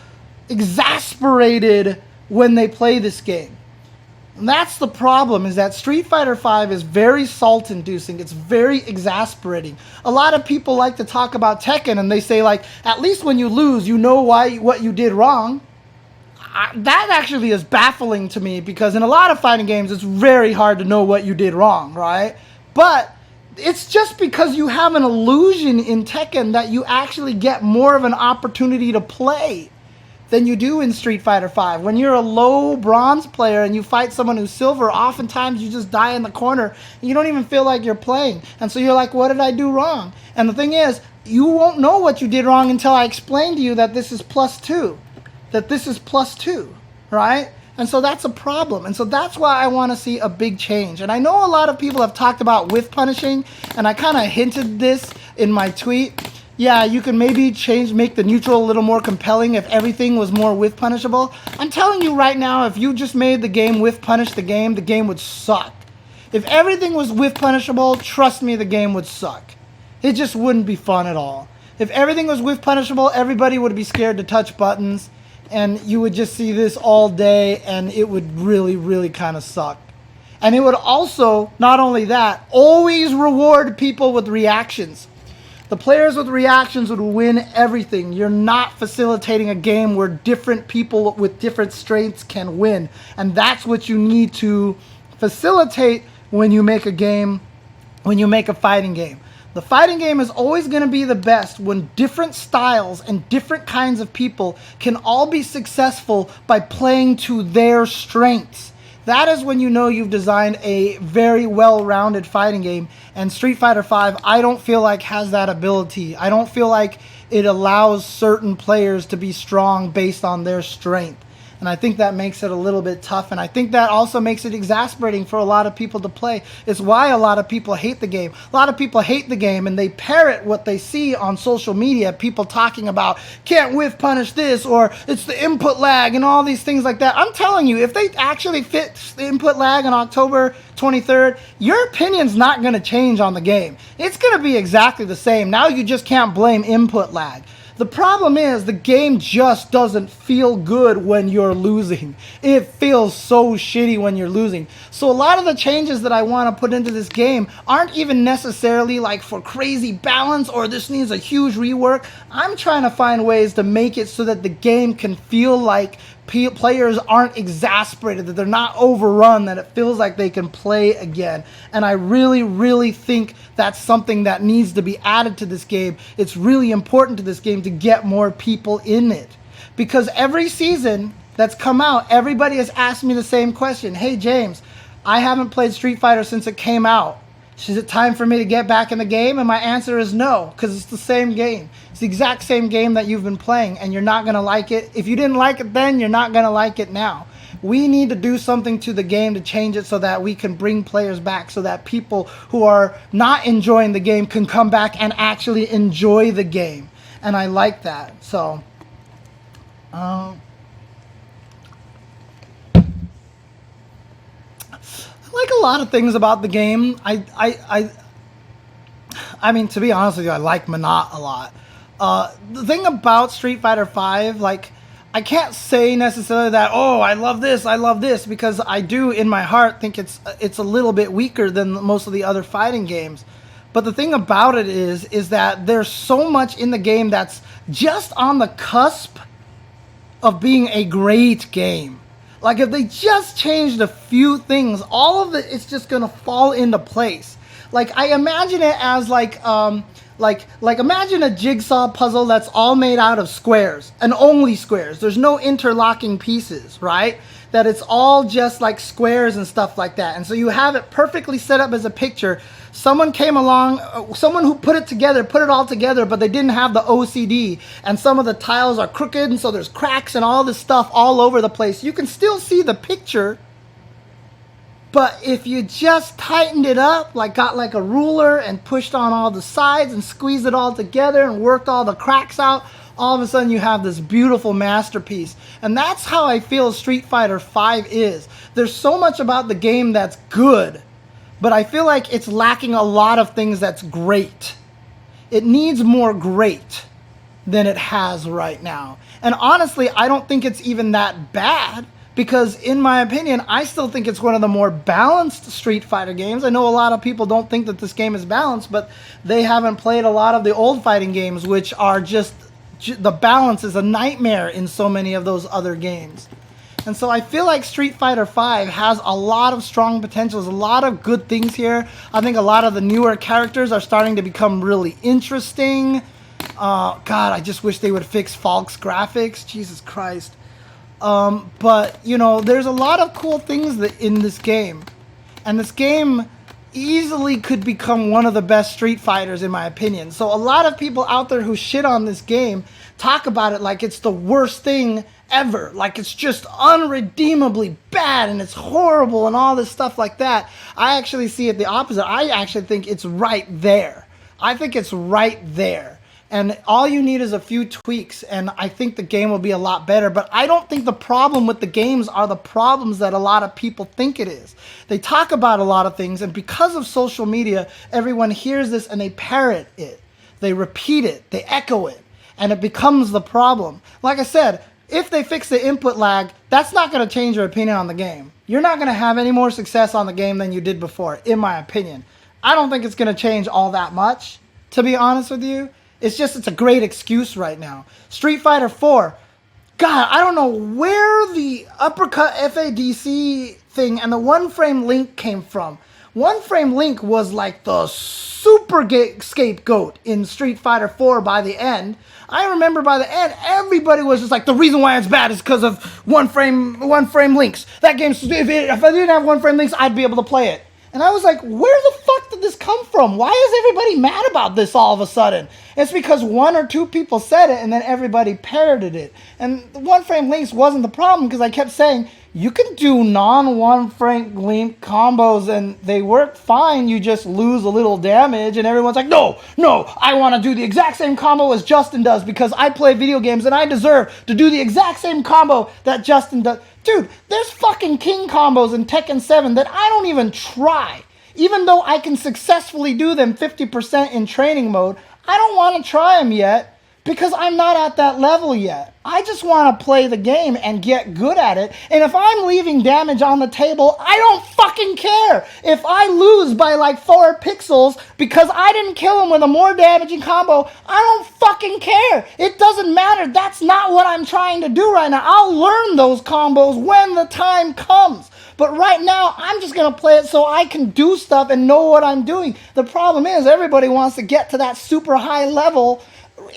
exasperated when they play this game. And that's the problem, is that Street Fighter V is very salt-inducing. It's very exasperating. A lot of people like to talk about Tekken, and they say, like, at least when you lose, you know what you did wrong. that actually is baffling to me, because in a lot of fighting games, it's very hard to know what you did wrong, right? But it's just because you have an illusion in Tekken that you actually get more of an opportunity to play than you do in Street Fighter V. When you're a low bronze player and you fight someone who's silver, oftentimes you just die in the corner and you don't even feel like you're playing. And so you're like, what did I do wrong? And the thing is, you won't know what you did wrong until I explain to you that this is +2. That this is +2, right? And so that's a problem. And so that's why I want to see a big change. And I know a lot of people have talked about whiff punishing, and I kind of hinted this in my tweet. Yeah, you can maybe make the neutral a little more compelling if everything was more whiff punishable. I'm telling you right now, if you just made the game whiff punish the game would suck. If everything was whiff punishable, trust me, the game would suck. It just wouldn't be fun at all. If everything was whiff punishable, everybody would be scared to touch buttons, and you would just see this all day, and it would really, really kind of suck. And it would also, not only that, always reward people with reactions. The players with reactions would win everything. You're not facilitating a game where different people with different strengths can win. And that's what you need to facilitate when you make a game, when you make a fighting game. The fighting game is always going to be the best when different styles and different kinds of people can all be successful by playing to their strengths. That is when you know you've designed a very well-rounded fighting game. And Street Fighter V, I don't feel like has that ability. I don't feel like it allows certain players to be strong based on their strength. And I think that makes it a little bit tough. And I think that also makes it exasperating for a lot of people to play. It's why a lot of people hate the game. A lot of people hate the game and they parrot what they see on social media. People talking about, can't whiff punish this, or it's the input lag and all these things like that. I'm telling you, if they actually fix the input lag on October 23rd, your opinion's not going to change on the game. It's going to be exactly the same. Now you just can't blame input lag. The problem is the game just doesn't feel good when you're losing. It feels so shitty when you're losing. So a lot of the changes that I want to put into this game aren't even necessarily like for crazy balance or this needs a huge rework. I'm trying to find ways to make it so that the game can feel like players aren't exasperated, that they're not overrun, that it feels like they can play again. And I really, really think that's something that needs to be added to this game. It's really important to this game to get more people in it. Because every season that's come out, everybody has asked me the same question. Hey, James, I haven't played Street Fighter since it came out. Is it time for me to get back in the game? And my answer is no, because it's the same game. It's the exact same game that you've been playing, and you're not going to like it. If you didn't like it then, you're not going to like it now. We need to do something to the game to change it so that we can bring players back, so that people who are not enjoying the game can come back and actually enjoy the game. And I like that. So, like a lot of things about the game. I mean, to be honest with you, I like Manat a lot. The thing about Street Fighter V, like, I can't say necessarily that, oh, I love this, because I do in my heart think it's a little bit weaker than most of the other fighting games. But the thing about it is that there's so much in the game that's just on the cusp of being a great game. Like, if they just changed a few things, all of it's just gonna fall into place. Like, I imagine it as like imagine a jigsaw puzzle that's all made out of squares, and only squares. There's no interlocking pieces, right? That it's all just like squares and stuff like that. And so you have it perfectly set up as a picture. Someone came along, someone who put it all together, but they didn't have the OCD. And some of the tiles are crooked, and so there's cracks and all this stuff all over the place. You can still see the picture, but if you just tightened it up, like got like a ruler and pushed on all the sides and squeezed it all together and worked all the cracks out, all of a sudden you have this beautiful masterpiece. And that's how I feel Street Fighter V is. There's so much about the game that's good, but I feel like it's lacking a lot of things that's great. It needs more great than it has right now. And honestly, I don't think it's even that bad, because in my opinion, I still think it's one of the more balanced Street Fighter games. I know a lot of people don't think that this game is balanced, but they haven't played a lot of the old fighting games, which are just, the balance is a nightmare in so many of those other games. And so I feel like Street Fighter V has a lot of strong potentials, a lot of good things here. I think a lot of the newer characters are starting to become really interesting. God, I just wish they would fix Falk's graphics. Jesus Christ. But, you know, there's a lot of cool things in this game. And this game easily could become one of the best Street Fighters, in my opinion. So a lot of people out there who shit on this game talk about it like it's the worst thing ever. Like it's just unredeemably bad and it's horrible and all this stuff like that. I actually see it the opposite. I actually think it's right there. I think it's right there. And all you need is a few tweaks, and I think the game will be a lot better. But I don't think the problem with the games are the problems that a lot of people think it is. They talk about a lot of things, and because of social media, everyone hears this and they parrot it. They repeat it, they echo it, and it becomes the problem. Like I said, if they fix the input lag, that's not going to change your opinion on the game. You're not going to have any more success on the game than you did before, in my opinion. I don't think it's going to change all that much, to be honest with you. It's a great excuse right now. Street Fighter 4, God, I don't know where the uppercut FADC thing and the one-frame link came from. One-frame link was like the super scapegoat in Street Fighter 4 by the end. I remember by the end, everybody was just like, the reason why it's bad is because of one-frame links. That game, if I didn't have one-frame links, I'd be able to play it. And I was like, where the fuck did this come from? Why is everybody mad about this all of a sudden? It's because one or two people said it and then everybody parroted it. And the one-frame links wasn't the problem because I kept saying, you can do non-one-frame link combos and they work fine. You just lose a little damage. And everyone's like, no, I want to do the exact same combo as Justin does because I play video games and I deserve to do the exact same combo that Justin does. Dude, there's fucking king combos in Tekken 7 that I don't even try. Even though I can successfully do them 50% in training mode, I don't want to try them yet because I'm not at that level yet. I just want to play the game and get good at it. And if I'm leaving damage on the table, I don't fucking care. If I lose by like 4 pixels because I didn't kill him with a more damaging combo, I don't fucking care. It doesn't matter. That's not what I'm trying to do right now. I'll learn those combos when the time comes. But right now, I'm just going to play it so I can do stuff and know what I'm doing. The problem is everybody wants to get to that super high level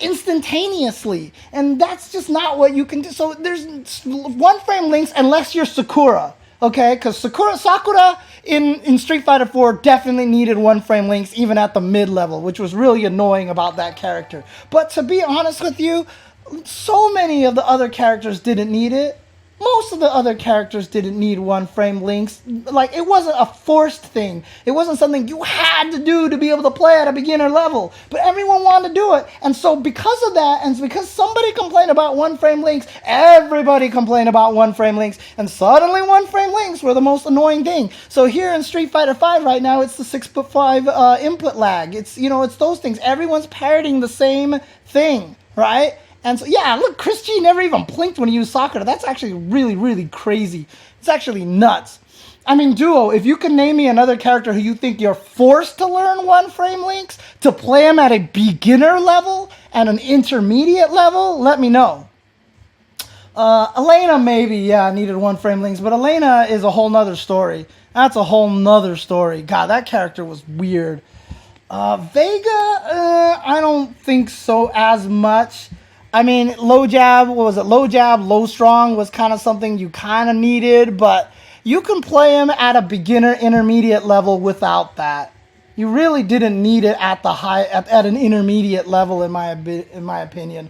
instantaneously, and that's just not what you can do. So there's one-frame links unless you're Sakura, okay? Because Sakura in Street Fighter 4 definitely needed one-frame links even at the mid-level, which was really annoying about that character. But to be honest with you, so many of the other characters didn't need it. Most of the other characters didn't need one-frame links. Like, it wasn't a forced thing. It wasn't something you had to do to be able to play at a beginner level. But everyone wanted to do it. And so because of that, and because somebody complained about one-frame links, everybody complained about one-frame links. And suddenly one-frame links were the most annoying thing. So here in Street Fighter V right now, it's the 6.5 input lag. It's, you know, it's those things. Everyone's parroting the same thing, right? And so, yeah, look, Chris G never even blinked when he used Sakura. That's actually really, really crazy. It's actually nuts. I mean, Duo, if you can name me another character who you think you're forced to learn one-frame links to play them at a beginner level and an intermediate level, let me know. Elena maybe, yeah, needed one-frame links, but Elena is a whole nother story. That's a whole nother story. God, that character was weird. Vega, I don't think so as much. I mean, low jab, what was it? Low jab, low strong was kind of something you kind of needed, but you can play him at a beginner intermediate level without that. You really didn't need it at the at an intermediate level, in my opinion.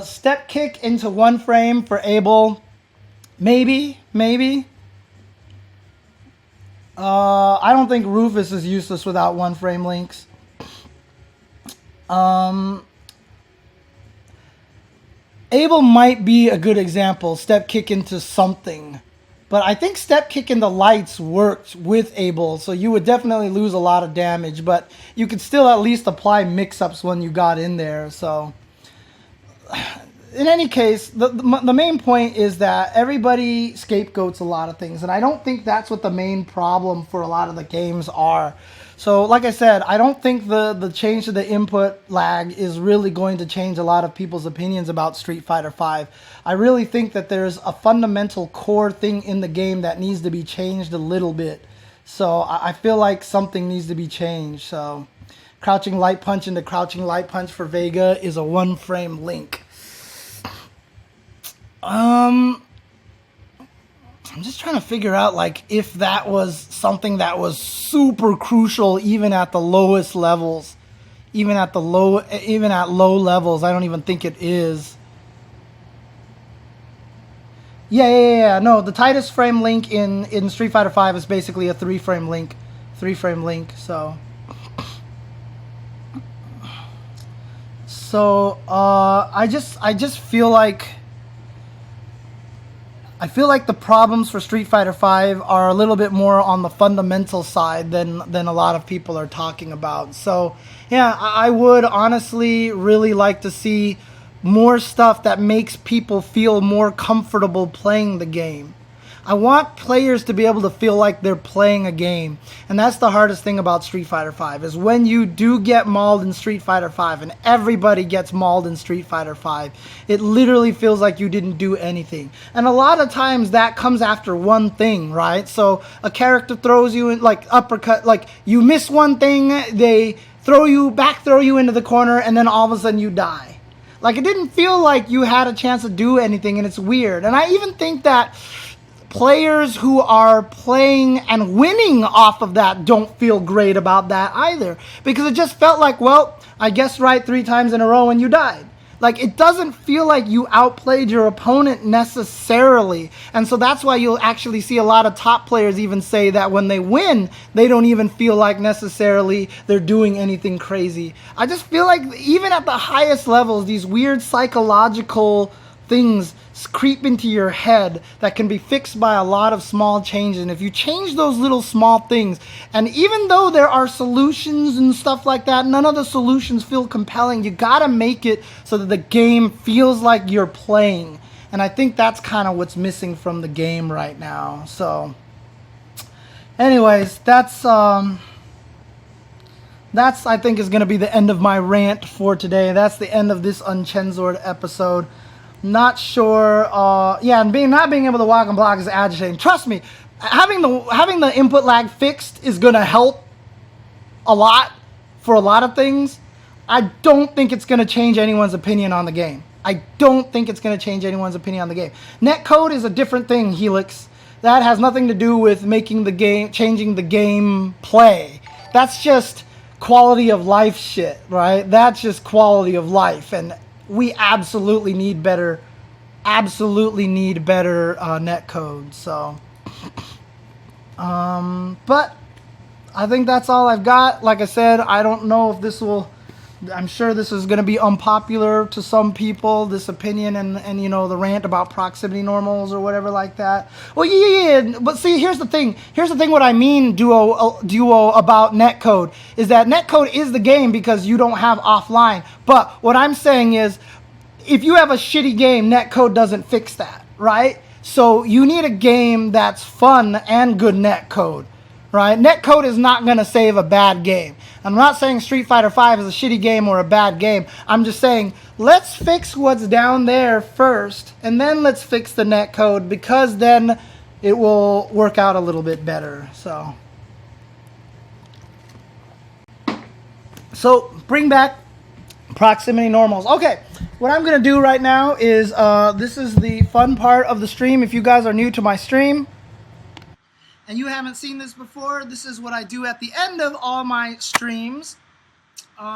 Step kick into one frame for Abel, maybe. I don't think Rufus is useless without one-frame links. Abel might be a good example, step kick into something. But I think step kick in the lights worked with Abel, so you would definitely lose a lot of damage, but you could still at least apply mix-ups when you got in there, so... In any case, the main point is that everybody scapegoats a lot of things, and I don't think that's what the main problem for a lot of the games are. So like I said, I don't think the change to the input lag is really going to change a lot of people's opinions about Street Fighter V. I really think that there's a fundamental core thing in the game that needs to be changed a little bit. So I feel like something needs to be changed. So crouching light punch into crouching light punch for Vega is a 1-frame link. I'm just trying to figure out, like, if that was something that was super crucial even at the lowest levels. Even at low levels, I don't even think it is. Yeah. No, the tightest frame link in Street Fighter V is basically a 3-frame link. 3-frame link, so... I just feel like... I feel like the problems for Street Fighter V are a little bit more on the fundamental side than a lot of people are talking about. So, yeah, I would honestly really like to see more stuff that makes people feel more comfortable playing the game. I want players to be able to feel like they're playing a game. And that's the hardest thing about Street Fighter V, is when you do get mauled in Street Fighter V, and everybody gets mauled in Street Fighter V, it literally feels like you didn't do anything. And a lot of times that comes after one thing, right? So a character throws you in, like, uppercut, like, you miss one thing, they throw you into the corner, and then all of a sudden you die. Like, it didn't feel like you had a chance to do anything, and it's weird. And I even think that players who are playing and winning off of that don't feel great about that either. Because it just felt like, well, I guessed right 3 times in a row and you died. Like, it doesn't feel like you outplayed your opponent necessarily. And so that's why you'll actually see a lot of top players even say that when they win, they don't even feel like necessarily they're doing anything crazy. I just feel like even at the highest levels, these weird psychological things creep into your head that can be fixed by a lot of small changes. And if you change those little small things, and even though there are solutions and stuff like that, none of the solutions feel compelling. You gotta make it so that the game feels like you're playing. And I think that's kind of what's missing from the game right now. So anyways, that's I think is going to be the end of my rant for today. That's the end of this Uncensored episode. Not sure, and not being able to walk and block is agitating. Trust me, having the input lag fixed is gonna help a lot for a lot of things. I don't think it's gonna change anyone's opinion on the game. Netcode is a different thing, Helix. That has nothing to do with changing the game play. That's just quality of life shit, right? That's just quality of life, and we absolutely need better netcode. So, but I think that's all I've got. Like I said, I don't know if this will. I'm sure this is going to be unpopular to some people, this opinion and you know, the rant about proximity normals or whatever like that. Well, yeah. But see, here's the thing. What I mean, duo about netcode is that netcode is the game because you don't have offline. But what I'm saying is, if you have a shitty game, netcode doesn't fix that, right? So you need a game that's fun and good netcode. Right? Netcode is not going to save a bad game. I'm not saying Street Fighter V is a shitty game or a bad game. I'm just saying, let's fix what's down there first, and then let's fix the netcode, because then it will work out a little bit better. So bring back proximity normals. Okay, what I'm going to do right now is, this is the fun part of the stream. If you guys are new to my stream, and you haven't seen this before, this is what I do at the end of all my streams. When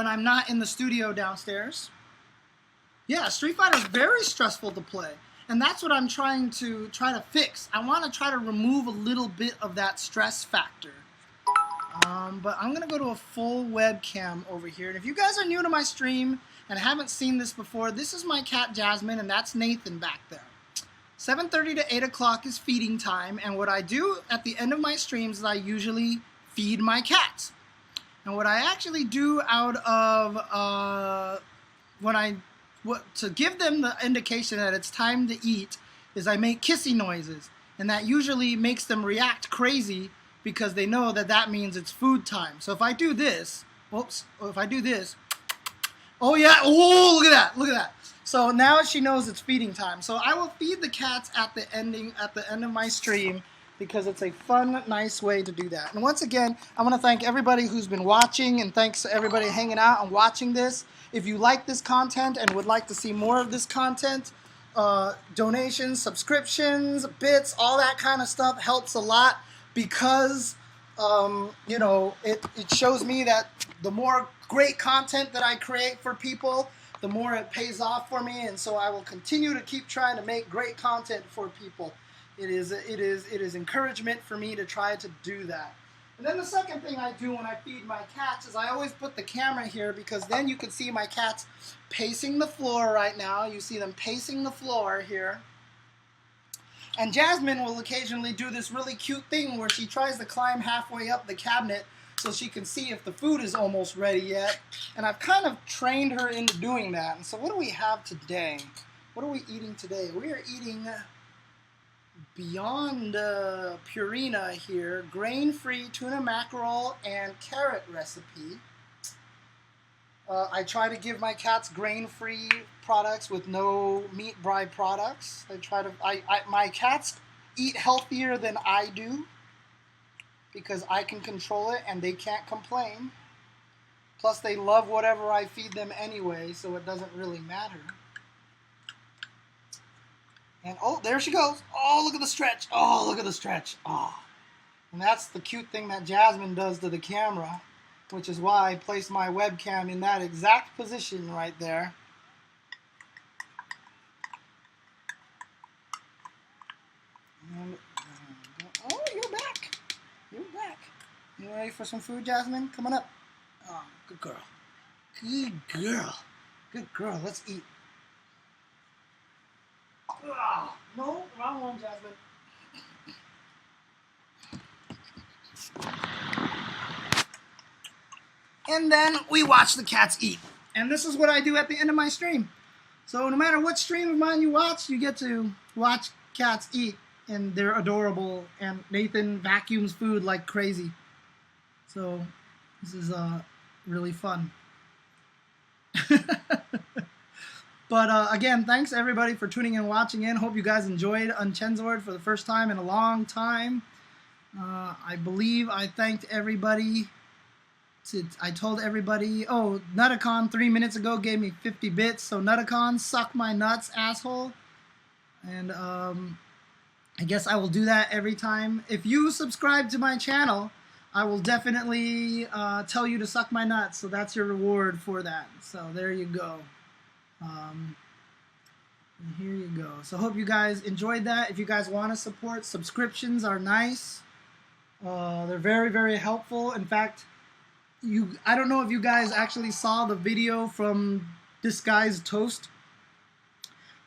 I'm not in the studio downstairs. Yeah, Street Fighter is very stressful to play. And that's what I'm trying to fix. I want to try to remove a little bit of that stress factor. But I'm going to go to a full webcam over here. And if you guys are new to my stream and haven't seen this before, this is my cat Jasmine, and that's Nathan back there. 7:30 to 8 o'clock is feeding time, and what I do at the end of my streams is I usually feed my cats. And what I actually do out of, to give them the indication that it's time to eat, is I make kissy noises. and that usually makes them react crazy because they know that that means it's food time. So if I do this, whoops, if I do this, oh yeah, oh, look at that, look at that. So now she knows it's feeding time. So I will feed the cats at the end of my stream because it's a fun, nice way to do that. And once again, I want to thank everybody who's been watching, and thanks to everybody hanging out and watching this. If you like this content and would like to see more of this content, donations, subscriptions, bits, all that kind of stuff helps a lot because, you know, it shows me that the more great content that I create for people, the more it pays off for me, and so I will continue to keep trying to make great content for people. It is encouragement for me to try to do that. And then the second thing I do when I feed my cats is I always put the camera here because then you can see my cats pacing the floor right now. You see them pacing the floor here. And Jasmine will occasionally do this really cute thing where she tries to climb halfway up the cabinet so she can see if the food is almost ready yet. And I've kind of trained her into doing that. And so what do we have today? What are we eating today? We are eating Beyond Purina here, grain-free tuna mackerel and carrot recipe. I try to give my cats grain-free products with no meat byproducts. My cats eat healthier than I do because I can control it and they can't complain. Plus they love whatever I feed them anyway, so it doesn't really matter. And oh, there she goes. Oh, look at the stretch. Oh, look at the stretch. Oh. And that's the cute thing that Jasmine does to the camera, which is why I placed my webcam in that exact position right there. And, oh, you're back. You're back. You ready for some food, Jasmine? Come on up. Oh, good girl. Good girl. Good girl. Let's eat. Oh, no, wrong one, Jasmine. And then we watch the cats eat. And this is what I do at the end of my stream. So no matter what stream of mine you watch, you get to watch cats eat. And they're adorable. And Nathan vacuums food like crazy. So this is really fun. But again, thanks everybody for tuning in and watching in. Hope you guys enjoyed UNCHENSORED for the first time in a long time. I believe I thanked everybody. I told everybody, oh, Nutacon 3 minutes ago gave me 50 bits. So Nutacon, suck my nuts, asshole. And I guess I will do that every time. If you subscribe to my channel, I will definitely tell you to suck my nuts. So that's your reward for that. So there you go. And here you go. So hope you guys enjoyed that. If you guys want to support, subscriptions are nice. They're very, very helpful. In fact, I don't know if you guys actually saw the video from Disguised Toast,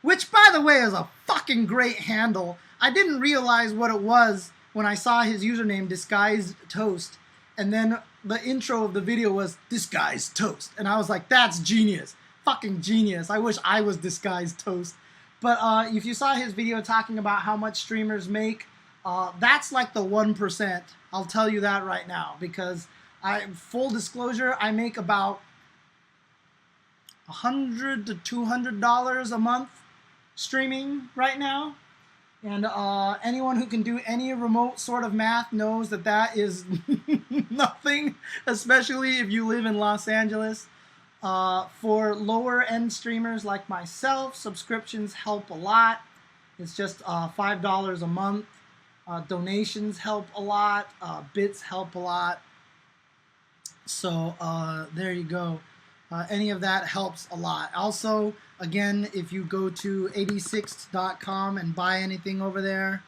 which, by the way, is a fucking great handle. I didn't realize what it was when I saw his username, Disguised Toast, and then the intro of the video was Disguised Toast, and I was like, that's genius. Fucking genius. I wish I was Disguised Toast. But if you saw his video talking about how much streamers make, that's like the 1%. I'll tell you that right now, because full disclosure, I make about $100 to $200 a month streaming right now. And anyone who can do any remote sort of math knows that that is nothing, especially if you live in Los Angeles. For lower end streamers like myself, subscriptions help a lot. It's just $5 a month. Donations help a lot. Bits help a lot. So there you go. Any of that helps a lot. Also, again, if you go to 86th.com and buy anything over there,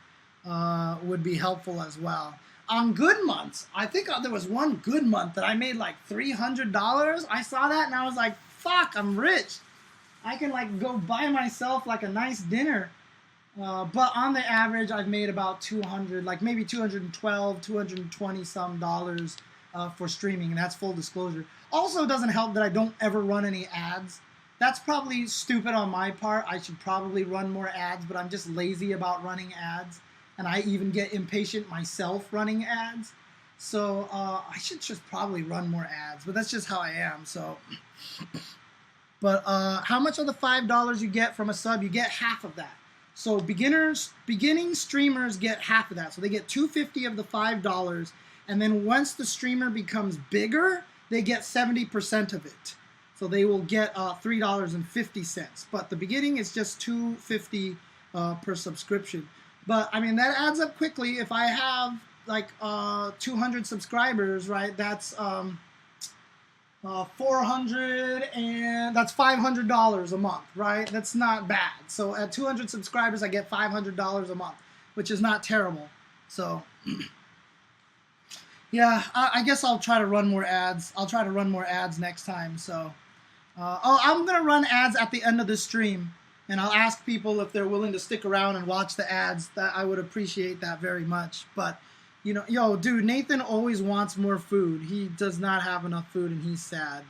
would be helpful as well. On good months, I think there was one good month that I made like $300. I saw that and I was like, fuck, I'm rich. I can like go buy myself like a nice dinner. But on the average, I've made about 200, like maybe 212, 220 some dollars for streaming, and that's full disclosure. Also, it doesn't help that I don't ever run any ads. That's probably stupid on my part. I should probably run more ads, but I'm just lazy about running ads. and I even get impatient myself running ads. So I should just probably run more ads, but that's just how I am. So, but how much of the $5 you get from a sub? You get half of that. So beginning streamers get half of that. So they get $2.50 of the $5, and then once the streamer becomes bigger, they get 70% of it. So they will get $3.50. But the beginning is just $2.50 per subscription. But I mean, that adds up quickly. If I have like 200 subscribers, right? That's 400, and that's $500 a month, right? That's not bad. So at 200 subscribers, I get $500 a month, which is not terrible. So yeah, I guess I'll try to run more ads. I'll try to run more ads next time. So I'm gonna run ads at the end of the stream, and I'll ask people if they're willing to stick around and watch the ads. That I would appreciate that very much. But you know, yo, dude, Nathan always wants more food. He does not have enough food, and he's sad.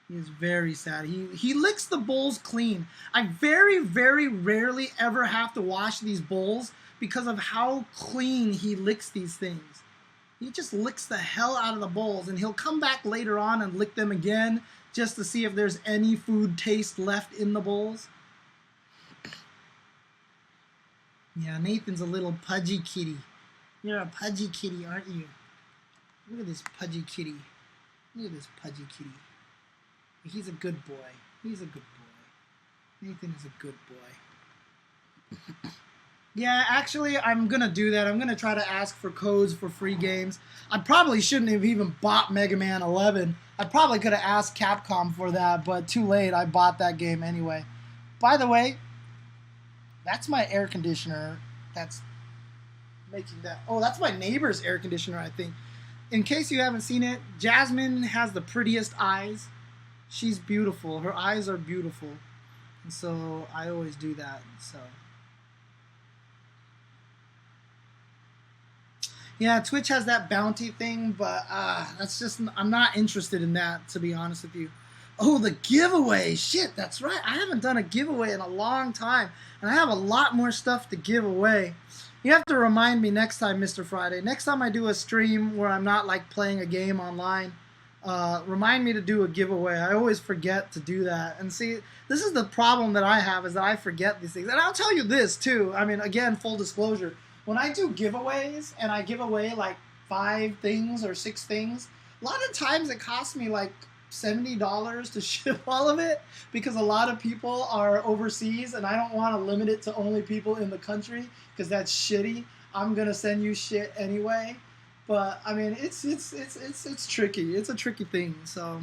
He is very sad. He licks the bowls clean. I very, very rarely ever have to wash these bowls because of how clean he licks these things. He just licks the hell out of the bowls, and he'll come back later on and lick them again just to see if there's any food taste left in the bowls. Yeah, Nathan's a little pudgy kitty. You're a pudgy kitty, aren't you? Look at this pudgy kitty. Look at this pudgy kitty. He's a good boy. He's a good boy. Nathan is a good boy. Yeah, actually, I'm going to do that. I'm going to try to ask for codes for free games. I probably shouldn't have even bought Mega Man 11. I probably could have asked Capcom for that, but too late. I bought that game anyway. By the way, that's my air conditioner. That's making that. Oh, that's my neighbor's air conditioner, I think. In case you haven't seen it, Jasmine has the prettiest eyes. She's beautiful. Her eyes are beautiful. And so I always do that. So yeah, Twitch has that bounty thing, but that's just, I'm not interested in that, to be honest with you. Oh, the giveaway. Shit, that's right. I haven't done a giveaway in a long time, and I have a lot more stuff to give away. You have to remind me next time, Mr. Friday. Next time I do a stream where I'm not like playing a game online, remind me to do a giveaway. I always forget to do that. And see, this is the problem that I have, is that I forget these things. And I'll tell you this too. I mean, again, full disclosure. When I do giveaways and I give away like 5 things or 6 things, a lot of times it costs me like $70 to ship all of it, because a lot of people are overseas and I don't want to limit it to only people in the country, because that's shitty. I'm gonna send you shit anyway. But I mean, it's tricky. It's a tricky thing. So,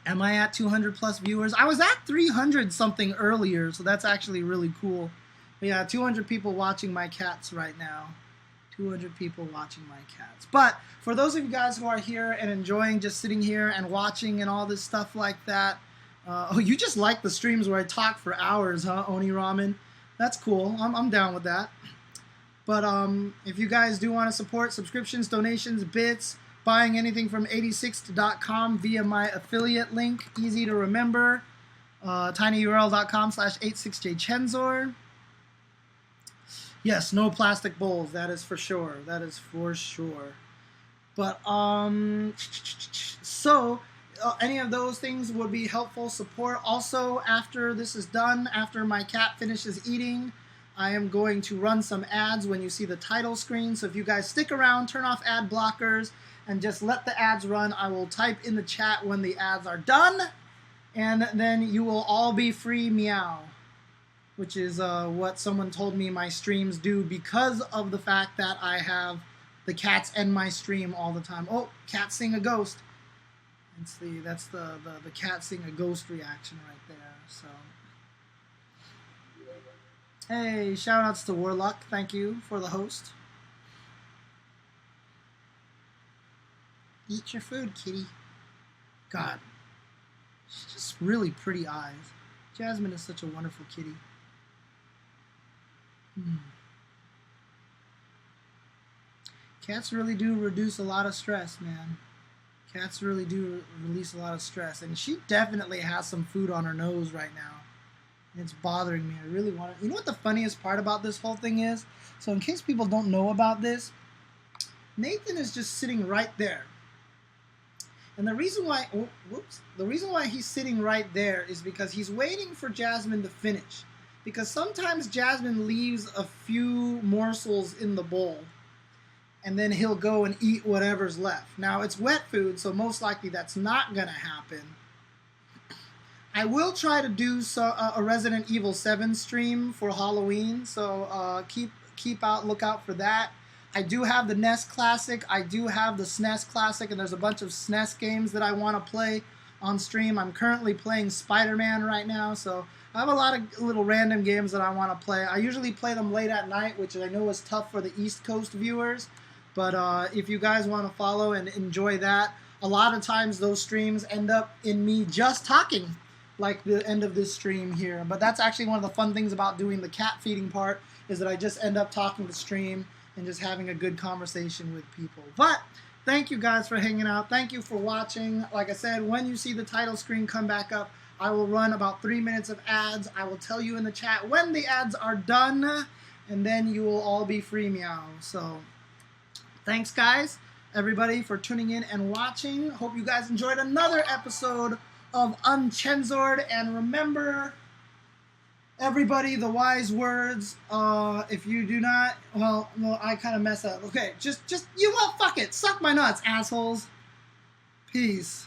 am I at 200 plus viewers? I was at 300 something earlier, so that's actually really cool. But yeah, 200 people watching my cats right now. 200 people watching my cats. But for those of you guys who are here and enjoying just sitting here and watching and all this stuff like that, oh, you just like the streams where I talk for hours, huh, Oni Ramen? That's cool. I'm down with that. But if you guys do want to support subscriptions, donations, bits, buying anything from 86.com via my affiliate link, easy to remember, tinyurl.com/86jchensor. Yes, no plastic bowls. That is for sure. That is for sure. But so any of those things would be helpful support. Also, after this is done, after my cat finishes eating, I am going to run some ads when you see the title screen. So if you guys stick around, turn off ad blockers, and just let the ads run. I will type in the chat when the ads are done, and then you will all be free meow, which is what someone told me my streams do, because of the fact that I have the cats end my stream all the time. Oh, cat sing a ghost. That's the cat sing a ghost reaction right there. So, hey, shout outs to Warlock. Thank you for the host. Eat your food, kitty. God, she's just really pretty eyes. Jasmine is such a wonderful kitty. Cats really do reduce a lot of stress, man. Cats really do release a lot of stress. And she definitely has some food on her nose right now. and it's bothering me. I really want to. You know what the funniest part about this whole thing is? So in case people don't know about this, Nathan is just sitting right there. And the reason why, the reason why he's sitting right there is because he's waiting for Jasmine to finish. Because sometimes Jasmine leaves a few morsels in the bowl, and then he'll go and eat whatever's left. Now, it's wet food, so most likely that's not going to happen. I will try to do a Resident Evil 7 stream for Halloween, so look out for that. I do have the NES Classic, I do have the SNES Classic, and there's a bunch of SNES games that I want to play on stream. I'm currently playing Spider-Man right now, so I have a lot of little random games that I want to play. I usually play them late at night, which I know is tough for the East Coast viewers, but if you guys want to follow and enjoy that, a lot of times those streams end up in me just talking, like the end of this stream here. But that's actually one of the fun things about doing the cat feeding part, is that I just end up talking the stream and just having a good conversation with people. But thank you guys for hanging out. Thank you for watching. Like I said, when you see the title screen come back up, I will run about 3 minutes of ads. I will tell you in the chat when the ads are done, and then you will all be free meow. So thanks, guys, everybody, for tuning in and watching. Hope you guys enjoyed another episode of UNCHENSORED. And remember, everybody, the wise words, if you do not, well, I kind of mess up. Okay, just, you know what, fuck it. Suck my nuts, assholes. Peace.